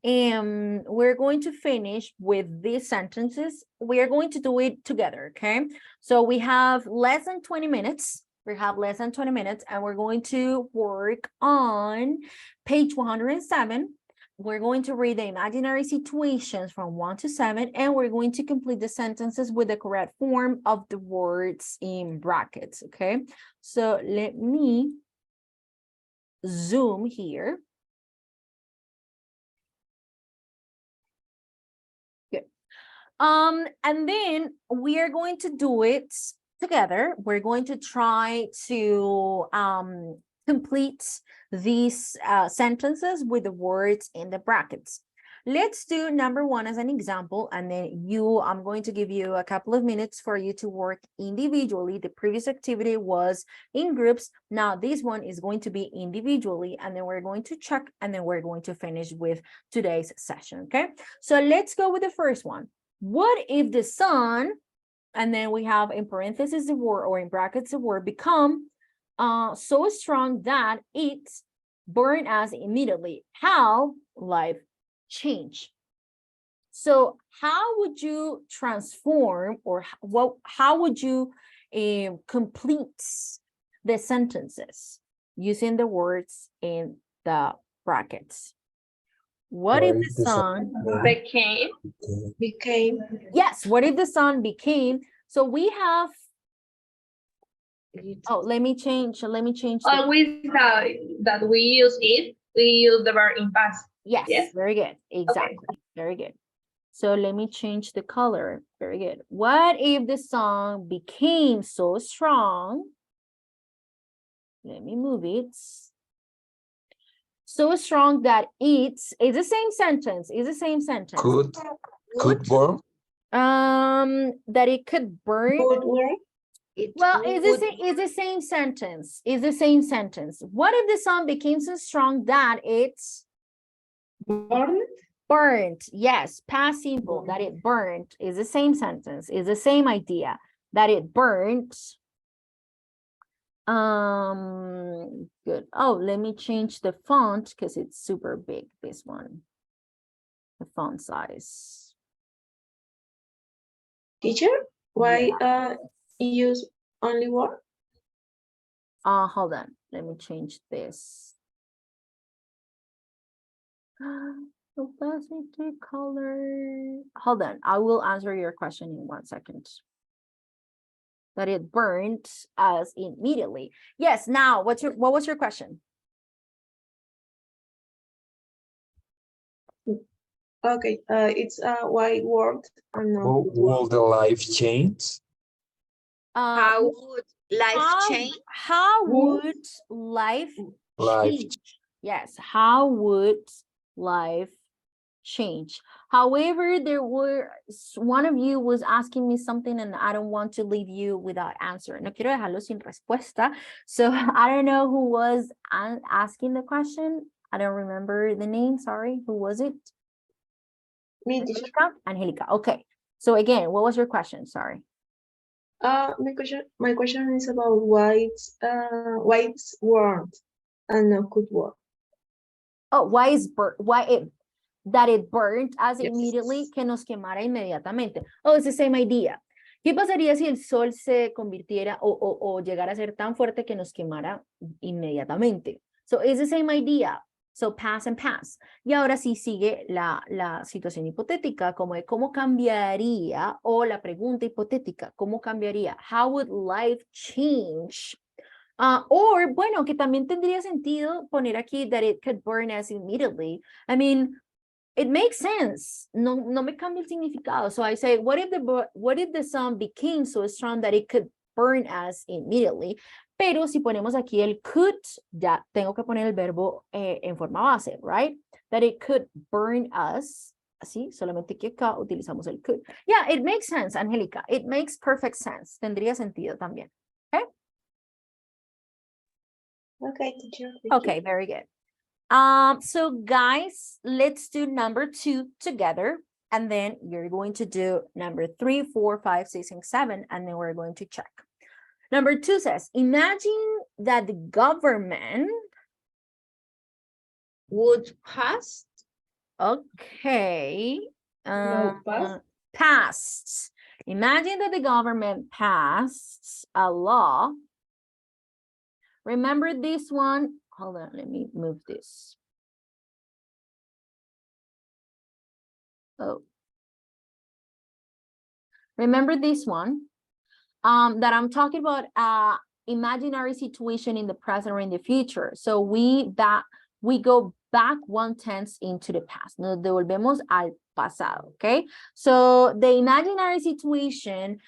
And we're going to finish with these sentences. We are going to do it together, okay? So we have less than 20 minutes. We have less than 20 minutes, and we're going to work on page 107. We're going to read the imaginary situations from 1 to 7, and we're going to complete the sentences with the correct form of the words in brackets, okay? So let me zoom here. Good. And then we are going to do it together. We're going to try to complete these sentences with the words in the brackets. Let's do number 1 as an example, and then I'm going to give you a couple of minutes for you to work individually. The previous activity was in groups. Now this one is going to be individually, and then we're going to check, and then we're going to finish with today's session, okay? So let's go with the first one. What if the sun, and then we have in parentheses the word, or in brackets the word, become so strong that it burned us immediately? How life change? So how would you transform, or how would you complete the sentences using the words in the brackets? What if the sun Became. Yes, what if the sun became? So we have, oh, let me change Always that we use it, we use the verb in past. Yes, very good, exactly, okay. Very good. So let me change the color. Very good. What if the sun became so strong? Let me move it. So strong that it's the same sentence. It's the same sentence. Could burn. That it could burn. Well, It's the same sentence. It's the same sentence. What if the sun became so strong that it's burnt? Yes, past simple, that it burnt is the same sentence. Is the same idea, that it burnt. Good. Oh, let me change the font because it's super big, this one. The font size. Teacher, why use only one? Hold on. Let me change this. Opacity color. Hold on. I will answer your question in 1 second. That it burned us immediately. Yes. Now, what was your question? Okay. It's a white word. Will the life change? How would life change? How would life change? Yes. How would life change. However, one of you was asking me something and I don't want to leave you without answer. No quiero dejarlo sin respuesta. So I don't know who was asking the question. I don't remember the name, sorry. Who was it? Me, teacher. Angelica. Okay. So again, what was your question? Sorry. My question is about why it's word and not good word. Oh, that it burnt us immediately, que nos quemara inmediatamente. Oh, it's the same idea. ¿Qué pasaría si el sol se convirtiera o llegara a ser tan fuerte que nos quemara inmediatamente? So it's the same idea. So pass and pass. Y ahora sí sigue la situación hipotética, como de cómo cambiaría, o la pregunta hipotética, ¿cómo cambiaría? How would life change? Or, bueno, que también tendría sentido poner aquí that it could burn us immediately. I mean, it makes sense. No me cambia el significado. So I say, what if the sun became so strong that it could burn us immediately? Pero si ponemos aquí el could, ya tengo que poner el verbo en forma base, right? That it could burn us. Así, solamente que acá utilizamos el could. Yeah, it makes sense, Angélica. It makes perfect sense. Tendría sentido también. Okay? Okay, teacher. Okay, very good. So guys, let's do number 2 together. And then you're going to do number 3, 4, 5, 6, and 7. And then we're going to check. Number 2 says, imagine that the government would pass. Okay. No, passed. Imagine that the government passed a law. Remember this one? Hold on, let me move this. Oh. Remember this one? That I'm talking about imaginary situation in the present or in the future. So we go back 1/10 into the past. Nos devolvemos al pasado, okay? So the imaginary situation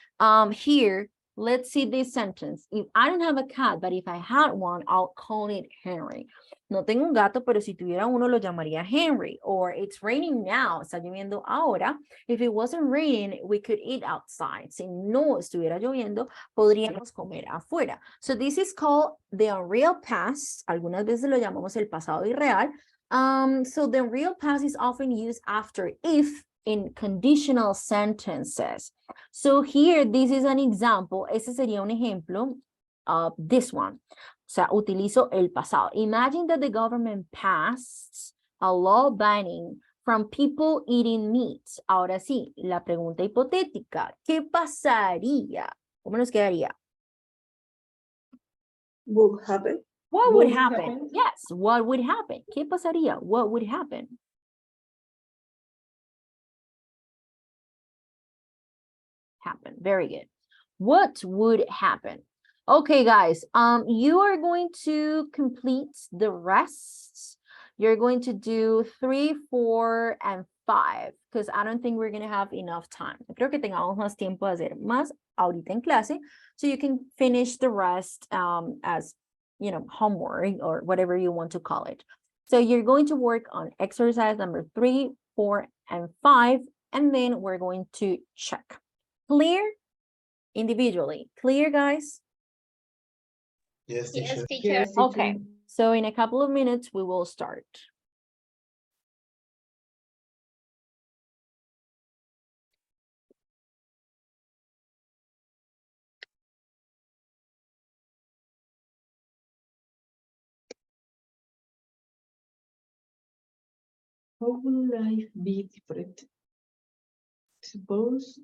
here, let's see this sentence. If I don't have a cat, but if I had one, I'll call it Henry. No tengo un gato, pero si tuviera uno lo llamaría Henry. Or it's raining now, está lloviendo ahora. If it wasn't raining, we could eat outside. Si no estuviera lloviendo, podríamos comer afuera. So this is called the unreal past. Algunas veces lo llamamos el pasado irreal. So the real past is often used after if in conditional sentences. So here, this is an example. Ese sería un ejemplo of this one. O sea, utilizo el pasado. Imagine that the government passed a law banning from people eating meat. Ahora sí, la pregunta hipotética. ¿Qué pasaría? ¿Cómo nos quedaría? Would happen. What would happen? Yes, what would happen? ¿Qué pasaría? What would happen? Happen. Very good. What would happen? Okay, guys, you are going to complete the rest. You're going to do 3, 4, and 5, because I don't think we're going to have enough time. Creo que tengamos más tiempo de hacer más ahorita en clase, so you can finish the rest as, you know, homework or whatever you want to call it. So you're going to work on exercise number 3, 4, and 5, and then we're going to check. Clear? Individually. Clear, guys? Yes, teacher. Yes, teacher. Yes, Okay, so in a couple of minutes, we will start. How will life be different? Suppose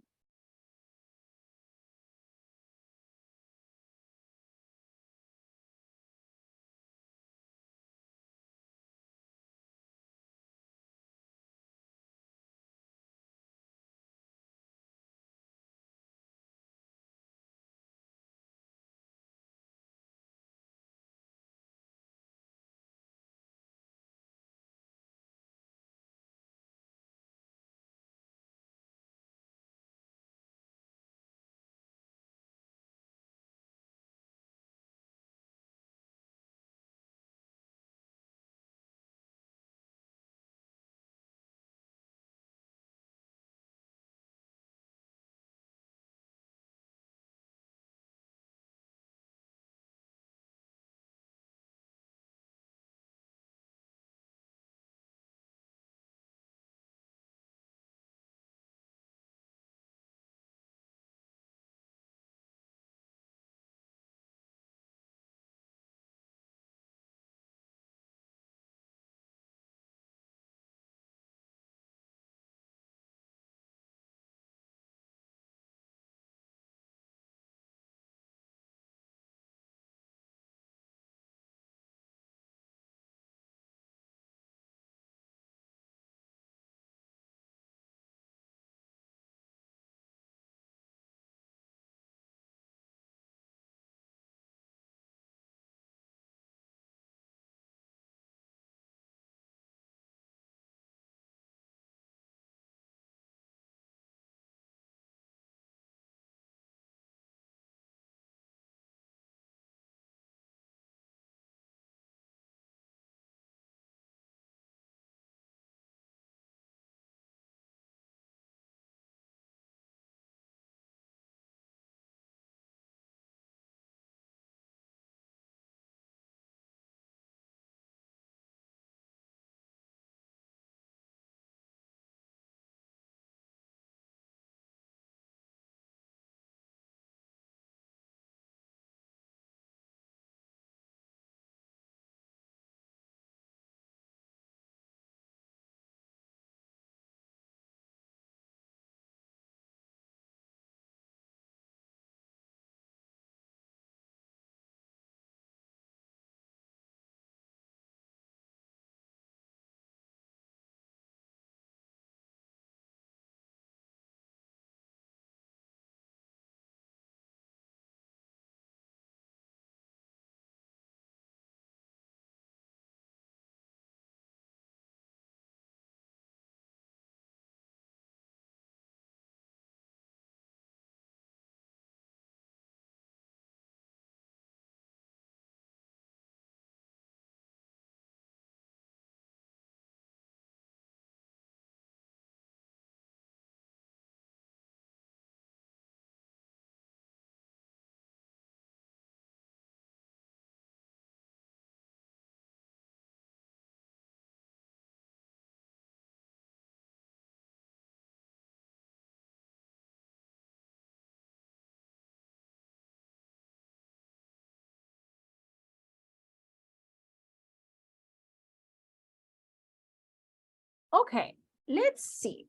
Okay, let's see.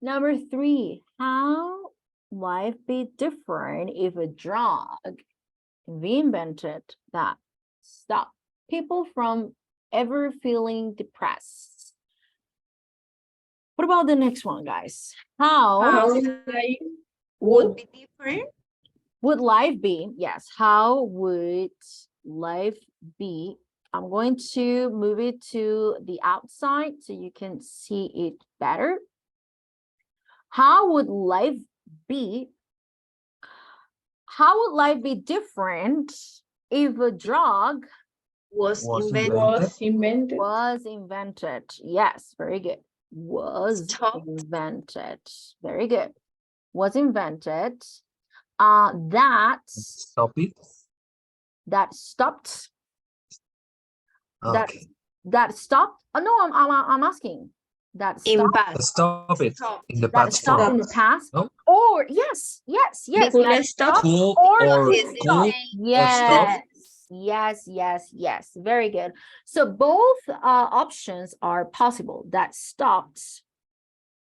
Number 3, how life be different if a drug we invented that stop people from ever feeling depressed? What about the next one, guys? How life would be different? Would life be? Yes. How would life be? I'm going to move it to the outside so you can see it better. How would life be? How would life be different if a drug was invented? Was invented. Yes, very good. Was Stopped. invented. Very good. Was invented. That Stop it. that stopped. Okay. That stopped. Oh no, I'm asking. That In stopped. past. Stop it. In the That past stopped form. in the past. No? Or yes. Could That stop. Cool or or could stop. cool Yes. Yes. Very good. So both options are possible. That stopped.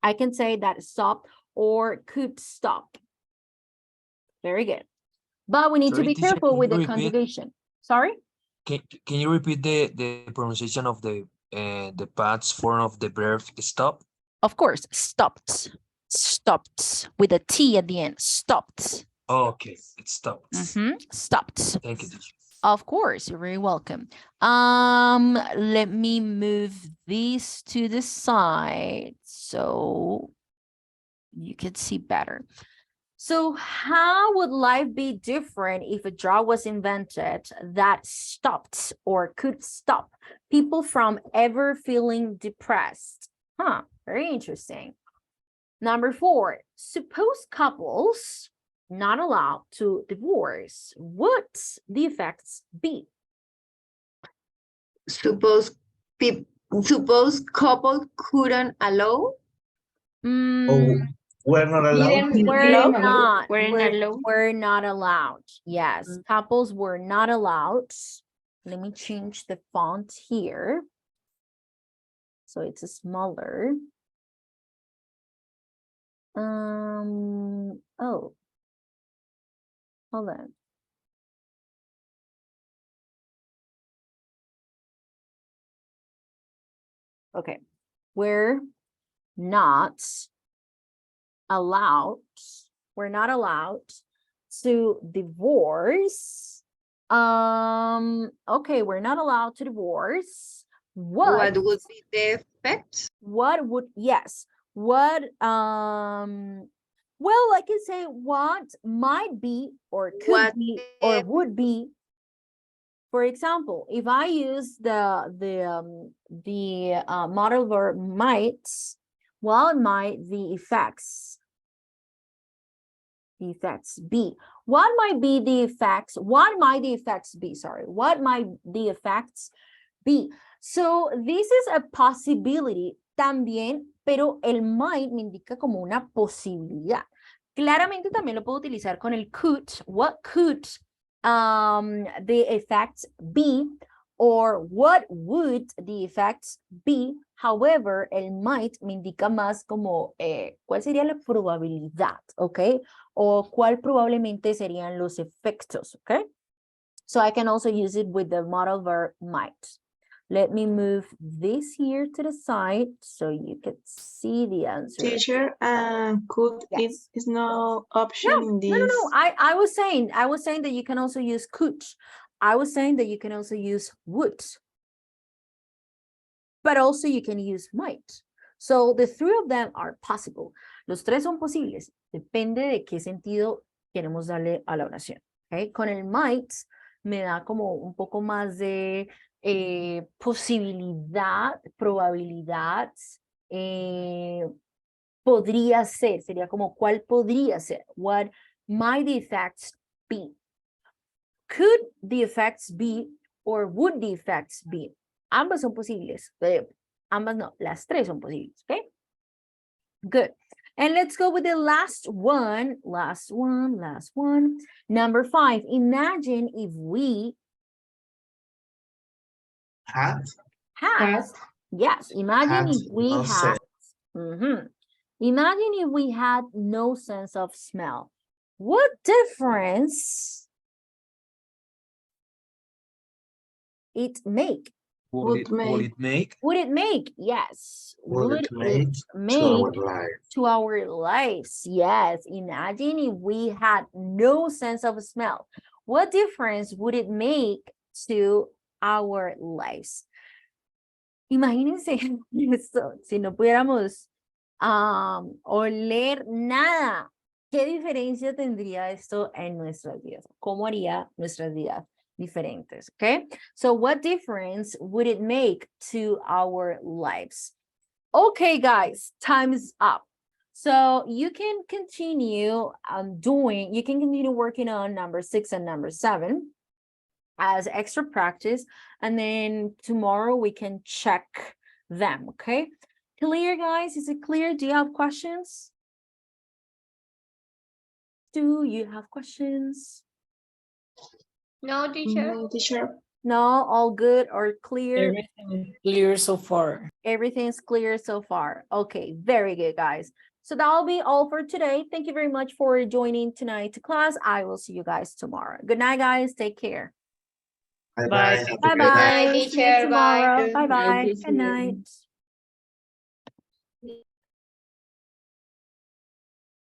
I can say that stopped or could stop. Very good. But we need to Sorry, be teacher, careful can with you the repeat? conjugation. Sorry? Can you repeat the pronunciation of the past form of the verb stop? Of course, stopped. Stopped with a T at the end. Stopped. Okay, it stopped. Stopped. Thank you, teacher. Of course, you're very welcome. Let me move these to the side so you can see better. So how would life be different if a drug was invented that stopped or could stop people from ever feeling depressed? Very interesting. Number 4, suppose couples not allowed to divorce, would the effects be? Suppose couple couldn't allow? Oh, we're not allowed. We're not allowed. Yes, couples were not allowed. Let me change the font here. So it's smaller. Oh, hold on. Okay, we're not allowed to divorce. Okay, we're not allowed to divorce. What would be the effect? Well, I can say what might be or could be or would be. For example, if I use the modal verb might, what might the effects be? What might be the effects? What might the effects be? Sorry, what might the effects be? So this is a possibility también, pero el might me indica como una posibilidad. Claramente también lo puedo utilizar con el could. What could the effects be? Or what would the effects be? However, el might me indica más como cuál sería la probabilidad, ¿ok? O cuál probablemente serían los efectos, ¿ok? So I can also use it with the modal verb might. Let me move this here to the side so you can see the answer. Teacher, could is no option in this. No. I was saying that you can also use could. I was saying that you can also use would. But also you can use might. So the 3 of them are possible. Los 3 son posibles. Depende de qué sentido queremos darle a la oración. ¿Okay? Con el might me da como un poco más de posibilidad, probabilidad. Podría ser, sería como cuál podría ser. What might the effects be? Could the effects be or would the effects be? Ambas son posibles. Ambas no, las 3 son posibles. Okay? Good. And let's go with the last one. Last one. Number 5. Imagine if we Had Yes, imagine Had if we no had, sense. Imagine if we had no sense of smell. What difference it make? Would it make? Would it make? Yes. Would it make to our life? To our lives? Yes. Imagine if we had no sense of smell. What difference would it make to our lives? Imagínense esto, si no pudiéramos oler nada, ¿qué diferencia tendría esto en nuestras vidas? ¿Cómo haría nuestras vidas diferentes? Okay, so what difference would it make to our lives? Okay, guys, time is up. So you can continue you can continue working on number 6 and number 7 as extra practice, and then tomorrow we can check them. Okay, clear, guys? Is it clear? Do you have questions? Do you have questions? No, teacher. No, teacher. No, all good or clear? Everything is clear so far. Everything's clear so far. Okay, very good, guys. So that'll be all for today. Thank you very much for joining tonight's class. I will see you guys tomorrow. Good night, guys. Take care. Bye-bye. Bye-bye. Bye, See you teacher. Bye. tomorrow. Bye-bye. Good teacher. night.